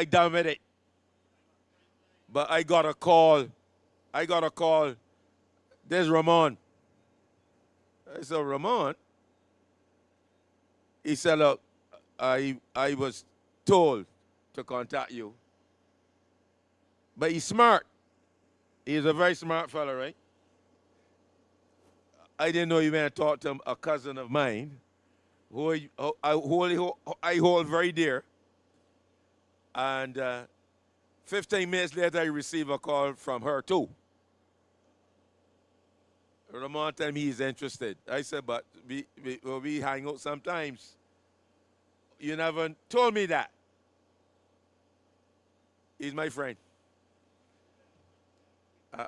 done with it. But I got a call. There's Ramon. I said, Ramon? He said, look, I was told to contact you. But he's smart. He's a very smart fellow, right? I didn't know you went to talk to a cousin of mine who I hold very dear. And 15 minutes later, I received a call from her, too. Ramon told me he's interested. I said, but we hang out sometimes. You never told me that. He's my friend.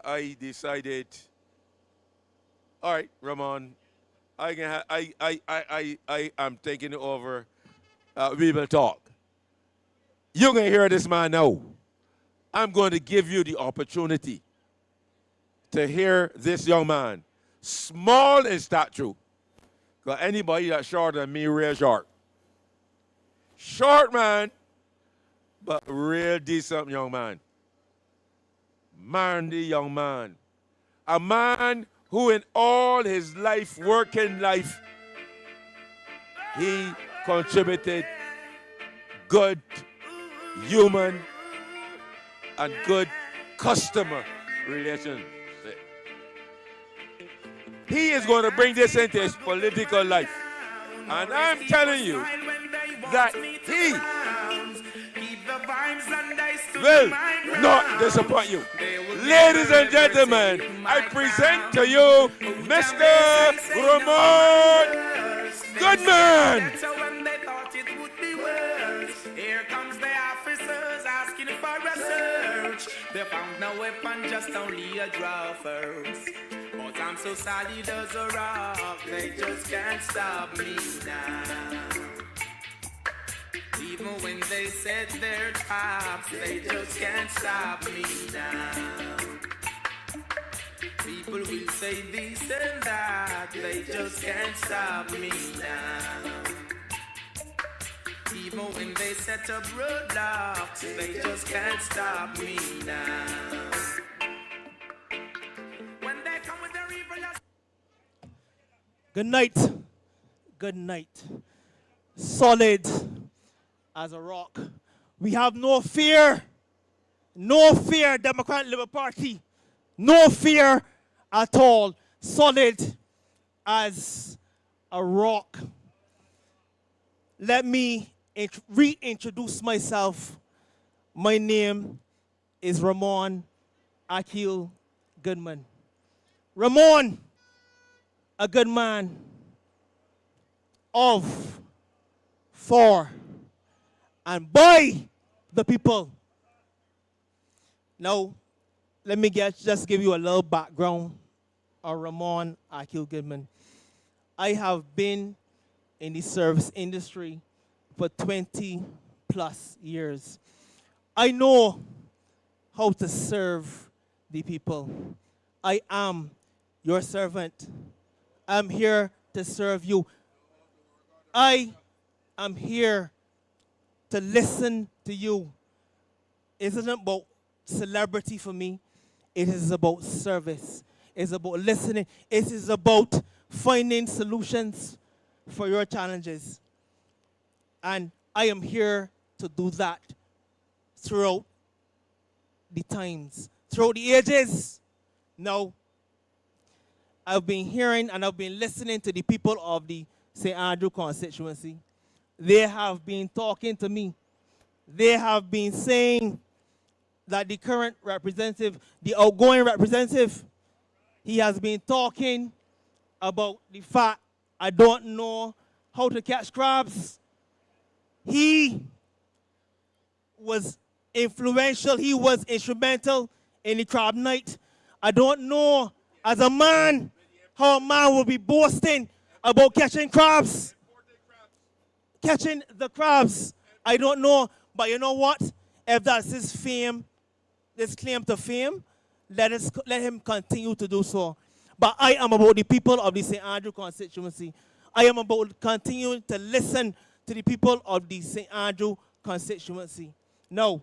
I decided, all right, Ramon, I am taking it over. We will talk. You're going to hear this man now. I'm going to give you the opportunity to hear this young man, small in stature. Because anybody that's shorter than me, real short. Short man, but real decent young man. Manly young man. A man who in all his life, working life, he contributed good human and good customer relations. He is going to bring this into his political life. And I'm telling you that he will not disappoint you. Ladies and gentlemen, I present to you Mr. Ramon Goodman. Here comes the officers asking for a search. They found no weapon, just only a draw first. But I'm so solid as a rock, they just can't stop me now. Even when they set their traps, they just can't stop me now. People will say this and that, they just can't stop me now. Even when they set up roadblocks, they just can't stop me now. When they come with their evil. Good night. Good night. Solid as a rock. We have no fear. No fear, Democratic Liberal Party. No fear at all, solid as a rock. Let me reintroduce myself. My name is Ramon Akil Goodman. Ramon, a good man of, for, and by the people. Now, let me just give you a little background of Ramon Akil Goodman. I have been in the service industry for 20 plus years. I know how to serve the people. I am your servant. I'm here to serve you. I am here to listen to you. It isn't about celebrity for me. It is about service. It's about listening. It is about finding solutions for your challenges. And I am here to do that throughout the times, throughout the ages. Now, I've been hearing and I've been listening to the people of the St. Andrew constituency. They have been talking to me. They have been saying that the current representative, the outgoing representative, he has been talking about the fact I don't know how to catch crabs. He was influential. He was instrumental in the crab night. I don't know, as a man, how a man will be boasting about catching crabs. Catching the crabs. I don't know, but you know what? If that's his fame, this claim to fame, let him continue to do so. But I am about the people of the St. Andrew constituency. I am about continuing to listen to the people of the St. Andrew constituency. Now,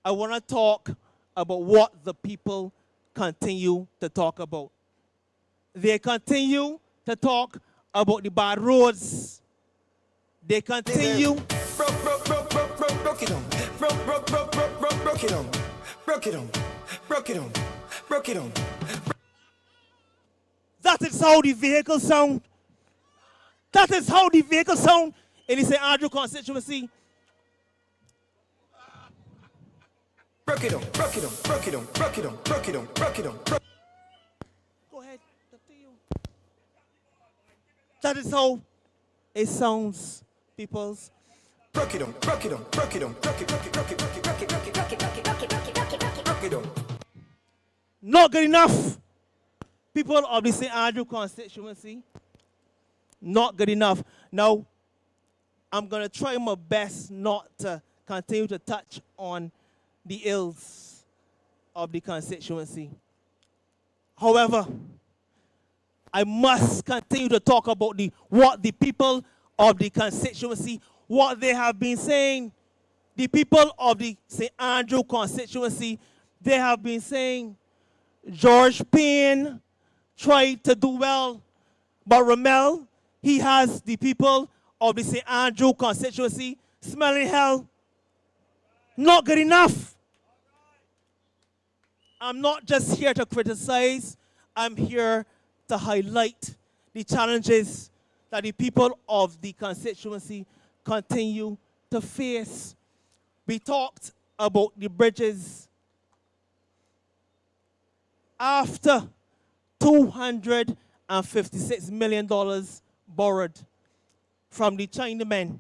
I want to talk about what the people continue to talk about. They continue to talk about the bad roads. They continue. Broke it on. Broke it on. Broke it on. Broke it on. Broke it on. That is how the vehicle sound. That is how the vehicle sound in the St. Andrew constituency. Broke it on. Broke it on. Broke it on. Broke it on. Broke it on. Broke it on. Go ahead. Up to you. That is how it sounds, peoples. Broke it on. Broke it on. Broke it on. Broke it. Broke it. Broke it. Broke it. Broke it. Broke it. Broke it. Broke it. Broke it. Broke it. Broke it. Broke it on. Not good enough. People of the St. Andrew constituency. Not good enough. Now, I'm going to try my best not to continue to touch on the ills of the constituency. However, I must continue to talk about what the people of the constituency, what they have been saying. The people of the St. Andrew constituency, they have been saying George Payne tried to do well, but Ramel, he has the people of the St. Andrew constituency smelling hell. Not good enough. I'm not just here to criticize. I'm here to highlight the challenges that the people of the constituency continue to face. We talked about the bridges. After $256 million borrowed from the Chinamen,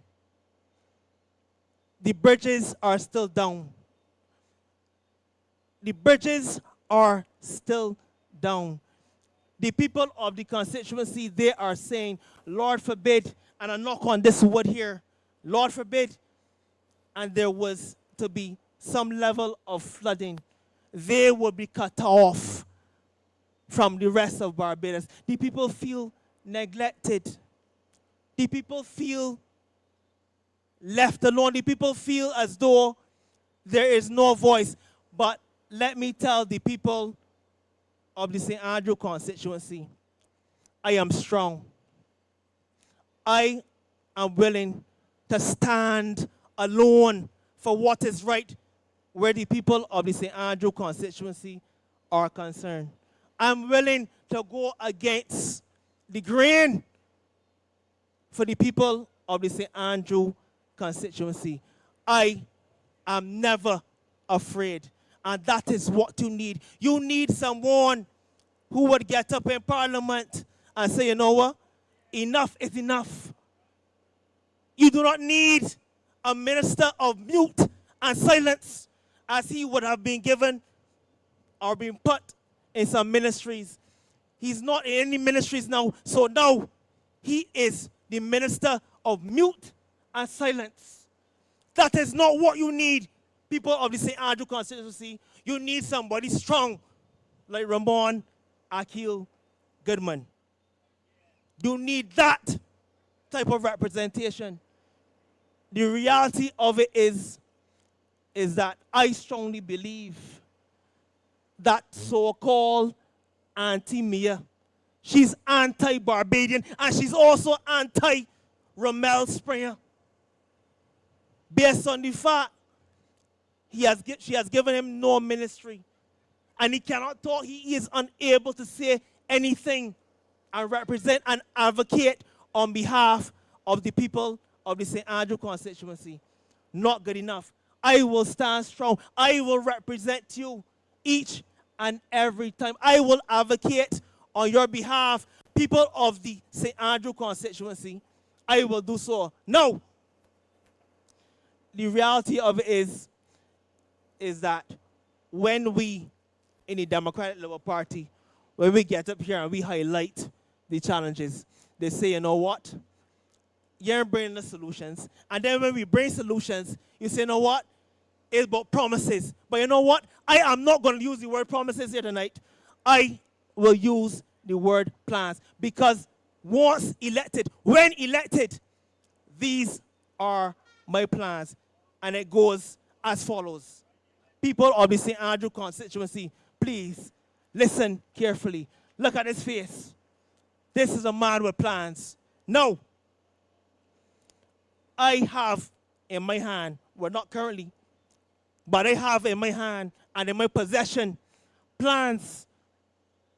the bridges are still down. The bridges are still down. The people of the constituency, they are saying, Lord forbid, and I knock on this wood here, Lord forbid, and there was to be some level of flooding, they will be cut off from the rest of Barbados. The people feel neglected. The people feel left alone. The people feel as though there is no voice. But let me tell the people of the St. Andrew constituency, I am strong. I am willing to stand alone for what is right where the people of the St. Andrew constituency are concerned. I'm willing to go against the grain for the people of the St. Andrew constituency. I am never afraid. And that is what you need. You need someone who would get up in Parliament and say, you know what? Enough is enough. You do not need a minister of mute and silence as he would have been given or been put in some ministries. He's not in any ministries now. So now he is the minister of mute and silence. That is not what you need, people of the St. Andrew constituency. You need somebody strong like Ramon Akil Goodman. You need that type of representation. The reality of it is that I strongly believe that so-called Auntie Mia, she's anti-Barbadian and she's also anti-Ramel Springer. Based on the fact she has given him no ministry and he cannot talk, he is unable to say anything and represent and advocate on behalf of the people of the St. Andrew constituency. Not good enough. I will stand strong. I will represent you each and every time. I will advocate on your behalf, people of the St. Andrew constituency. I will do so. No. The reality of it is that when we, in the Democratic Labour Party, when we get up here and we highlight the challenges, they say, you know what? You're bringing the solutions. And then when we bring solutions, you say, you know what? It's about promises. But you know what? I am not going to use the word promises here tonight. I will use the word plans. Because once elected, when elected, these are my plans. And it goes as follows. People of the St. Andrew constituency, please listen carefully. Look at his face. This is a man with plans. No. I have in my hand, well, not currently, but I have in my hand and in my possession plans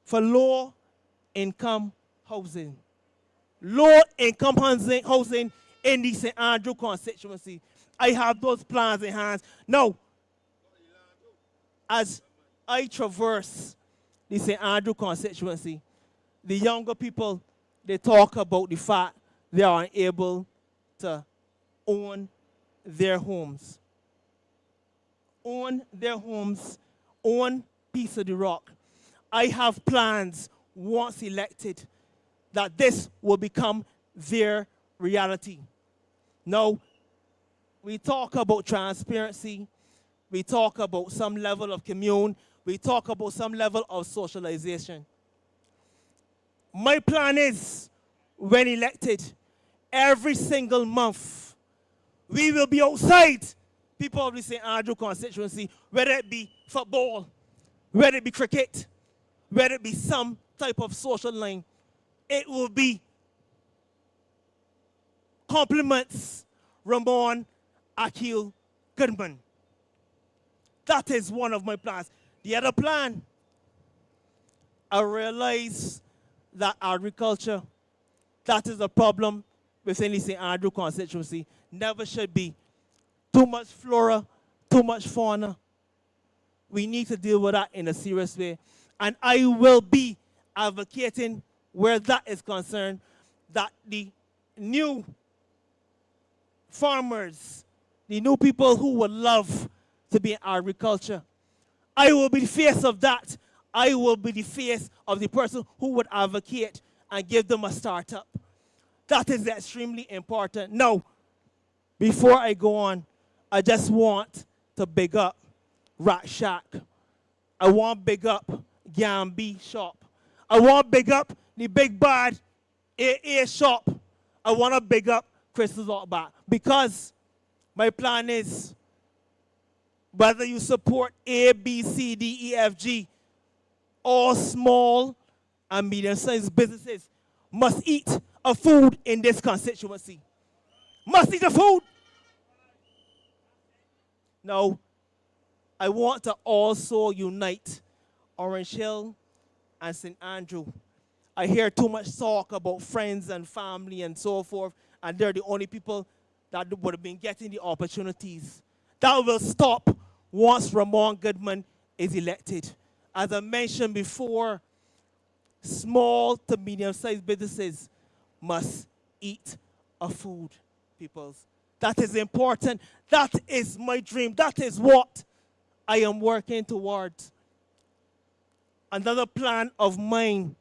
for low-income housing. Low-income housing in the St. Andrew constituency. I have those plans in hand. Now, as I traverse the St. Andrew constituency, the younger people, they talk about the fact they are unable to own their homes. Own their homes, own piece of the rock. I have plans once elected that this will become their reality. Now, we talk about transparency, we talk about some level of commune, we talk about some level of socialization. My plan is, when elected, every single month, we will be outside, people of the St. Andrew constituency, whether it be football, whether it be cricket, whether it be some type of social line. It will be compliments Ramon Akil Goodman. That is one of my plans. The other plan, I realize that agriculture, that is a problem within the St. Andrew constituency. Never should be. Too much flora, too much fauna. We need to deal with that in a serious way. And I will be advocating where that is concerned, that the new farmers, the new people who would love to be in agriculture, I will be the face of that. I will be the face of the person who would advocate and give them a startup. That is extremely important. Now, before I go on, I just want to big up Rat Shack. I want to big up Gambi Shop. I want to big up the big bad AA Shop. I want to big up Crystal's Outback because my plan is whether you support A, B, C, D, E, F, G, all small and medium-sized businesses must eat a food in this constituency. Must eat a food. Now, I want to also unite Orange Hill and St. Andrew. I hear too much talk about friends and family and so forth, and they're the only people that would have been getting the opportunities. That will stop once Ramon Goodman is elected. As I mentioned before, small to medium-sized businesses must eat a food, peoples. That is important. That is my dream. That is what I am working towards. Another plan of mine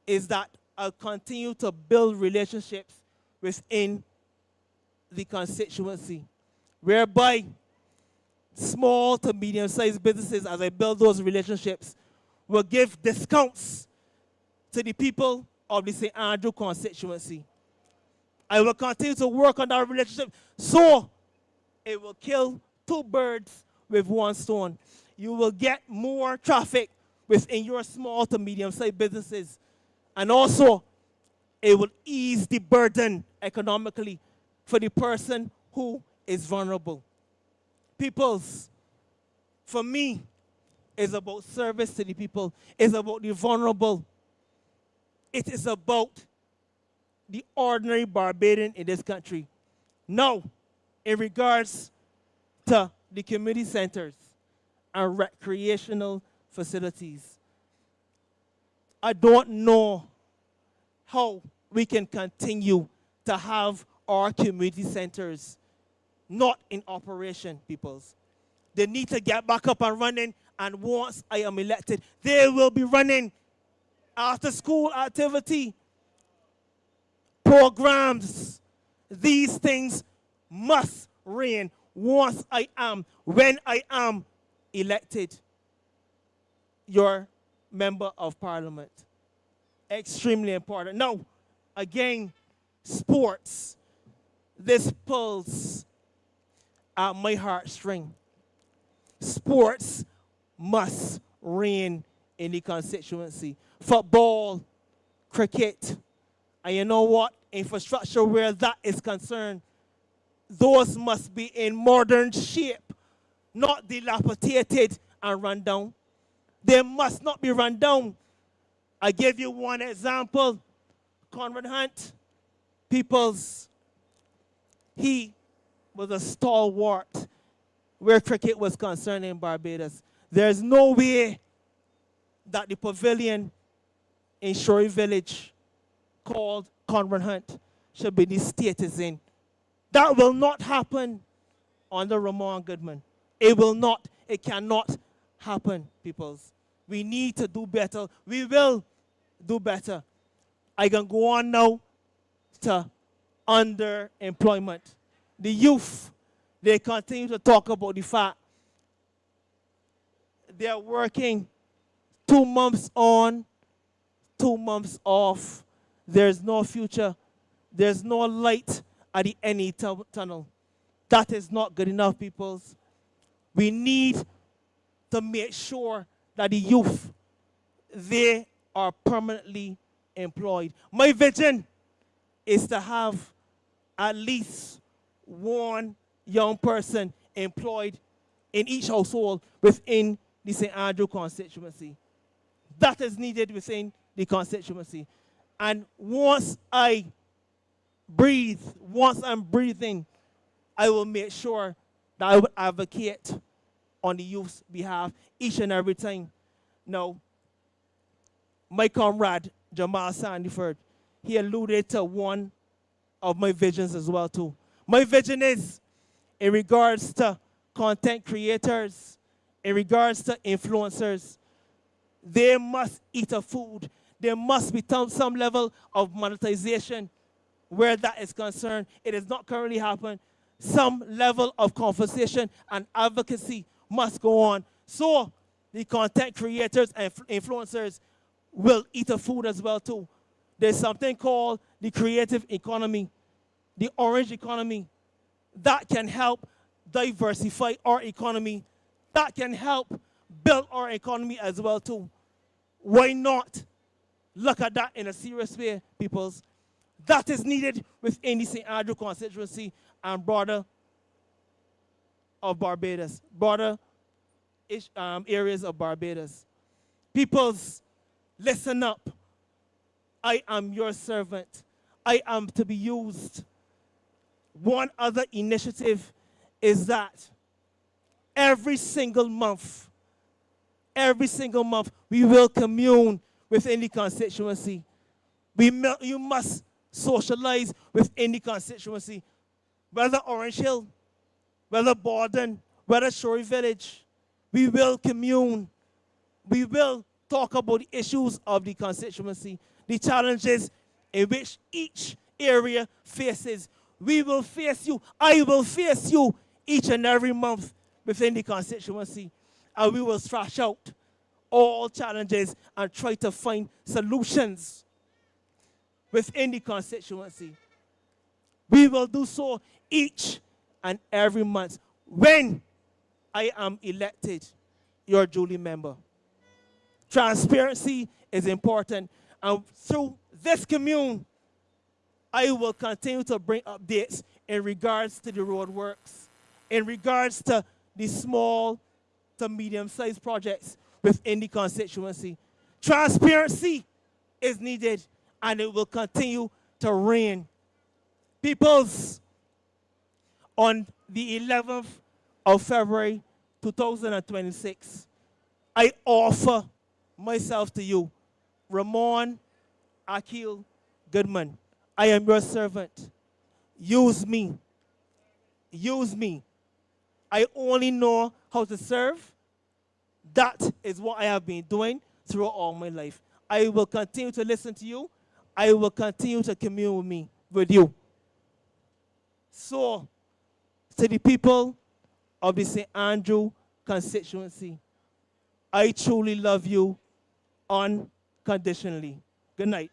is that I'll continue to build relationships within the constituency, whereby small to medium-sized businesses, as I build those relationships, will give discounts to the people of the St. Andrew constituency. I will continue to work on that relationship so it will kill two birds with one stone. You will get more traffic within your small to medium-sized businesses, and also it will ease the burden economically for the person who is vulnerable. Peoples, for me, is about service to the people. It's about the vulnerable. It is about the ordinary Barbadian in this country. Now, in regards to the community centers and recreational facilities, I don't know how we can continue to have our community centers not in operation, peoples. They need to get back up and running, and once I am elected, they will be running after school activity, programs. These things must reign when I am elected your member of parliament. Extremely important. Now, again, sports. This pulls at my heartstring. Sports must reign in the constituency. Football, cricket, and you know what? Infrastructure where that is concerned, those must be in modern shape, not dilapidated and run down. They must not be run down. I give you one example. Conrad Hunt, peoples, he was a stalwart where cricket was concerned in Barbados. There's no way that the pavilion in Shorey Village called Conrad Hunt should be the state it's in. That will not happen under Ramon Goodman. It will not, it cannot happen, peoples. We need to do better. We will do better. I can go on now to underemployment. The youth, they continue to talk about the fact they're working 2 months on, 2 months off. There's no future. There's no light at the end of the tunnel. That is not good enough, peoples. We need to make sure that the youth, they are permanently employed. My vision is to have at least one young person employed in each household within the St. Andrew constituency. That is needed within the constituency. And once I breathe, once I'm breathing, I will make sure that I will advocate on the youth's behalf each and every time. Now, my comrade, Jamal Sandiford, he alluded to one of my visions as well too. My vision is in regards to content creators, in regards to influencers, they must eat a food. There must be some level of monetization where that is concerned. It is not currently happening. Some level of conversation and advocacy must go on. So the content creators and influencers will eat a food as well too. There's something called the creative economy, the orange economy, that can help diversify our economy, that can help build our economy as well too. Why not look at that in a serious way, peoples? That is needed within the St. Andrew constituency and broader of Barbados, broader areas of Barbados. Peoples, Listen up. I am your servant. I am to be used. One other initiative is that every single month, we will commune within the constituency. You must socialize within the constituency, whether Orange Hill, whether Borden, whether Shorey Village. We will commune. We will talk about the issues of the constituency, the challenges in which each area faces. We will face you. I will face you each and every month within the constituency. And we will thrash out all challenges and try to find solutions within the constituency. We will do so each and every month when I am elected your duly member. Transparency is important, and through this commune, I will continue to bring updates in regards to the road works, in regards to the small to medium-sized projects within the constituency. Transparency is needed, and it will continue to reign. Peoples, on the 11th of February 2026, I offer myself to you, Ramon Akil Goodman. I am your servant. Use me. Use me. I only know how to serve. That is what I have been doing throughout all my life. I will continue to listen to you. I will continue to commune with you. So, to the people of the St. Andrew constituency, I truly love you unconditionally. Good night.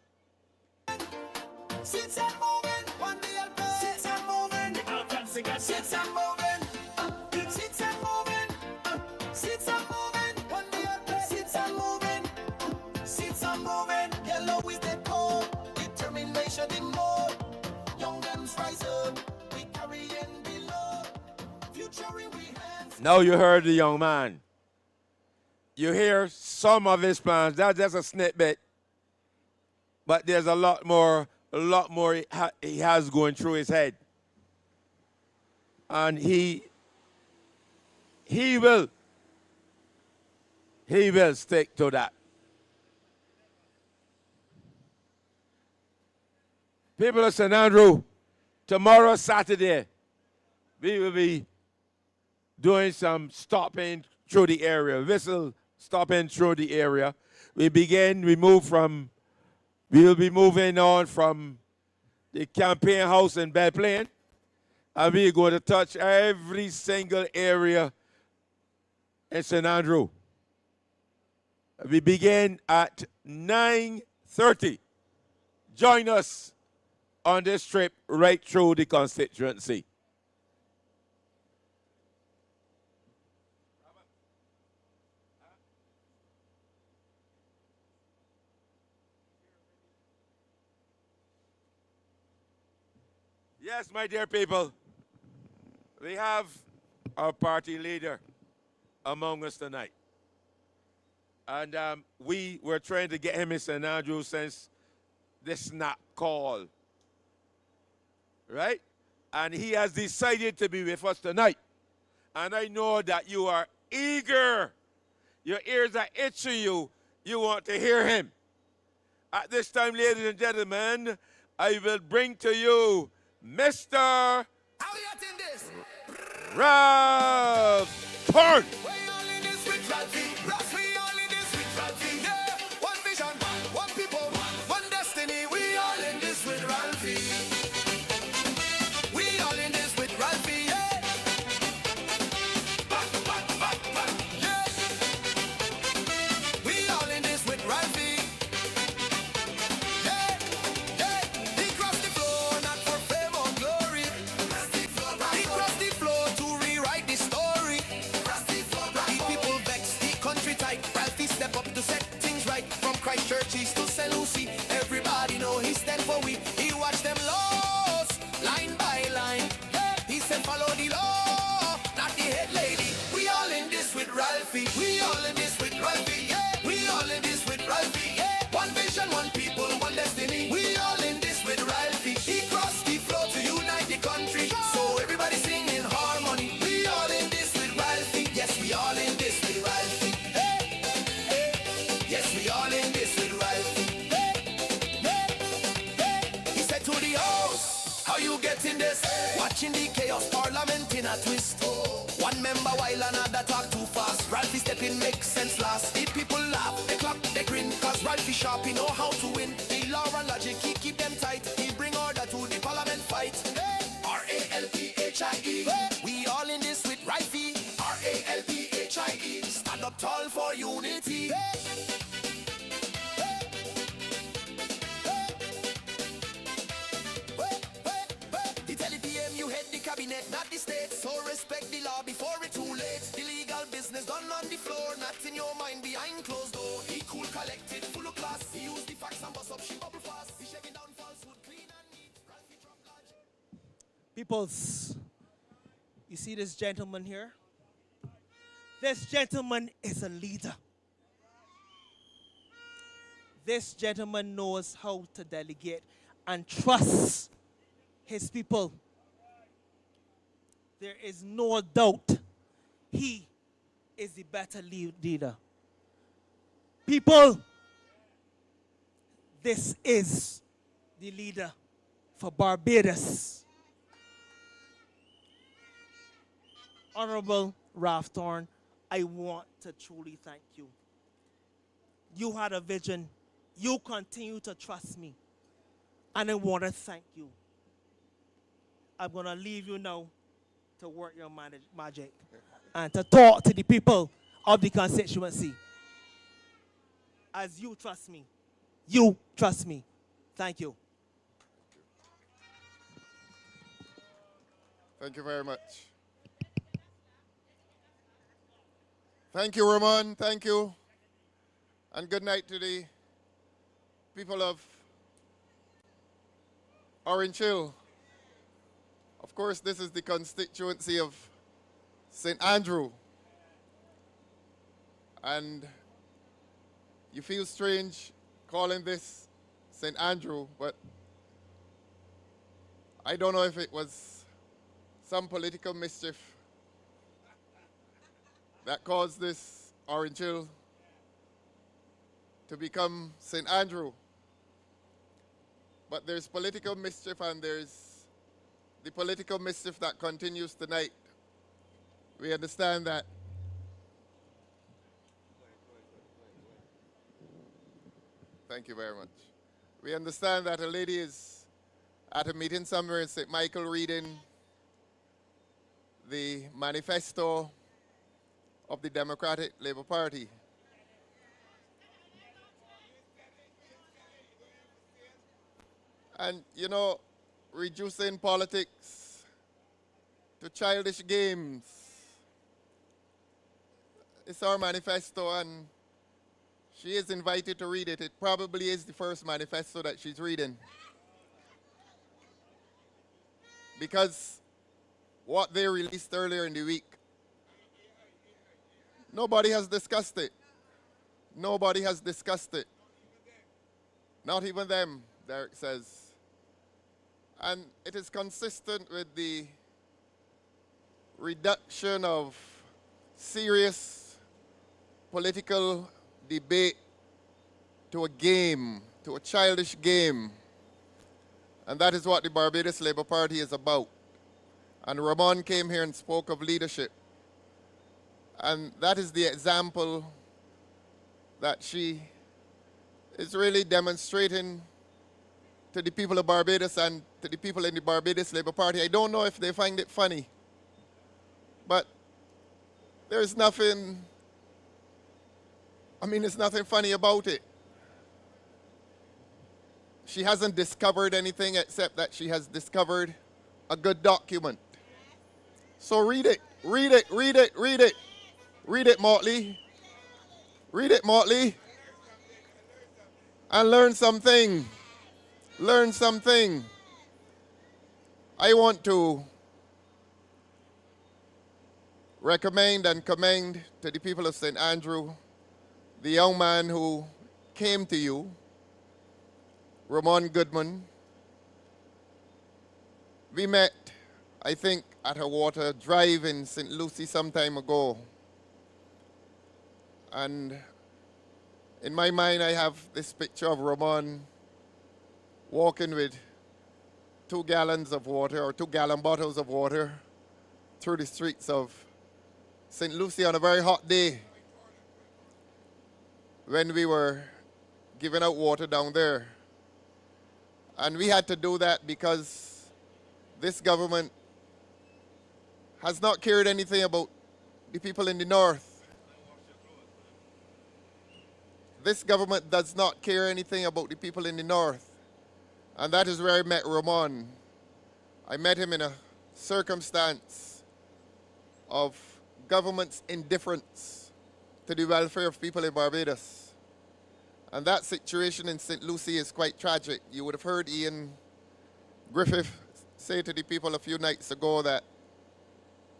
Sit and moving, one day I'll pay. Sit and moving, sit and moving, sit and moving, sit and moving, one day I'll pay. Sit and moving, yellow is the code, determination in mode. Young guns rise up, we carry in below, future in we hands. Now you heard the young man. You hear some of his plans. That's just a snippet. But there's a lot more he has going through his head. And he will stick to that. People of St. Andrew, tomorrow, Saturday, we will be doing some stopping through the area, stopping through the area. We will be moving on from the campaign house in Belle Plaine, and we're going to touch every single area in St. Andrew. We begin at 9:30. Join us on this trip right through the constituency. Yes, my dear people, we have our party leader among us tonight. And we were trying to get him in St. Andrew since the snap call, right? And he has decided to be with us tonight. And I know that you are eager. Your ears are itching you. You want to hear him. At this time, ladies and gentlemen, I will bring to you Mr. How you getting this? Ralph Thorne. We all in this with Ralphie. We all in this with Ralphie. Yeah, one vision, one people, one destiny. We all in this with Ralphie. We all in this with Ralphie. Yeah. Yeah. We all in this with Ralphie. Yeah, yeah. He crossed the floor, not for fame or glory. He crossed the floor to rewrite the story. chaos parliament in a twist. One member while another talk too fast. Ralphie step in, make sense last. The people laugh, they clap, they grin, cause Ralphie sharp, he know how to win. The law and logic, he keep them tight. He bring order to the parliament fight. R-A-L-P-H-I-E. We all in this with Ralphie. R-A-L-P-H-I-E. Stand up tall for unity. The tele-PM, you head the cabinet, not the state. So respect the law before it's too late. The legal business done on the floor, not in your mind behind closed door. He cool, collected, full of class. He use the facts and bust up, she bubble fast. He shaking down falsehood, clean and neat. Ralphie drop large. Peoples, you see this gentleman here? This gentleman is a leader. This gentleman knows how to delegate and trust his people. There is no doubt he is the better leader. People, this is the leader for Barbados. Honorable Ralph Thorne, I want to truly thank you. You had a vision. You continue to trust me. And I want to thank you. I'm going to leave you now to work your magic and to talk to the people of the constituency. As you trust me. You trust me. Thank you. Thank you very much. Thank you, Ramon. Thank you. And good night to the people of Orange Hill. Of course, this is the constituency of St. Andrew. And you feel strange calling this St. Andrew, but I don't know if it was some political mischief that caused this Orange Hill to become St. Andrew. But there's political mischief and there's the political mischief that continues tonight. We understand that thank you very much. We understand that a lady is at a meeting somewhere in St. Michael reading the manifesto of the Democratic Labour Party. And, you know, reducing politics to childish games. It's our manifesto, and she is invited to read it. It probably is the first manifesto that she's reading. Because what they released earlier in the week, nobody has discussed it. Nobody has discussed it. Not even them, Derek says. And it is consistent with the reduction of serious political debate to a game, to a childish game. And that is what the Barbados Labour Party is about. And Ramon came here and spoke of leadership. And that is the example that she is really demonstrating to the people of Barbados and to the people in the Barbados Labour Party. I don't know if they find it funny, but there's nothing, there's nothing funny about it. She hasn't discovered anything except that she has discovered a good document. So read it, read it, read it, read it. Read it, Motley. Read it, Motley. And learn something. Learn something. I want to recommend and commend to the people of St. Andrew the young man who came to you, Ramon Goodman. We met, I think, at a water drive in St. Lucie some time ago. And in my mind, I have this picture of Ramon walking with 2 gallons of water or 2-gallon bottles of water through the streets of St. Lucie on a very hot day when we were giving out water down there. And we had to do that because this government has not cared anything about the people in the north. This government does not care anything about the people in the north. And that is where I met Ramon. I met him in a circumstance of government's indifference to the welfare of people in Barbados. And that situation in St. Lucie is quite tragic. You would have heard Ian Griffith say to the people a few nights ago that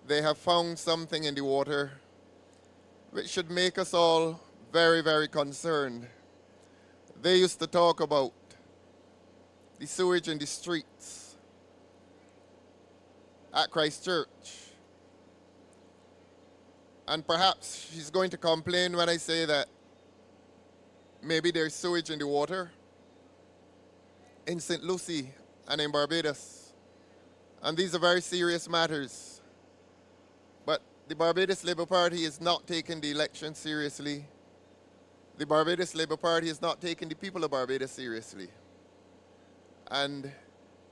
they have found something in the water which should make us all very, very concerned. They used to talk about the sewage in the streets at Christchurch. And perhaps she's going to complain when I say that maybe there's sewage in the water in St. Lucie and in Barbados. And these are very serious matters. But the Barbados Labour Party is not taking the election seriously. The Barbados Labour Party is not taking the people of Barbados seriously. And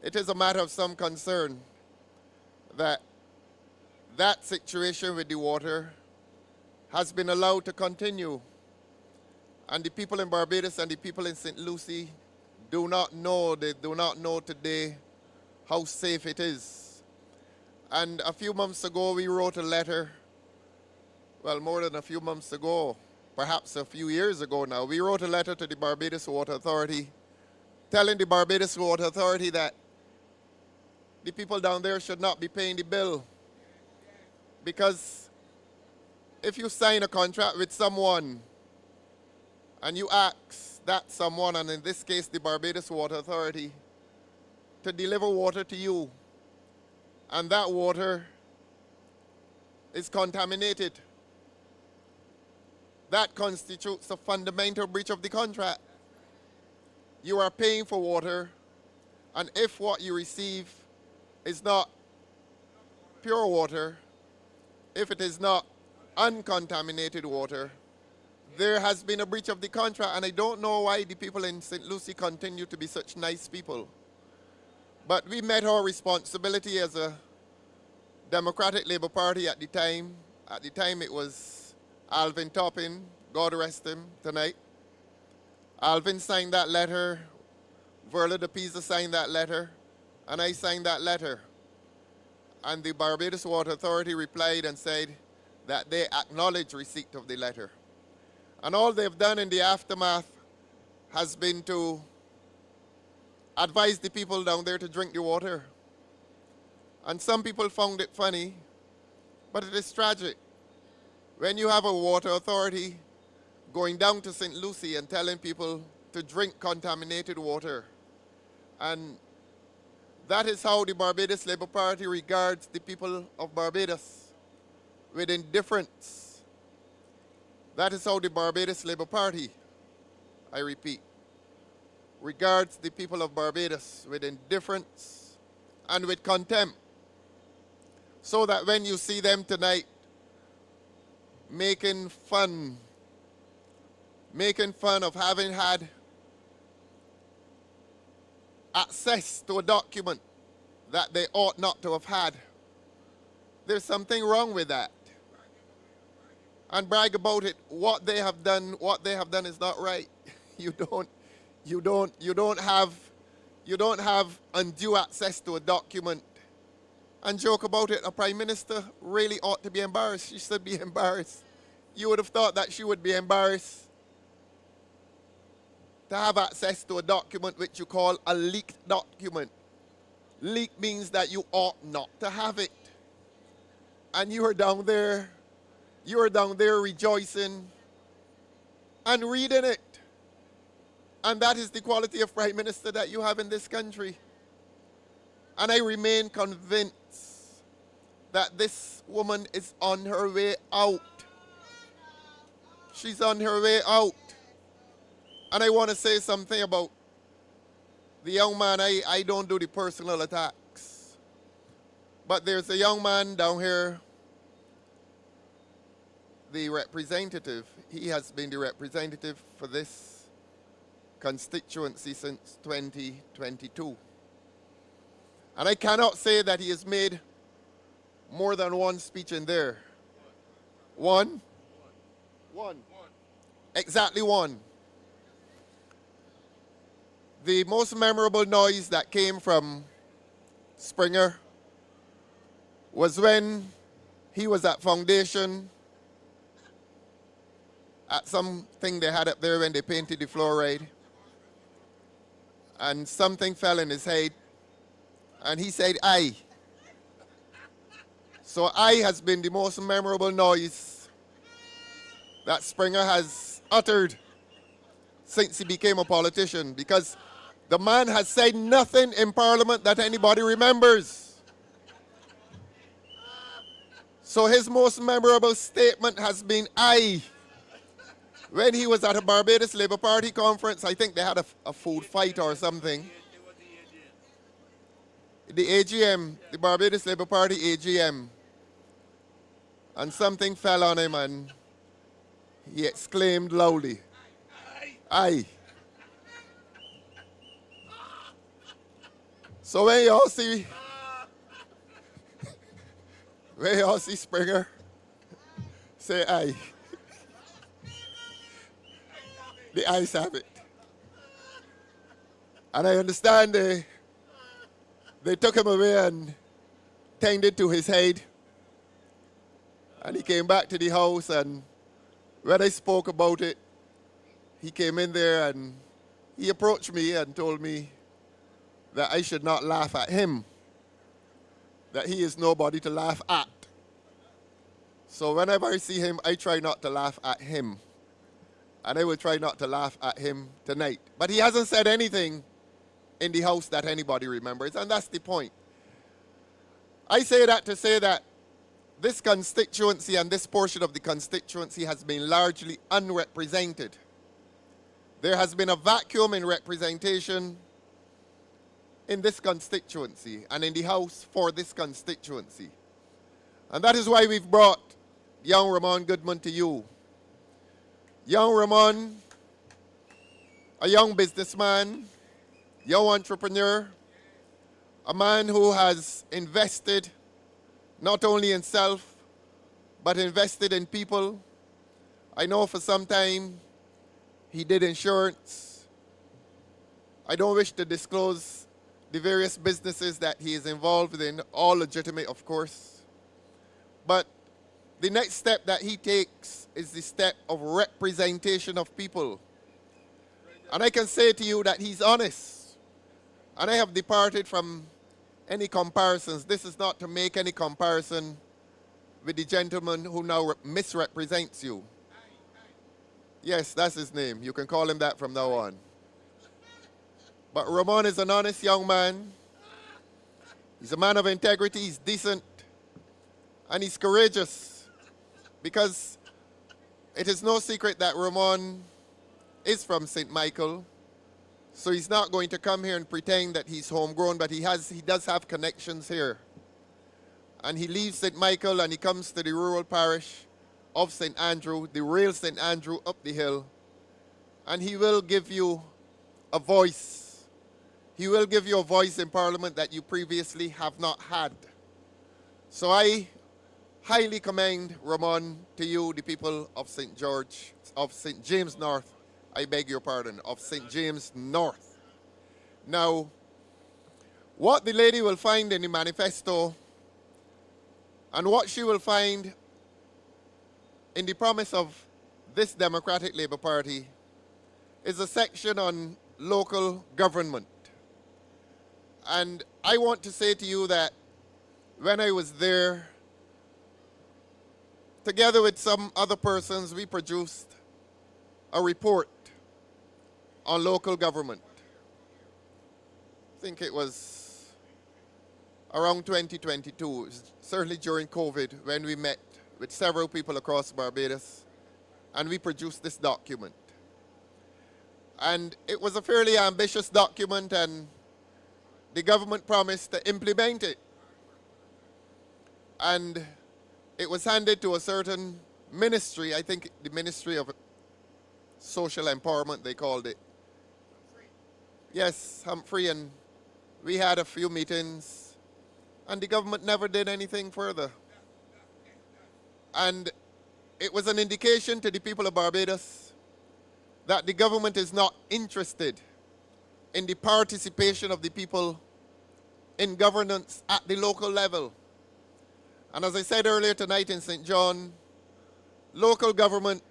it is a matter of some concern that that situation with the water has been allowed to continue. And the people in Barbados and the people in St. Lucie do not know today how safe it is. And a few months ago, we wrote a letter, well, more than a few months ago, perhaps a few years ago now, we wrote a letter to the Barbados Water Authority telling the Barbados Water Authority that the people down there should not be paying the bill. Because if you sign a contract with someone and you ask that someone, and in this case the Barbados Water Authority, to deliver water to you, and that water is contaminated, that constitutes a fundamental breach of the contract. You are paying for water, and if what you receive is not pure water, if it is not uncontaminated water, there has been a breach of the contract, and I don't know why the people in St. Lucie continue to be such nice people. But we met our responsibility as a Democratic Labour Party at the time. At the time it was Alvin Toppin, God rest him tonight. Alvin signed that letter, Worrell de Pisa signed that letter, and I signed that letter. And the Barbados Water Authority replied and said that they acknowledge receipt of the letter. And all they've done in the aftermath has been to advise the people down there to drink the water. And some people found it funny, but it is tragic. When you have a water authority going down to St. Lucie and telling people to drink contaminated water. And that is how the Barbados Labour Party regards the people of Barbados, with indifference. That is how the Barbados Labour Party, I repeat, regards the people of Barbados, with indifference and with contempt. So that when you see them tonight making fun of having had access to a document that they ought not to have had, there's something wrong with that. And brag about it. What they have done is not right. You don't have undue access to a document and joke about it. A prime minister really ought to be embarrassed. She should be embarrassed. You would have thought that she would be embarrassed to have access to a document which you call a leaked document. Leak means that you ought not to have it. And you are down there rejoicing and reading it. And that is the quality of prime minister that you have in this country. And I remain convinced that this woman is on her way out. She's on her way out. And I want to say something about the young man, I don't do the personal attacks. But there's a young man down here, the representative. He has been the representative for this constituency since 2022. And I cannot say that he has made more than one speech in there. One? One. Exactly one. The most memorable noise that came from Springer was when he was at Foundation at something they had up there when they painted the fluoride. And something fell in his head. And he said, "Aye." So "aye" has been the most memorable noise that Springer has uttered since he became a politician, because the man has said nothing in Parliament that anybody remembers. So his most memorable statement has been "aye." When he was at a Barbados Labour Party conference, I think they had a food fight or something. The AGM, the Barbados Labour Party AGM. And something fell on him and he exclaimed loudly, "Aye." So when y'all see Springer say "aye," the ayes have it. And I understand they took him away and tended to his head. And he came back to the house, and when I spoke about it, he came in there and he approached me and told me that I should not laugh at him, that he is nobody to laugh at. So whenever I see him, I try not to laugh at him. And I will try not to laugh at him tonight. But he hasn't said anything in the house that anybody remembers, and that's the point. I say that to say that this constituency and this portion of the constituency has been largely unrepresented. There has been a vacuum in representation in this constituency and in the house for this constituency. And that is why we've brought young Ramon Goodman to you. Young Ramon, a young businessman, young entrepreneur, a man who has invested not only in self, but invested in people. I know for some time he did insurance. I don't wish to disclose the various businesses that he is involved in, all legitimate, of course. But the next step that he takes is the step of representation of people. And I can say to you that he's honest. And I have departed from any comparisons. This is not to make any comparison with the gentleman who now misrepresents you. Yes, that's his name. You can call him that from now on. But Ramon is an honest young man. He's a man of integrity. He's decent. And he's courageous. Because it is no secret that Ramon is from St. Michael. So he's not going to come here and pretend that he's homegrown, but he does have connections here. And he leaves St. Michael and he comes to the rural parish of St. Andrew, the real St. Andrew up the hill. And he will give you a voice. He will give you a voice in Parliament that you previously have not had. So I highly commend Ramon to you, the people of St. James North. I beg your pardon, of St. James North. Now, what the lady will find in the manifesto and what she will find in the promise of this Democratic Labour Party is a section on local government. And I want to say to you that when I was there, together with some other persons, we produced a report on local government. I think it was around 2022, certainly during COVID, when we met with several people across Barbados, and we produced this document. And it was a fairly ambitious document, and the government promised to implement it. And it was handed to a certain ministry, I think the Ministry of Social Empowerment, they called it. Yes, Humphrey, and we had a few meetings, and the government never did anything further. And it was an indication to the people of Barbados that the government is not interested in the participation of the people in governance at the local level. And as I said earlier tonight in St. John, local government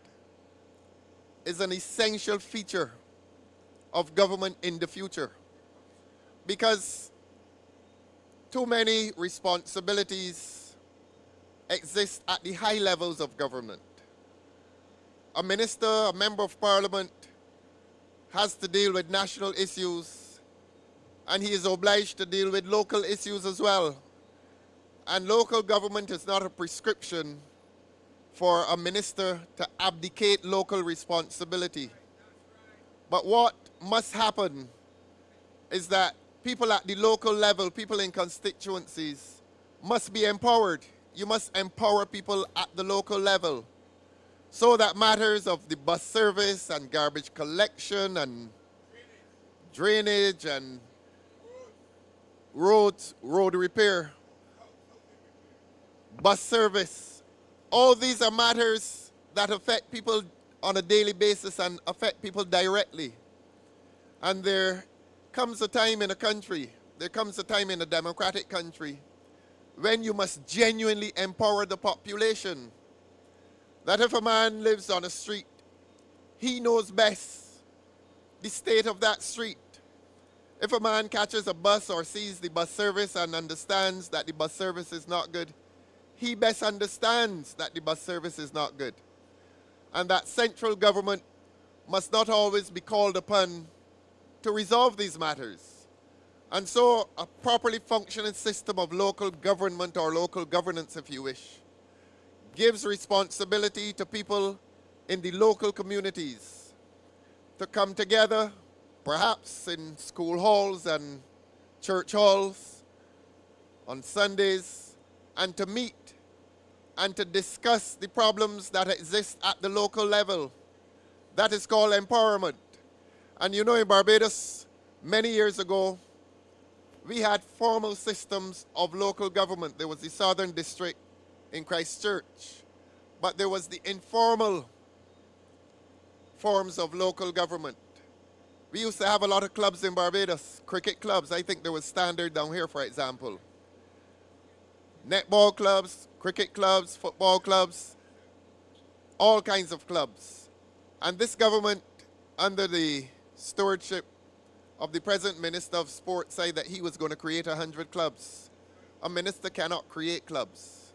is an essential feature of government in the future, because too many responsibilities exist at the high levels of government. A minister, a member of parliament, has to deal with national issues, and he is obliged to deal with local issues as well. And local government is not a prescription for a minister to abdicate local responsibility. But what must happen is that people at the local level, people in constituencies, must be empowered. You must empower people at the local level, so that matters of the bus service and garbage collection and drainage and road repair, bus service, all these are matters that affect people on a daily basis and affect people directly. And there comes a time in a country, there comes a time in a democratic country, when you must genuinely empower the population. That if a man lives on a street, he knows best the state of that street. If a man catches a bus or sees the bus service and understands that the bus service is not good, he best understands that the bus service is not good. And that central government must not always be called upon to resolve these matters. And so a properly functioning system of local government, or local governance if you wish, gives responsibility to people in the local communities to come together, perhaps in school halls and church halls on Sundays, and to meet and to discuss the problems that exist at the local level. That is called empowerment. And you know, in Barbados, many years ago, we had formal systems of local government. There was the Southern District in Christchurch, but there was the informal forms of local government. We used to have a lot of clubs in Barbados, cricket clubs. I think there was Standard down here, for example. Netball clubs, cricket clubs, football clubs, all kinds of clubs. And this government, under the stewardship of the present Minister of Sport, said that he was going to create 100 clubs. A minister cannot create clubs.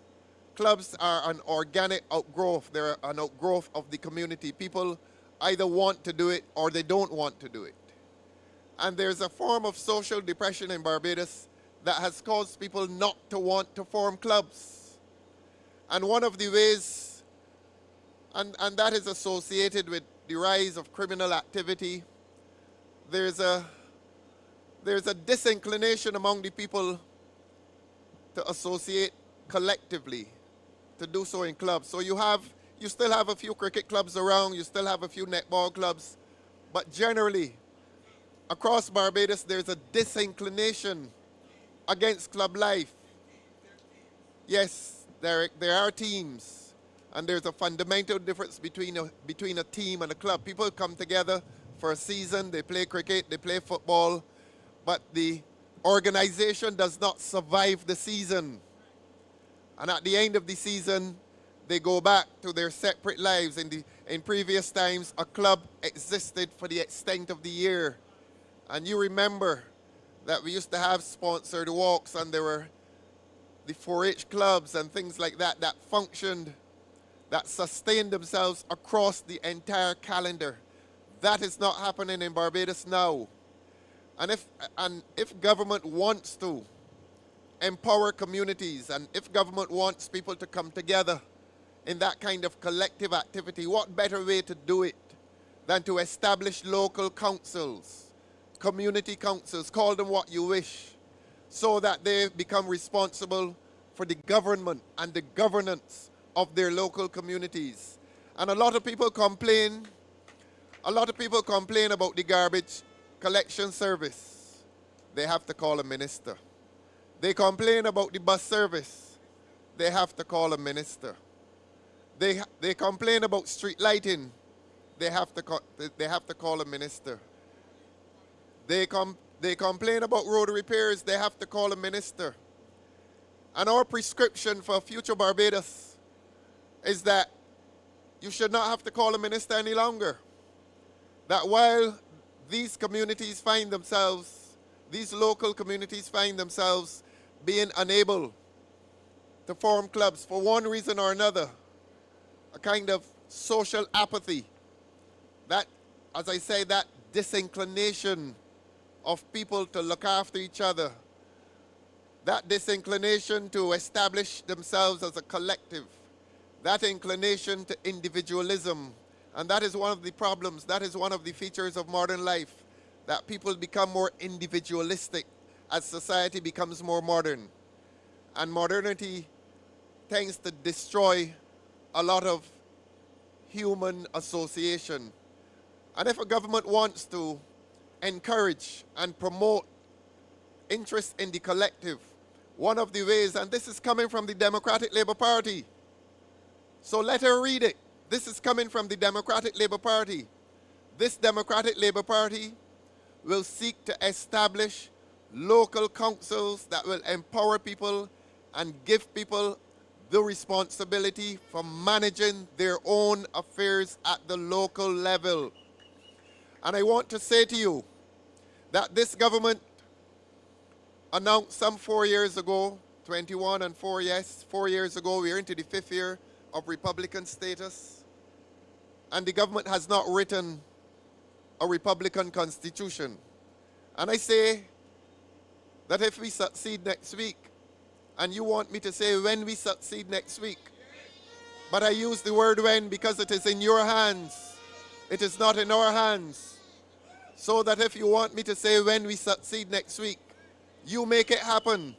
Clubs are an organic outgrowth. They're an outgrowth of the community. People either want to do it or they don't want to do it. And there's a form of social depression in Barbados that has caused people not to want to form clubs. And one of the ways, and that is associated with the rise of criminal activity, there's a disinclination among the people to associate collectively, to do so in clubs. So you still have a few cricket clubs around, you still have a few netball clubs, but generally, across Barbados, there's a disinclination against club life. Yes, there are teams, and there's a fundamental difference between a team and a club. People come together for a season, they play cricket, they play football, but the organization does not survive the season. And at the end of the season, they go back to their separate lives. In previous times, a club existed for the extent of the year. And you remember that we used to have sponsored walks, and there were the 4-H clubs and things like that that functioned, that sustained themselves across the entire calendar. That is not happening in Barbados now. And if government wants to empower communities, and if government wants people to come together in that kind of collective activity, what better way to do it than to establish local councils, community councils, call them what you wish, so that they become responsible for the government and the governance of their local communities. And a lot of people complain about the garbage collection service. They have to call a minister. They complain about the bus service. They have to call a minister. They complain about street lighting. They have to call a minister. They complain about road repairs. They have to call a minister. And our prescription for future Barbados is that you should not have to call a minister any longer. That while these communities find themselves, these local communities find themselves being unable to form clubs for one reason or another, a kind of social apathy, that, as I say, that disinclination of people to look after each other, that disinclination to establish themselves as a collective, that inclination to individualism. And that is one of the problems, that is one of the features of modern life, that people become more individualistic as society becomes more modern. And modernity tends to destroy a lot of human association. And if a government wants to encourage and promote interest in the collective, one of the ways, and this is coming from the Democratic Labour Party, so let her read it. This is coming from the Democratic Labour Party. This Democratic Labour Party will seek to establish local councils that will empower people and give people the responsibility for managing their own affairs at the local level. And I want to say to you that this government announced some 4 years ago, 21 and 4 years ago, we're into the 5th year of Republican status, and the government has not written a Republican constitution. And I say that if we succeed next week, and you want me to say when we succeed next week, but I use the word when because it is in your hands. It is not in our hands. So that if you want me to say when we succeed next week, you make it happen.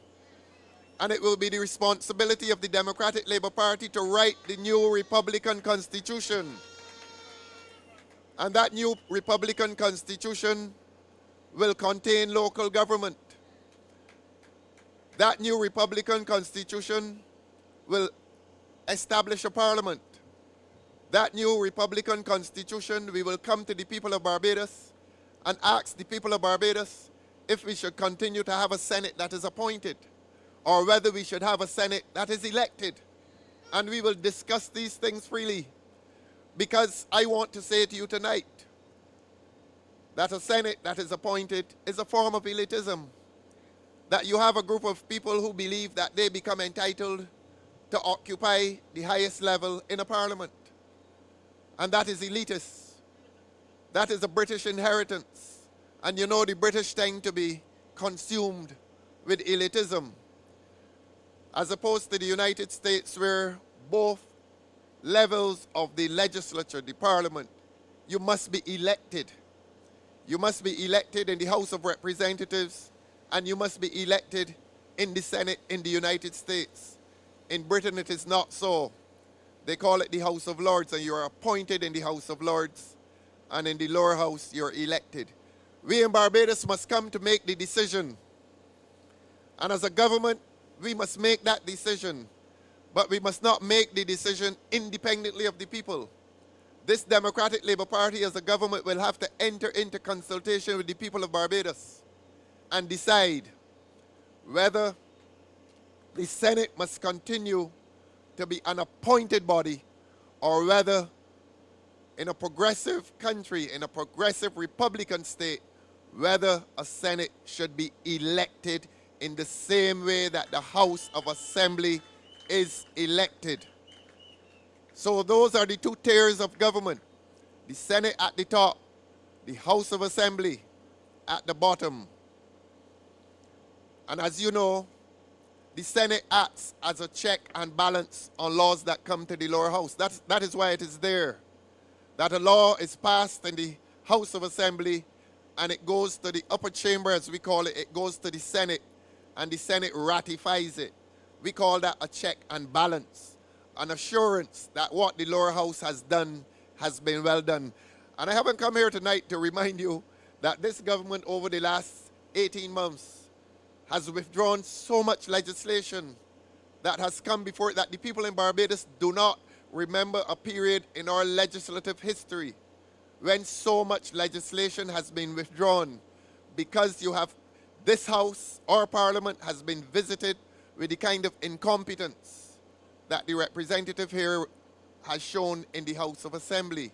And it will be the responsibility of the Democratic Labour Party to write the new Republican Constitution. And that new Republican Constitution will contain local government. That new Republican Constitution will establish a parliament. That new Republican Constitution, we will come to the people of Barbados and ask the people of Barbados if we should continue to have a Senate that is appointed or whether we should have a Senate that is elected. And we will discuss these things freely, because I want to say to you tonight that a Senate that is appointed is a form of elitism. That you have a group of people who believe that they become entitled to occupy the highest level in a parliament. And that is elitist. That is a British inheritance. And you know the British tend to be consumed with elitism, as opposed to the United States, where both levels of the legislature, the parliament, you must be elected. You must be elected in the House of Representatives, and you must be elected in the Senate in the United States. In Britain, it is not so. They call it the House of Lords, and you are appointed in the House of Lords, and in the lower house, you're elected. We in Barbados must come to make the decision. And as a government, we must make that decision. But we must not make the decision independently of the people. This Democratic Labour Party as a government will have to enter into consultation with the people of Barbados and decide whether the Senate must continue to be an appointed body, or whether in a progressive country, in a progressive Republican state, whether a Senate should be elected in the same way that the House of Assembly is elected. So those are the two tiers of government. The Senate at the top, the House of Assembly at the bottom. And as you know, the Senate acts as a check and balance on laws that come to the lower house. That is why it is there. that a law is passed in the House of Assembly and it goes to the upper chamber, as we call it, it goes to the Senate, and the Senate ratifies it. We call that a check and balance, an assurance that what the lower house has done has been well done. And I haven't come here tonight to remind you that this government over the last 18 months has withdrawn so much legislation that has come before it that the people in Barbados do not remember a period in our legislative history when so much legislation has been withdrawn, because you have this house, our parliament, has been visited with the kind of incompetence that the representative here has shown in the House of Assembly.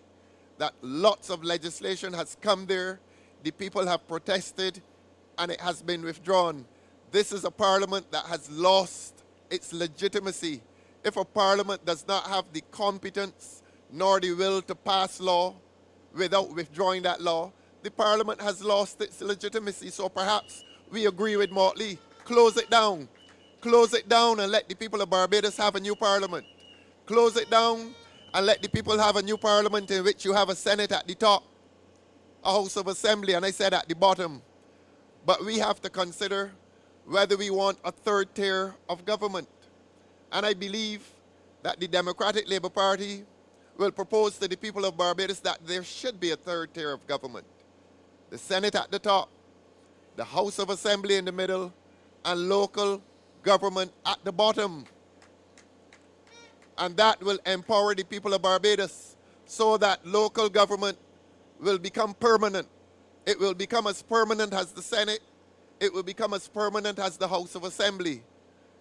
That lots of legislation has come there, the people have protested, and it has been withdrawn. This is a parliament that has lost its legitimacy. If a parliament does not have the competence nor the will to pass law without withdrawing that law, the parliament has lost its legitimacy. So perhaps we agree with Motley. Close it down. Close it down and let the people of Barbados have a new parliament. Close it down and let the people have a new parliament in which you have a Senate at the top, a House of Assembly, and I said at the bottom. But we have to consider whether we want a third tier of government. And I believe that the Democratic Labour Party will propose to the people of Barbados that there should be a third tier of government. The Senate at the top, the House of Assembly in the middle, and local government at the bottom. And that will empower the people of Barbados so that local government will become permanent. It will become as permanent as the Senate. It will become as permanent as the House of Assembly.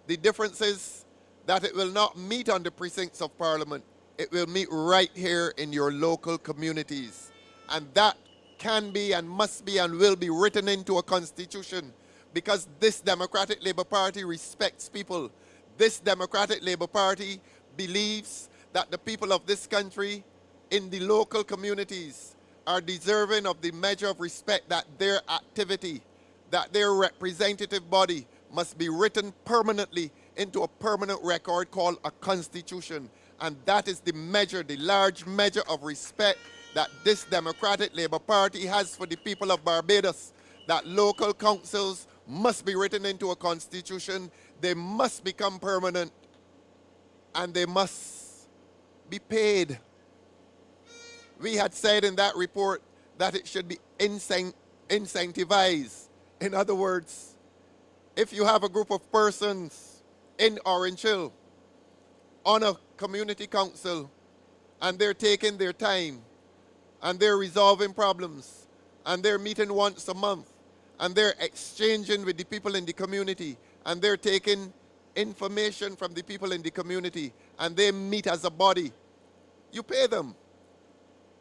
The difference is that it will not meet on the precincts of Parliament. It will meet right here in your local communities. And that can be and must be and will be written into a constitution, because this Democratic Labour Party respects people. This Democratic Labour Party believes that the people of this country in the local communities are deserving of the measure of respect that their activity, that their representative body must be written permanently into a permanent record called a constitution. And that is the measure, the large measure of respect that this Democratic Labour Party has for the people of Barbados, that local councils must be written into a constitution, they must become permanent, and they must be paid. We had said in that report that it should be incentivized. In other words, if you have a group of persons in Orange Hill on a community council and they're taking their time and they're resolving problems and they're meeting once a month and they're exchanging with the people in the community and they're taking information from the people in the community and they meet as a body, you pay them.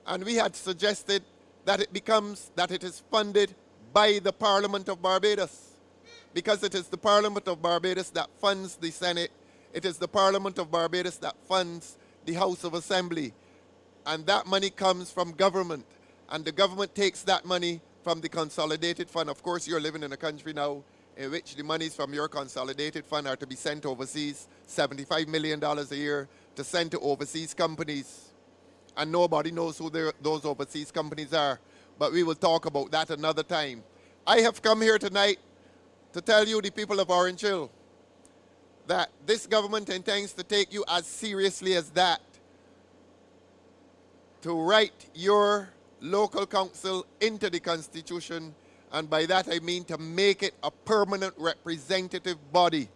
And we had suggested that it is funded by the Parliament of Barbados, because it is the Parliament of Barbados that funds the Senate. It is the Parliament of Barbados that funds the House of Assembly. And that money comes from government. And the government takes that money from the consolidated fund. Of course, you're living in a country now in which the monies from your consolidated fund are to be sent overseas, $75 million a year to send to overseas companies. And nobody knows who those overseas companies are. But we will talk about that another time. I have come here tonight to tell you, the people of Orange Hill, that this government intends to take you as seriously as that, to write your local council into the Constitution, and by that I mean to make it a permanent representative body.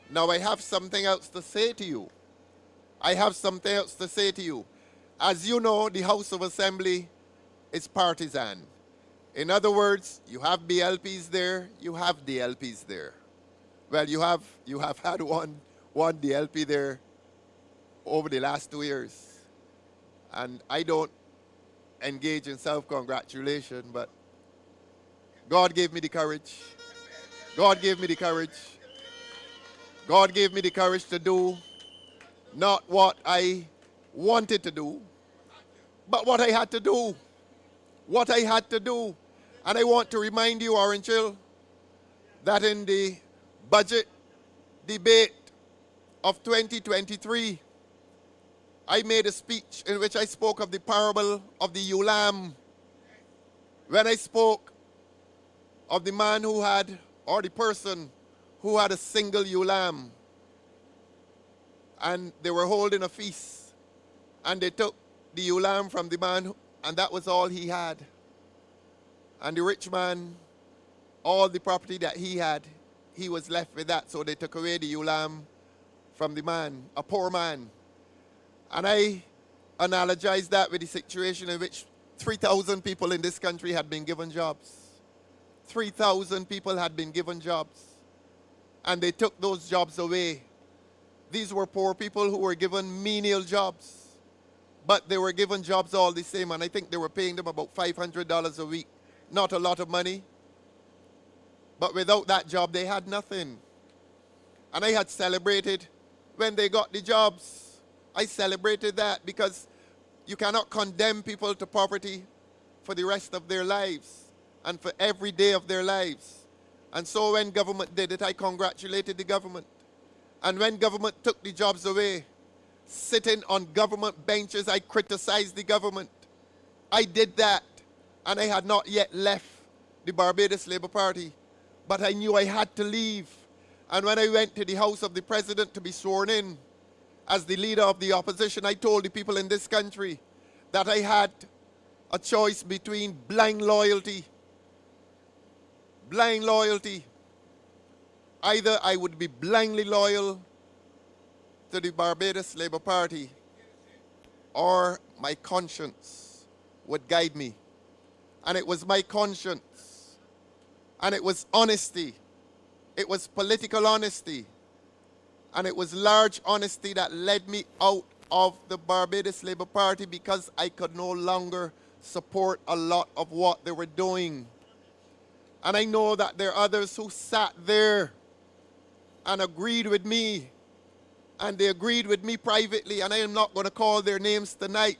Now I have something else to say to you. I have something else to say to you. As you know, the House of Assembly is partisan. In other words, you have BLPs there, you have DLPs there. Well, you have had one DLP there over the last 2 years. And I don't engage in self-congratulation, but God gave me the courage. God gave me the courage. God gave me the courage to do not what I wanted to do, but what I had to do. What I had to do. And I want to remind you, Orange Hill, that in the budget debate of 2023, I made a speech in which I spoke of the parable of the ewe lamb. When I spoke of the man who had, or the person who had a single ewe lamb, and they were holding a feast, and they took the ewe lamb from the man, and that was all he had. And the rich man, all the property that he had, he was left with that, so they took away the ewe lamb from the man, a poor man. And I analogized that with the situation in which 3,000 people in this country had been given jobs. 3,000 people had been given jobs. And they took those jobs away. These were poor people who were given menial jobs. But they were given jobs all the same, and I think they were paying them about $500 a week. Not a lot of money. But without that job, they had nothing. And I had celebrated when they got the jobs. I celebrated that because you cannot condemn people to poverty for the rest of their lives and for every day of their lives. And so when government did it, I congratulated the government. And when government took the jobs away, sitting on government benches, I criticized the government. I did that, and I had not yet left the Barbados Labour Party, but I knew I had to leave. And when I went to the house of the president to be sworn in as the leader of the opposition, I told the people in this country that I had a choice between blind loyalty. Either I would be blindly loyal to the Barbados Labour Party, or my conscience would guide me. And it was my conscience, and it was honesty. It was political honesty, and it was large honesty that led me out of the Barbados Labour Party, because I could no longer support a lot of what they were doing. And I know that there are others who sat there and agreed with me, and they agreed with me privately, and I am not going to call their names tonight.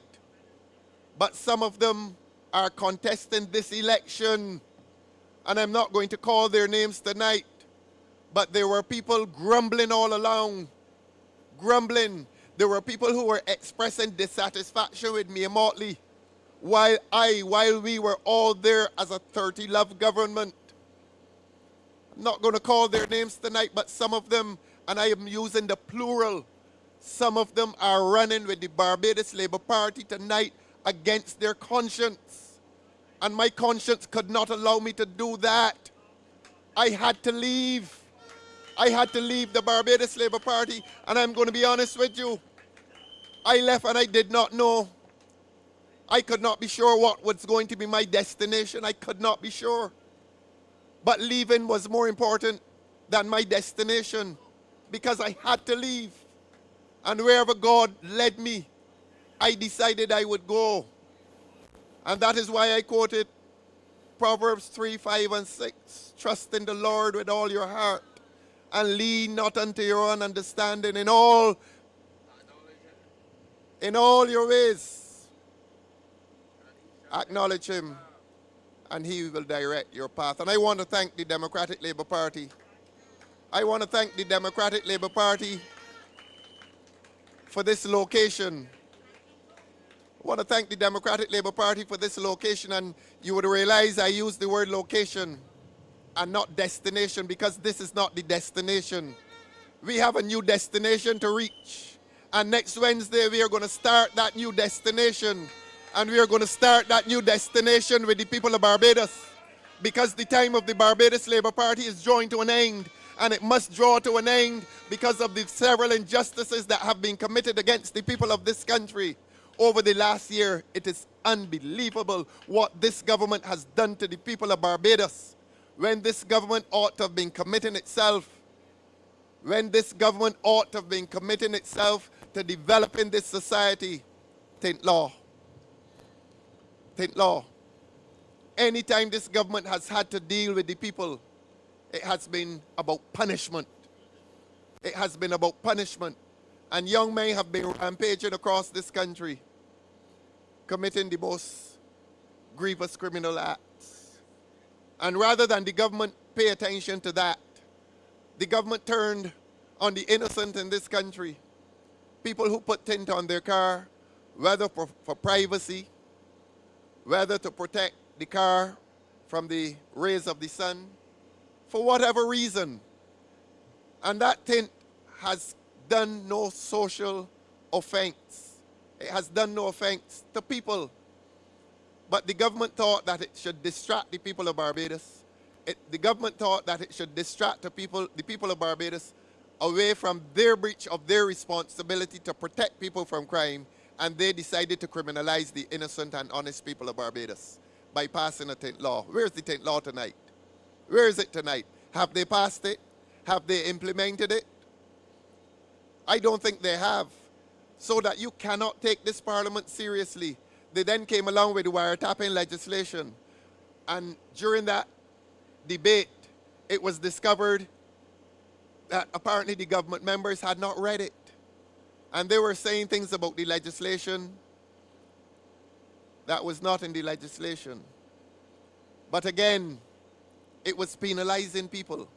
But some of them are contesting this election, and I'm not going to call their names tonight. But there were people grumbling all along, grumbling. There were people who were expressing dissatisfaction with me immediately, while we were all there as a 30-love government. I'm not going to call their names tonight, but some of them, and I am using the plural, some of them are running with the Barbados Labour Party tonight against their conscience. And my conscience could not allow me to do that. I had to leave. I had to leave the Barbados Labour Party, and I'm going to be honest with you. I left and I did not know. I could not be sure what was going to be my destination. I could not be sure. But leaving was more important than my destination, because I had to leave. And wherever God led me, I decided I would go. And that is why I quoted Proverbs 3, 5, and 6. Trust in the Lord with all your heart, and lean not unto your own understanding. In all your ways, acknowledge him, and he will direct your path. And I want to thank the Democratic Labour Party. I want to thank the Democratic Labour Party for this location. I want to thank the Democratic Labour Party for this location, and you would realize I use the word location and not destination, because this is not the destination. We have a new destination to reach, and next Wednesday we are going to start that new destination, and we are going to start that new destination with the people of Barbados, because the time of the Barbados Labour Party is drawing to an end, and it must draw to an end because of the several injustices that have been committed against the people of this country over the last year. It is unbelievable what this government has done to the people of Barbados, when this government ought to have been committing itself, to developing this society. Think law. Anytime this government has had to deal with the people, it has been about punishment. And young men have been rampaging across this country, committing the most grievous criminal acts. And rather than the government pay attention to that, the government turned on the innocent in this country. people who put tint on their car, whether for privacy, whether to protect the car from the rays of the sun, for whatever reason. And that tint has done no social offense. It has done no offense to people. But the government thought that it should distract the people of Barbados. The government thought that it should distract the people of Barbados away from their breach of their responsibility to protect people from crime, and they decided to criminalize the innocent and honest people of Barbados by passing a tint law. Where's the tint law tonight? Where is it tonight? Have they passed it? Have they implemented it? I don't think they have. So that you cannot take this parliament seriously. They then came along with the wiretapping legislation. And during that debate, it was discovered that apparently the government members had not read it. And they were saying things about the legislation that was not in the legislation. But again, it was penalizing people.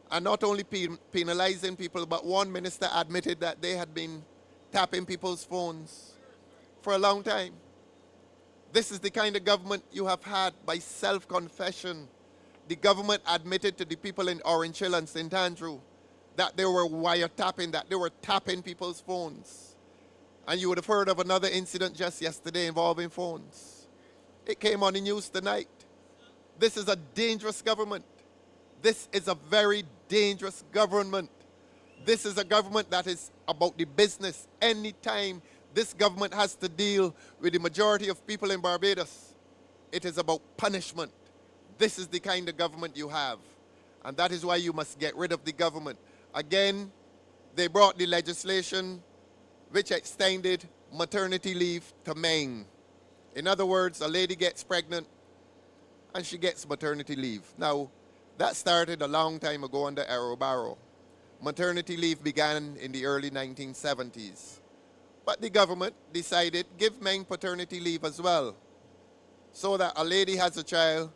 And not only penalizing people, but one minister admitted that they had been tapping people's phones for a long time. This is the kind of government you have had by self-confession. The government admitted to the people in Orange Hill and St. Andrew that they were wiretapping, that they were tapping people's phones. And you would have heard of another incident just yesterday involving phones. It came on the news tonight. This is a dangerous government. This is a very dangerous government. This is a government that is about the business. Anytime this government has to deal with the majority of people in Barbados, it is about punishment. This is the kind of government you have. And that is why you must get rid of the government. Again, they brought the legislation which extended maternity leave to men. In other words, a lady gets pregnant and she gets maternity leave. Now, that started a long time ago under Arrow Barrow. Maternity leave began in the early 1970s. But the government decided give men paternity leave as well. So that a lady has a child,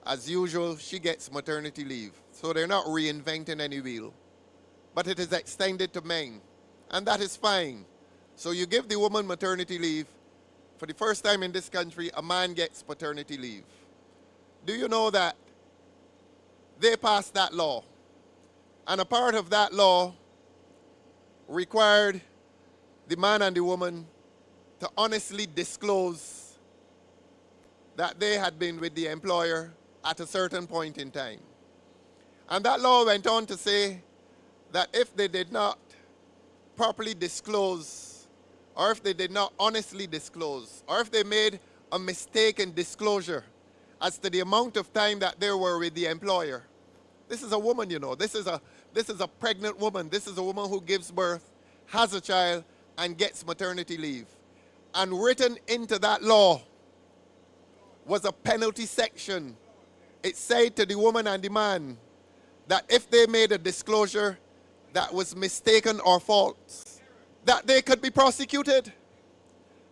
as usual, she gets maternity leave. So they're not reinventing any wheel. But it is extended to men. And that is fine. So you give the woman maternity leave. For the first time in this country, a man gets paternity leave. Do you know that they passed that law? And a part of that law required the man and the woman to honestly disclose that they had been with the employer at a certain point in time. And that law went on to say that if they did not properly disclose, or if they did not honestly disclose, or if they made a mistaken disclosure as to the amount of time that they were with the employer. This is a woman, you know. This is a pregnant woman. This is a woman who gives birth, has a child, and gets maternity leave. And written into that law was a penalty section. It said to the woman and the man that if they made a disclosure that was mistaken or false, that they could be prosecuted.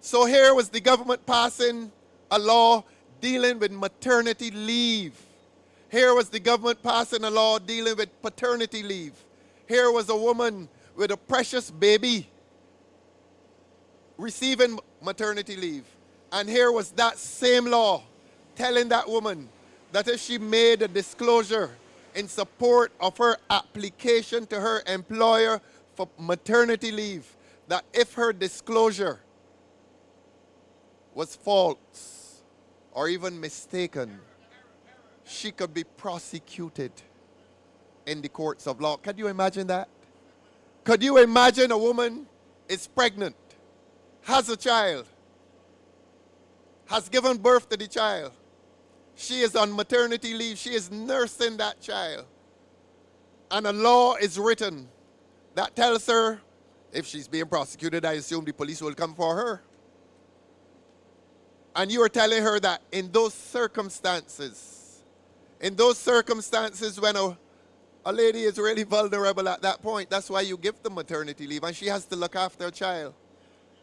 So here was the government passing a law dealing with maternity leave. Here was the government passing a law dealing with paternity leave. Here was a woman with a precious baby receiving maternity leave. And here was that same law telling that woman that if she made a disclosure in support of her application to her employer for maternity leave, that if her disclosure was false or even mistaken, she could be prosecuted in the courts of law. Can you imagine that? Could you imagine a woman is pregnant, has a child, has given birth to the child, she is on maternity leave, she is nursing that child, and a law is written that tells her if she's being prosecuted, I assume the police will come for her. And you are telling her that in those circumstances when a lady is really vulnerable at that point, that's why you give the maternity leave, and she has to look after a child.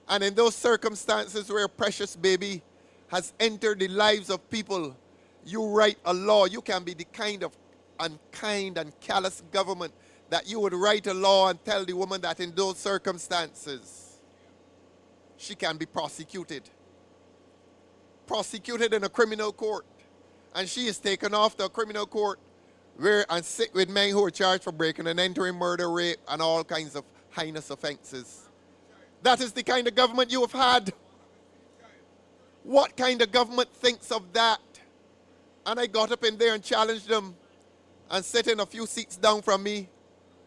And in those circumstances where a precious baby has entered the lives of people, you write a law. You can be the kind of unkind and callous government that you would write a law and tell the woman that in those circumstances, she can be prosecuted. Prosecuted in a criminal court. And she is taken off to a criminal court and sit with men who are charged for breaking and entering, murder, rape, and all kinds of heinous offenses. That is the kind of government you have had. What kind of government thinks of that? And I got up in there and challenged them, and sitting a few seats down from me,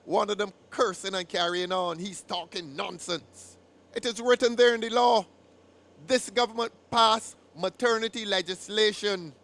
one of them cursing and carrying on. He's talking nonsense. It is written there in the law. This government passed maternity legislation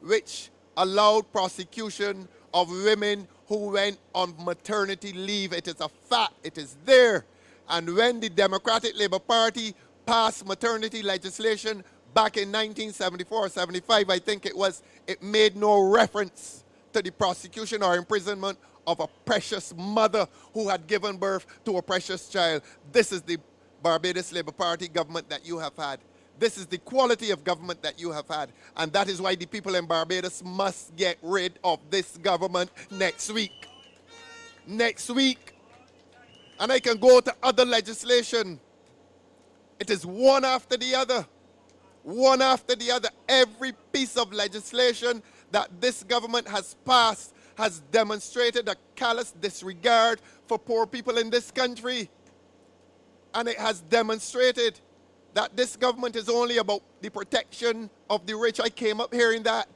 which allowed prosecution of women who went on maternity leave. It is a fact. It is there. And when the Democratic Labour Party passed maternity legislation back in 1974 or 75, I think it was, it made no reference to the prosecution or imprisonment of a precious mother who had given birth to a precious child. This is the Barbados Labour Party government that you have had. This is the quality of government that you have had. And that is why the people in Barbados must get rid of this government next week. Next week. And I can go to other legislation. It is one after the other. One after the other. Every piece of legislation that this government has passed has demonstrated a callous disregard for poor people in this country. And it has demonstrated that this government is only about the protection of the rich. I came up hearing that,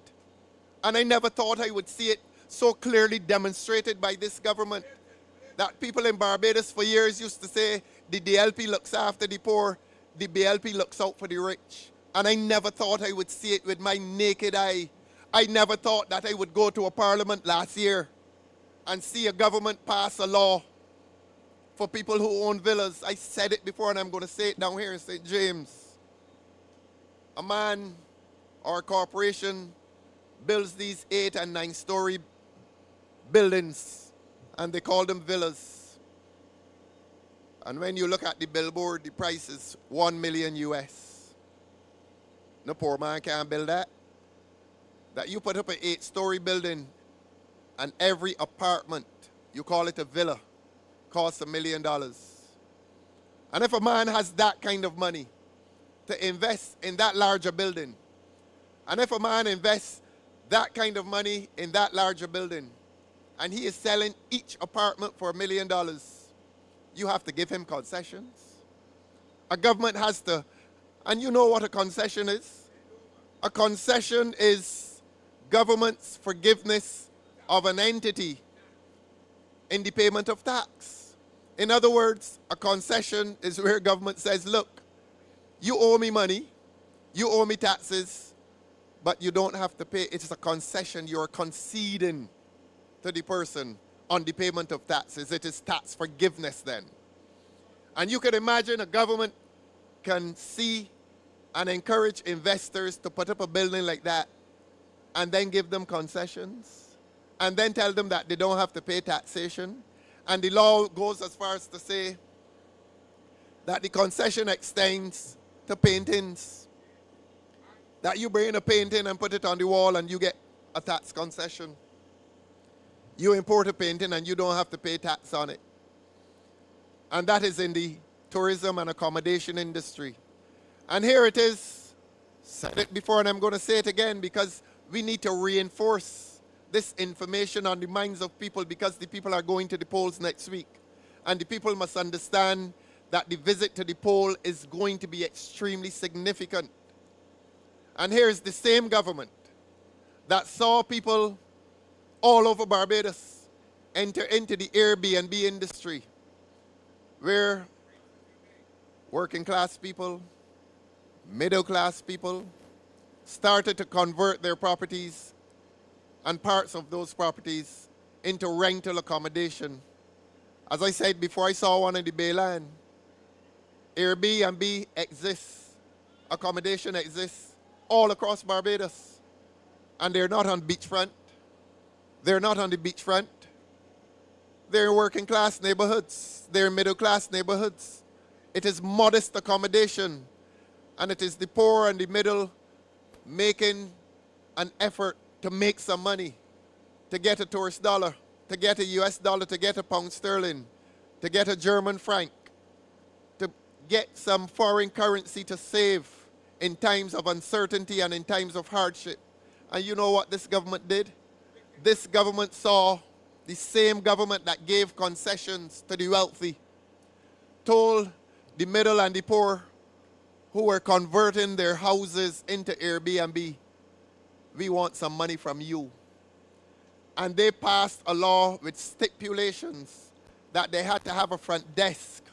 and I never thought I would see it so clearly demonstrated by this government. That people in Barbados for years used to say, the DLP looks after the poor, the BLP looks out for the rich. And I never thought I would see it with my naked eye. I never thought that I would go to a parliament last year and see a government pass a law for people who own villas. I said it before, and I'm going to say it down here in St. James. A man or a corporation builds these 8- and 9-story buildings, and they call them villas. And when you look at the billboard, the price is $1 million US. No poor man can't build that. That you put up an 8-story building, and every apartment, you call it a villa, costs $1 million. And if a man has that kind of money to invest in that larger building, and if a man invests that kind of money in that larger building, and he is selling each apartment for $1 million, you have to give him concessions. A government has to, and you know what a concession is? A concession is government's forgiveness of an entity in the payment of tax. In other words, a concession is where government says, look, you owe me money, you owe me taxes, but you don't have to pay. It's a concession. You're conceding to the person on the payment of taxes. It is tax forgiveness then. And you can imagine a government can see and encourage investors to put up a building like that and then give them concessions and then tell them that they don't have to pay taxation. And the law goes as far as to say that the concession extends to paintings. That you bring in a painting and put it on the wall and you get a tax concession. You import a painting and you don't have to pay tax on it. And that is in the tourism and accommodation industry. And here it is. Said it before and I'm going to say it again because we need to reinforce this information on the minds of people because the people are going to the polls next week. And the people must understand that the visit to the poll is going to be extremely significant. And here's the same government that saw people all over Barbados enter into the Airbnb industry, where working class people, middle class people started to convert their properties and parts of those properties into rental accommodation. As I said before, I saw one in the Bayland. Airbnb exists, accommodation exists all across Barbados. And they're not on beachfront. They're not on the beachfront. They're working class neighborhoods. They're middle class neighborhoods. It is modest accommodation. And it is the poor and the middle making an effort to make some money, to get a tourist dollar. to get a US dollar, to get a pound sterling, to get a German franc, to get some foreign currency to save in times of uncertainty and in times of hardship. And you know what this government did? This government saw the same government that gave concessions to the wealthy, told the middle and the poor who were converting their houses into Airbnb, we want some money from you. And they passed a law with stipulations that they had to have a front desk.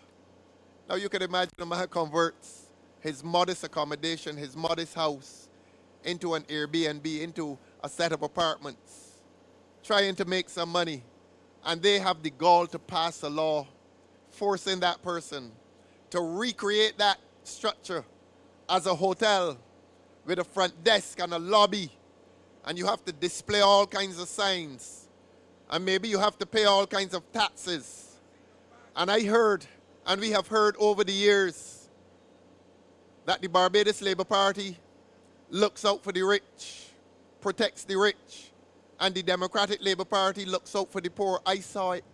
Now you can imagine a man converts his modest accommodation, his modest house, into an Airbnb, into a set of apartments, trying to make some money. And they have the gall to pass a law forcing that person to recreate that structure as a hotel with a front desk and a lobby. And you have to display all kinds of signs. And maybe you have to pay all kinds of taxes. And I heard, and we have heard over the years, that the Barbados Labour Party looks out for the rich, protects the rich, and the Democratic Labour Party looks out for the poor. I saw it.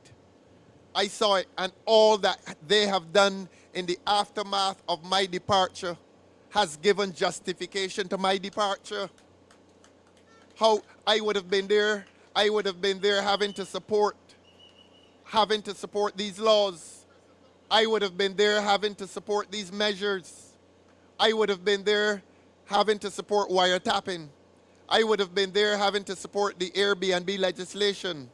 I saw it. And all that they have done in the aftermath of my departure has given justification to my departure. How I would have been there, having to support these laws. I would have been there having to support these measures. I would have been there having to support wiretapping. I would have been there having to support the Airbnb legislation.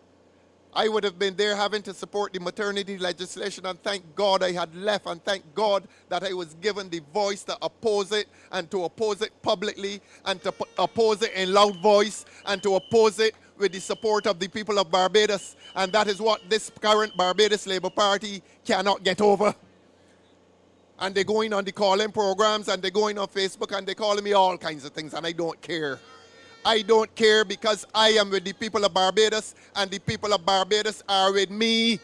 I would have been there having to support the maternity legislation, and thank God I had left, and thank God that I was given the voice to oppose it, and to oppose it publicly, and to oppose it in loud voice, and to oppose it with the support of the people of Barbados. And that is what this current Barbados Labour Party cannot get over. And they're going on the call-in programs, and they're going on Facebook, and they're calling me all kinds of things, and I don't care. I don't care, because I am with the people of Barbados, and the people of Barbados are with me.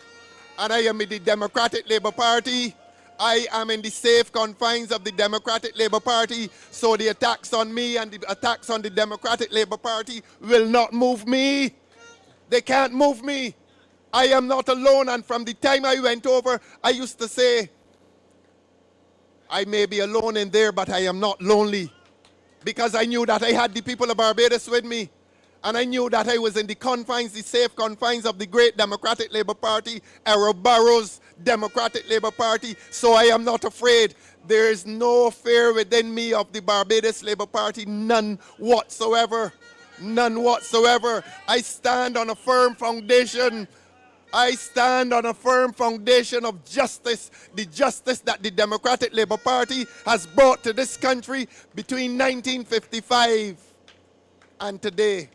And I am with the Democratic Labour Party. I am in the safe confines of the Democratic Labour Party, so the attacks on me and the attacks on the Democratic Labour Party will not move me. They can't move me. I am not alone, and from the time I went over, I used to say, I may be alone in there, but I am not lonely. Because I knew that I had the people of Barbados with me. And I knew that I was in the confines, the safe confines of the great Democratic Labour Party, Errol Barrow's Democratic Labour Party. So I am not afraid. There is no fear within me of the Barbados Labour Party, none whatsoever. None whatsoever. I stand on a firm foundation. I stand on a firm foundation of justice, the justice that the Democratic Labour Party has brought to this country between 1955 and today.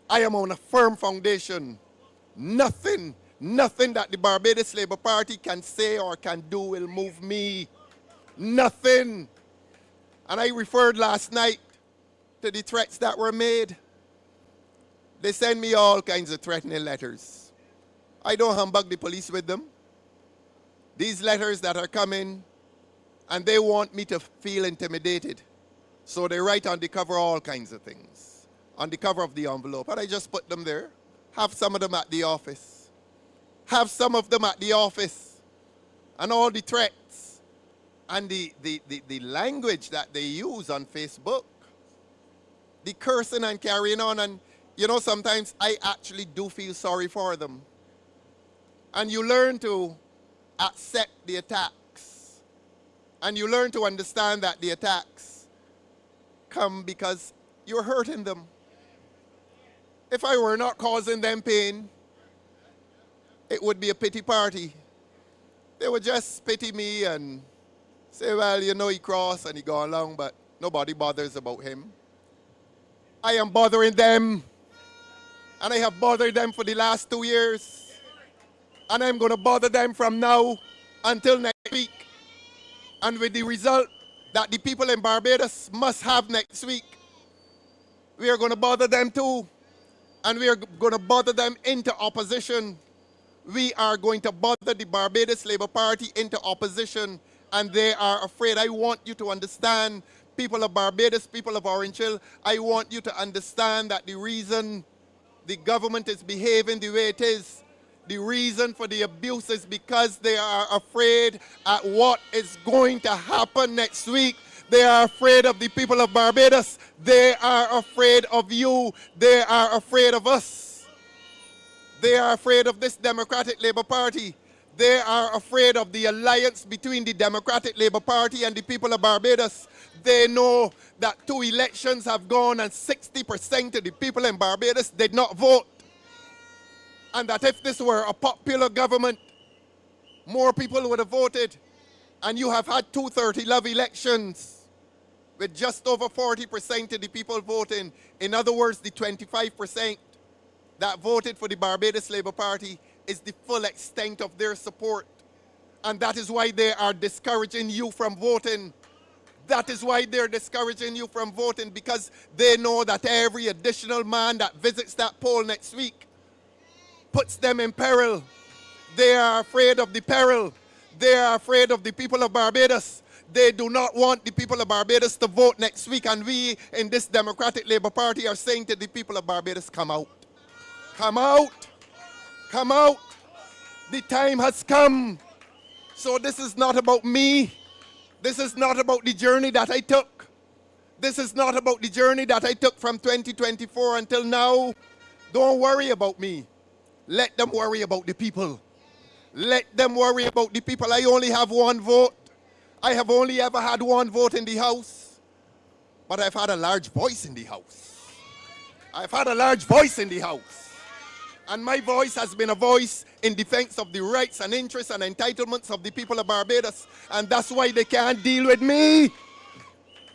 I am on a firm foundation. Nothing that the Barbados Labour Party can say or can do will move me. Nothing. And I referred last night to the threats that were made. They send me all kinds of threatening letters. I don't humbug the police with them. These letters that are coming, and they want me to feel intimidated. So they write on the cover all kinds of things, on the cover of the envelope. And I just put them there. Have some of them at the office. Have some of them at the office. And all the threats and the language that they use on Facebook. The cursing and carrying on. And you know, sometimes I actually do feel sorry for them. And you learn to accept the attacks. And you learn to understand that the attacks come because you're hurting them. If I were not causing them pain, it would be a pity party. They would just pity me and say, well, you know, he crossed and he gone along, but nobody bothers about him. I am bothering them. And I have bothered them for the last 2 years. And I'm going to bother them from now until next week. And with the result that the people in Barbados must have next week, we are going to bother them too. And we are going to bother them into opposition. We are going to bother the Barbados Labour Party into opposition. And they are afraid. I want you to understand, people of Barbados, people of Orange Hill, I want you to understand that the reason the government is behaving the way it is. The reason for the abuse is because they are afraid at what is going to happen next week. They are afraid of the people of Barbados. They are afraid of you. They are afraid of us. They are afraid of this Democratic Labour Party. They are afraid of the alliance between the Democratic Labour Party and the people of Barbados. They know that 2 elections have gone and 60% of the people in Barbados did not vote. And that if this were a popular government, more people would have voted. And you have had 2 30-love elections with just over 40% of the people voting. In other words, the 25% that voted for the Barbados Labour Party is the full extent of their support. And that is why they are discouraging you from voting. That is why they're discouraging you from voting, because they know that every additional man that visits that poll next week puts them in peril. They are afraid of the peril. They are afraid of the people of Barbados. They do not want the people of Barbados to vote next week. And we in this Democratic Labour Party are saying to the people of Barbados, come out. Come out. Come out. The time has come. So this is not about me. This is not about the journey that I took. This is not about the journey that I took from 2024 until now. Don't worry about me. Let them worry about the people. Let them worry about the people. I only have 1 vote. I have only ever had 1 vote in the House. But I've had a large voice in the House. I've had a large voice in the House. And my voice has been a voice in defense of the rights and interests and entitlements of the people of Barbados. And that's why they can't deal with me.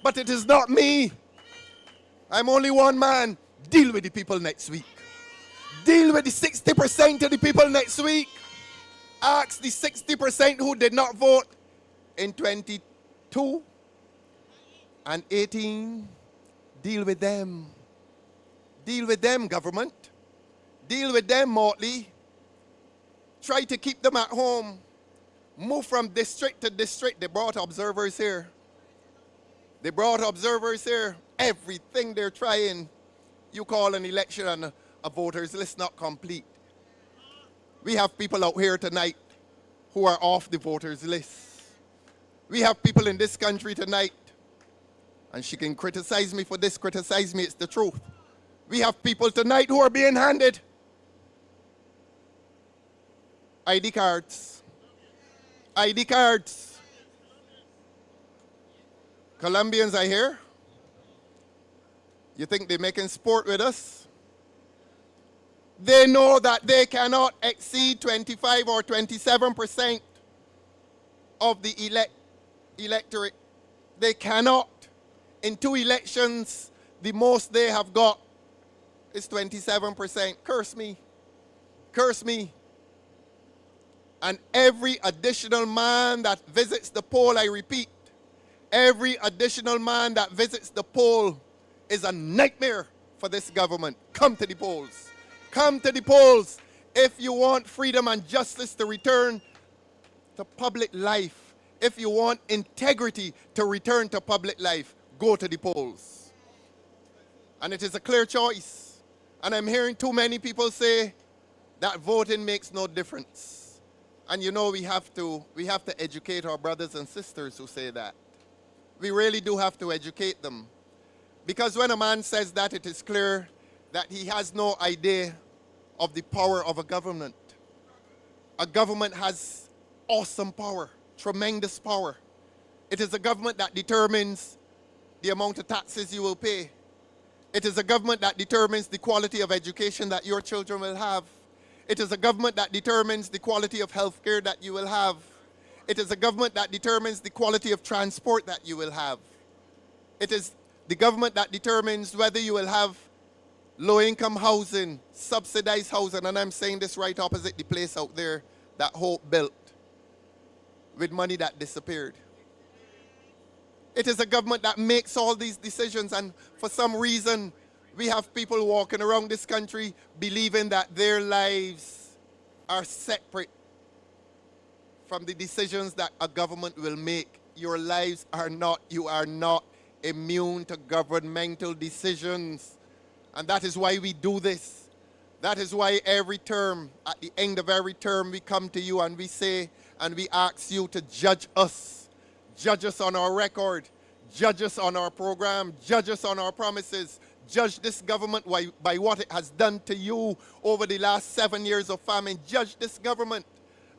But it is not me. I'm only one man. Deal with the people next week. Deal with the 60% of the people next week. Ask the 60% who did not vote in 22 and 18. Deal with them. Deal with them, government. Deal with them, Motley. Try to keep them at home. Move from district to district. They brought observers here. They brought observers here. Everything they're trying. You call an election and a voters list not complete. We have people out here tonight who are off the voters list. We have people in this country tonight, and she can criticize me for this, criticize me, it's the truth. We have people tonight who are being handed ID cards. ID cards. Colombians are here. You think they're making sport with us? They know that they cannot exceed 25 or 27% of the electorate. They cannot. In 2 elections, the most they have got is 27%. Curse me. Curse me. And every additional man that visits the poll, I repeat, every additional man that visits the poll is a nightmare for this government. Come to the polls. Come to the polls if you want freedom and justice to return to public life. If you want integrity to return to public life, go to the polls. And it is a clear choice. And I'm hearing too many people say that voting makes no difference. And you know we have to educate our brothers and sisters who say that. We really do have to educate them. Because when a man says that, it is clear that he has no idea of the power of a government. A government has awesome power, tremendous power. It is a government that determines the amount of taxes you will pay. It is a government that determines the quality of education that your children will have. It is a government that determines the quality of health care that you will have. It is a government that determines the quality of transport that you will have. It is the government that determines whether you will have low-income housing, subsidized housing, and I'm saying this right opposite the place out there that Hope built with money that disappeared. It is a government that makes all these decisions, and for some reason, we have people walking around this country believing that their lives are separate from the decisions that a government will make. Your lives are not. You are not immune to governmental decisions. And that is why we do this. That is why every term, at the end of every term, we come to you and we say, and we ask you to judge us. Judge us on our record. Judge us on our program. Judge us on our promises. Judge this government by what it has done to you over the last 7 years of famine. Judge this government.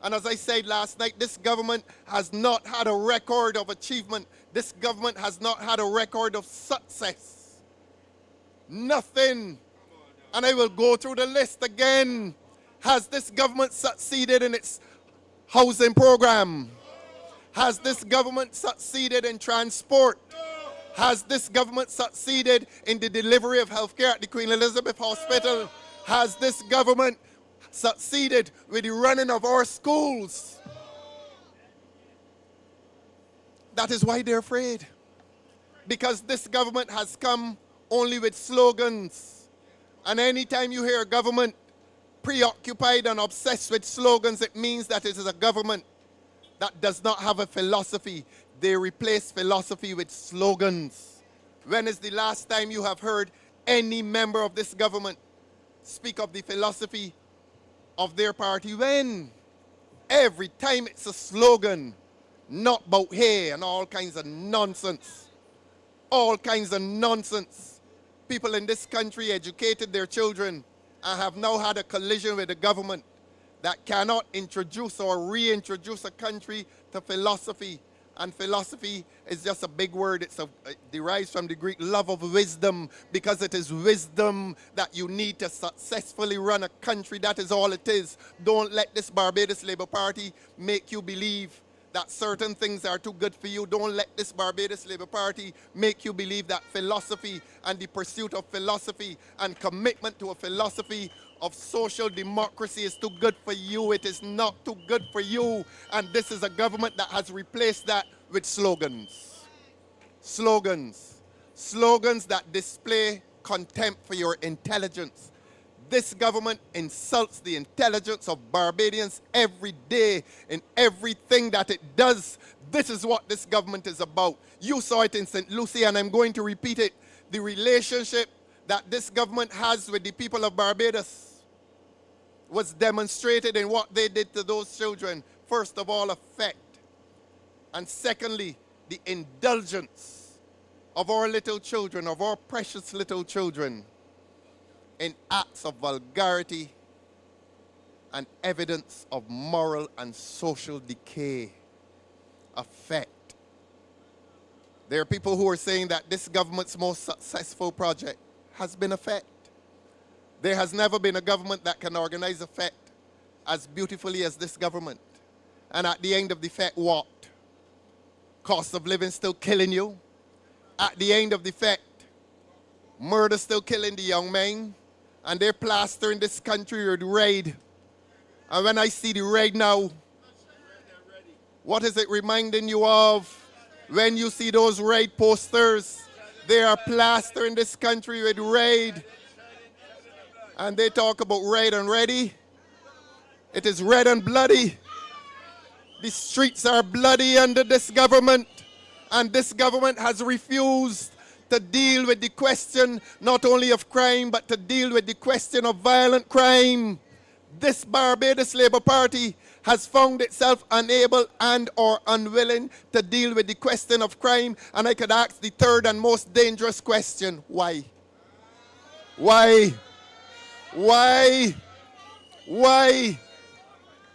And as I said last night, this government has not had a record of achievement. This government has not had a record of success. Nothing. And I will go through the list again. Has this government succeeded in its housing program? Has this government succeeded in transport? Has this government succeeded in the delivery of health care at the Queen Elizabeth Hospital? Has this government succeeded with the running of our schools? That is why they're afraid. Because this government has come only with slogans. And anytime you hear a government preoccupied and obsessed with slogans, it means that it is a government that does not have a philosophy. They replace philosophy with slogans. When is the last time you have heard any member of this government speak of the philosophy of their party? When? Every time it's a slogan, not about hey and all kinds of nonsense. All kinds of nonsense. People in this country educated their children and have now had a collision with a government that cannot introduce or reintroduce a country to philosophy. And philosophy is just a big word. It derives from the Greek love of wisdom, because it is wisdom that you need to successfully run a country. That is all it is. Don't let this Barbados Labour Party make you believe that certain things are too good for you. Don't let this Barbados Labour Party make you believe that philosophy and the pursuit of philosophy and commitment to a philosophy of social democracy is too good for you. It is not too good for you. And this is a government that has replaced that with slogans. Slogans. Slogans that display contempt for your intelligence. This government insults the intelligence of Barbadians every day in everything that it does. This is what this government is about. You saw it in St. Lucie, and I'm going to repeat it. The relationship that this government has with the people of Barbados was demonstrated in what they did to those children. First of all, affect. And secondly, the indulgence of our little children, of our precious little children, in acts of vulgarity and evidence of moral and social decay. Affect. There are people who are saying that this government's most successful project has been affect. There has never been a government that can organize effect as beautifully as this government. And at the end of the effect, what? Cost of living still killing you. At the end of the effect, murder still killing the young men. And they're plastering this country with red. And when I see the red now, what is it reminding you of? When you see those red posters, they are plastering this country with red. And they talk about red and ready. It is red and bloody. The streets are bloody under this government. And this government has refused to deal with the question not only of crime, but to deal with the question of violent crime. This Barbados Labour Party has found itself unable and or unwilling to deal with the question of crime. And I could ask the third and most dangerous question: why? Why? Why? Why?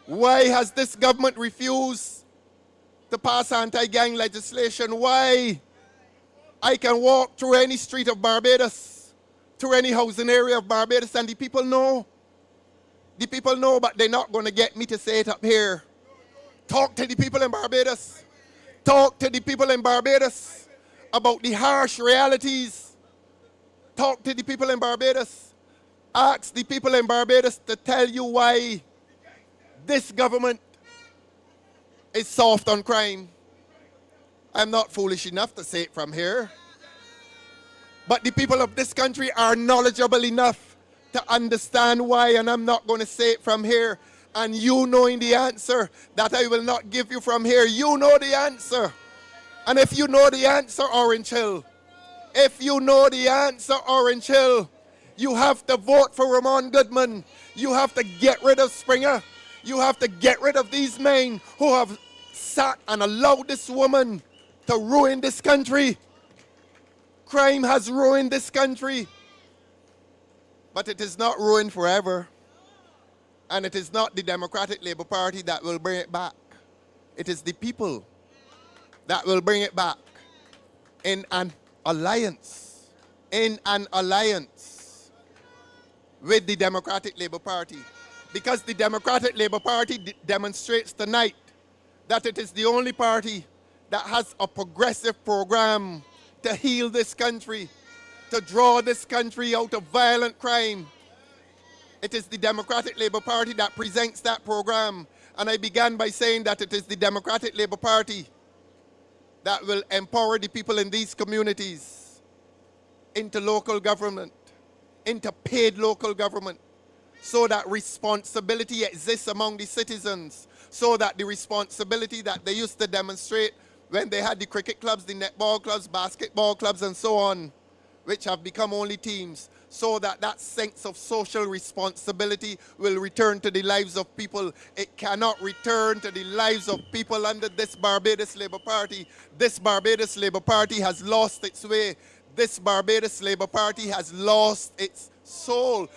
Why has this government refused to pass anti-gang legislation? Why? I can walk through any street of Barbados, through any housing area of Barbados, and the people know. The people know, but they're not going to get me to say it up here. Talk to the people in Barbados. Talk to the people in Barbados about the harsh realities. Talk to the people in Barbados. Ask the people in Barbados to tell you why this government is soft on crime. I'm not foolish enough to say it from here. But the people of this country are knowledgeable enough to understand why, and I'm not going to say it from here. And you knowing the answer that I will not give you from here, you know the answer. And if you know the answer, Orange Hill, if you know the answer, Orange Hill, You have to vote for Ramon Goodman. You have to get rid of Springer. You have to get rid of these men who have sat and allowed this woman to ruin this country. Crime has ruined this country. But it is not ruined forever. And it is not the Democratic Labour Party that will bring it back. It is the people that will bring it back in an alliance. In an alliance with the Democratic Labour Party. Because the Democratic Labour Party demonstrates tonight that it is the only party that has a progressive program to heal this country, to draw this country out of violent crime. It is the Democratic Labour Party that presents that program. And I began by saying that it is the Democratic Labour Party that will empower the people in these communities into local government, into paid local government, so that responsibility exists among the citizens, so that the responsibility that they used to demonstrate when they had the cricket clubs, the netball clubs, basketball clubs, and so on, which have become only teams, so that that sense of social responsibility will return to the lives of people. It cannot return to the lives of people under this Barbados Labour Party. This Barbados Labour Party has lost its way. This Barbados Labour Party has lost its soul.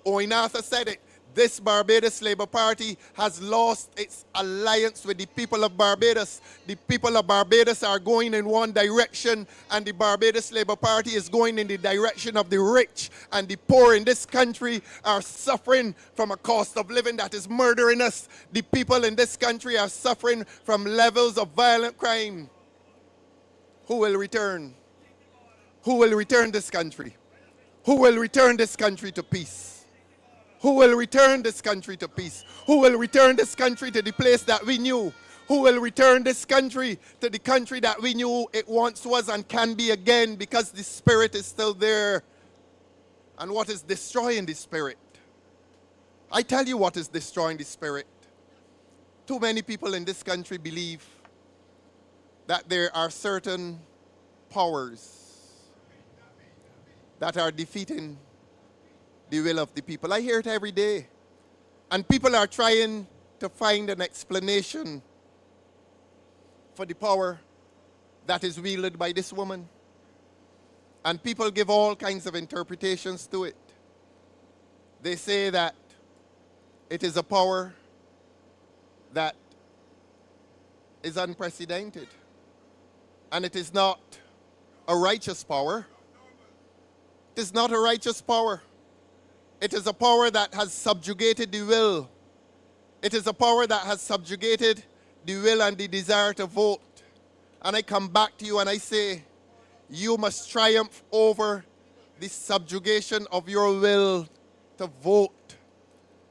Owen Arthur said it. This Barbados Labour Party has lost its alliance with the people of Barbados. The people of Barbados are going in one direction, and the Barbados Labour Party is going in the direction of the rich, and the poor in this country are suffering from a cost of living that is murdering us. The people in this country are suffering from levels of violent crime. Who will return? Who will return this country? Who will return this country to peace? Who will return this country to peace? Who will return this country to the place that we knew? Who will return this country to the country that we knew it once was and can be again, because the spirit is still there? And what is destroying the spirit? I tell you what is destroying the spirit. Too many people in this country believe that there are certain powers that are defeating the will of the people. I hear it every day. And people are trying to find an explanation for the power that is wielded by this woman. And people give all kinds of interpretations to it. They say that it is a power that is unprecedented. And it is not a righteous power. It is not a righteous power. It is a power that has subjugated the will. It is a power that has subjugated the will and the desire to vote. And I come back to you and I say, you must triumph over the subjugation of your will to vote.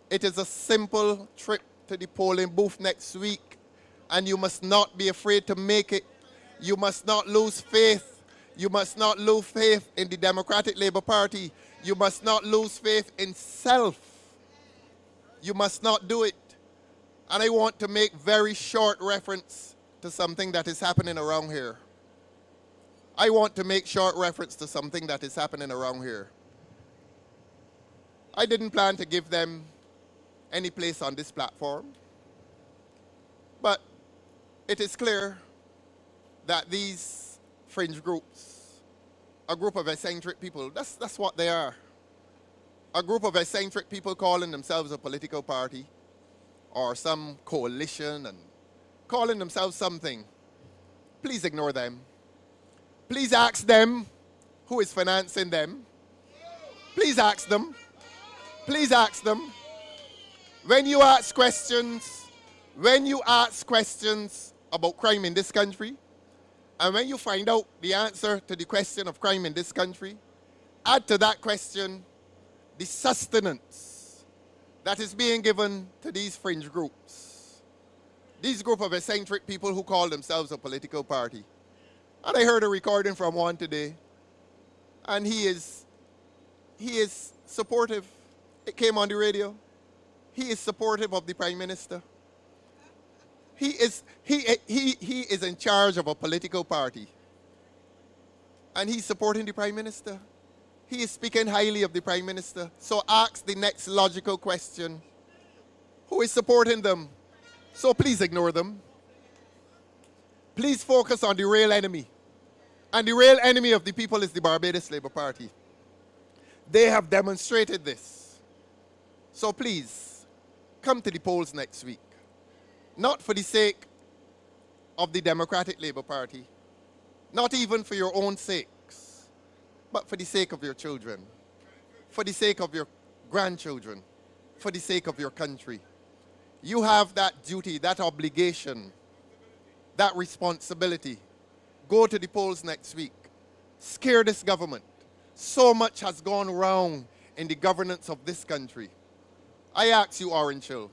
It is a simple trip to the polling booth next week, and you must not be afraid to make it. You must not lose faith. You must not lose faith in the Democratic Labour Party. You must not lose faith in self. You must not do it. And I want to make very short reference to something that is happening around here. I want to make short reference to something that is happening around here. I didn't plan to give them any place on this platform, but it is clear that these fringe groups, a group of eccentric people, that's what they are. A group of eccentric people calling themselves a political party or some coalition and calling themselves something. Please ignore them. Please ask them who is financing them. Please ask them. Please ask them. When you ask questions about crime in this country, and when you find out the answer to the question of crime in this country, add to that question the sustenance that is being given to these fringe groups. These group of eccentric people who call themselves a political party. And I heard a recording from one today, and he is supportive. It came on the radio. He is supportive of the Prime Minister. He is in charge of a political party. And he's supporting the Prime Minister. He is speaking highly of the Prime Minister. So ask the next logical question. Who is supporting them? So please ignore them. Please focus on the real enemy. And the real enemy of the people is the Barbados Labour Party. They have demonstrated this. So please, come to the polls next week. Not for the sake of the Democratic Labour Party, not even for your own sakes, but for the sake of your children, for the sake of your grandchildren, for the sake of your country. You have that duty, that obligation, that responsibility. Go to the polls next week. Scare this government. So much has gone wrong in the governance of this country. I ask you, Orange Hill,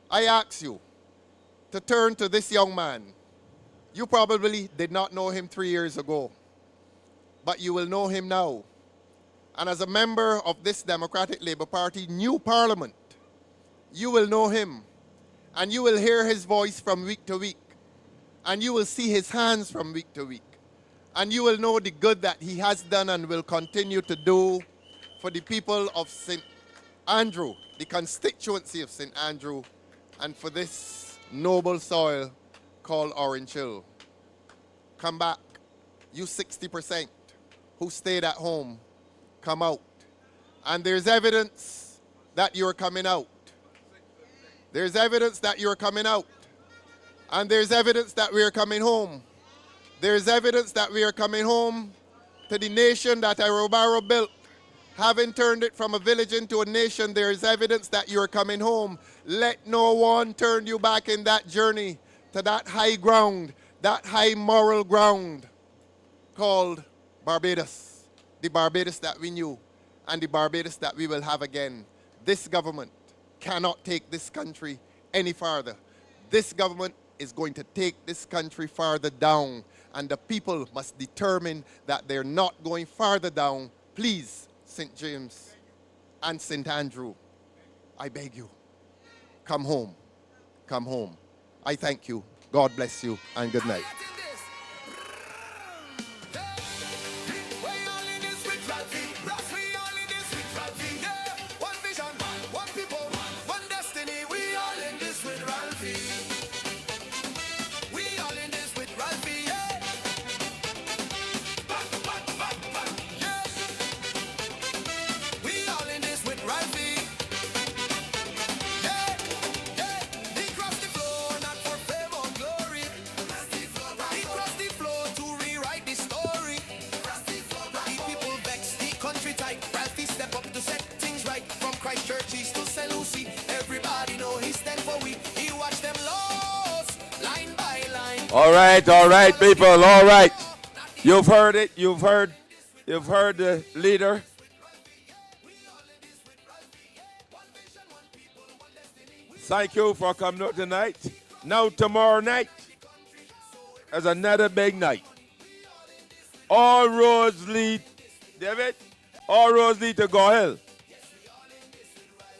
I ask you to turn to this young man. You probably did not know him 3 years ago, but you will know him now. And as a member of this Democratic Labour Party new parliament, you will know him, and you will hear his voice from week to week, and you will see his hands from week to week, and you will know the good that he has done and will continue to do for the people of St. Andrew, the constituency of St. Andrew, and for this noble soil called Orange Hill. Come back. You 60% who stayed at home, come out. And there's evidence that you're coming out. There's evidence that you're coming out. And there's evidence that we are coming home. There's evidence that we are coming home to the nation that Arobaro built. Having turned it from a village into a nation, there is evidence that you're coming home. Let no one turn you back in that journey to that high ground, that high moral ground called Barbados. The Barbados that we knew and the Barbados that we will have again. This government cannot take this country any farther. This government is going to take this country farther down, and the people must determine that they're not going farther down. Please, St. James and St. Andrew, I beg you, come home. Come home. I thank you. God bless you, and good night. All right, people, all right. You've heard it, you've heard the leader. Thank you for coming out tonight. Now tomorrow night is another big night. All roads lead, David, all roads lead to Go Hill.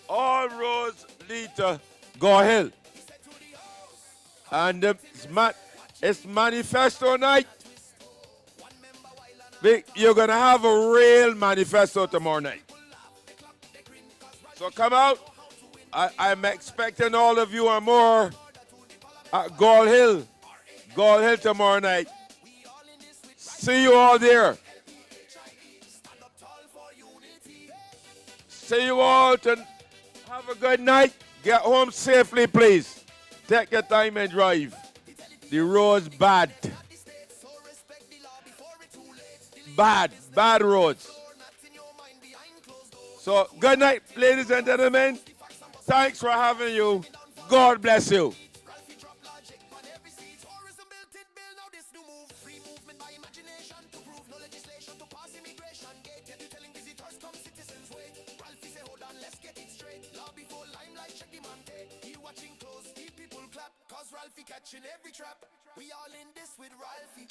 All roads lead to Go Hill. And it's manifesto night. You're going to have a real manifesto tomorrow night. So come out. I'm expecting all of you and more at Go Hill. Go Hill tomorrow night. See you all there. See you all. Have a good night. Get home safely, please. Take your time and drive. The road's bad. Bad roads. So, good night, ladies and gentlemen. Thanks for having you. God bless you. Catching every trap. We all in this with Ralphie.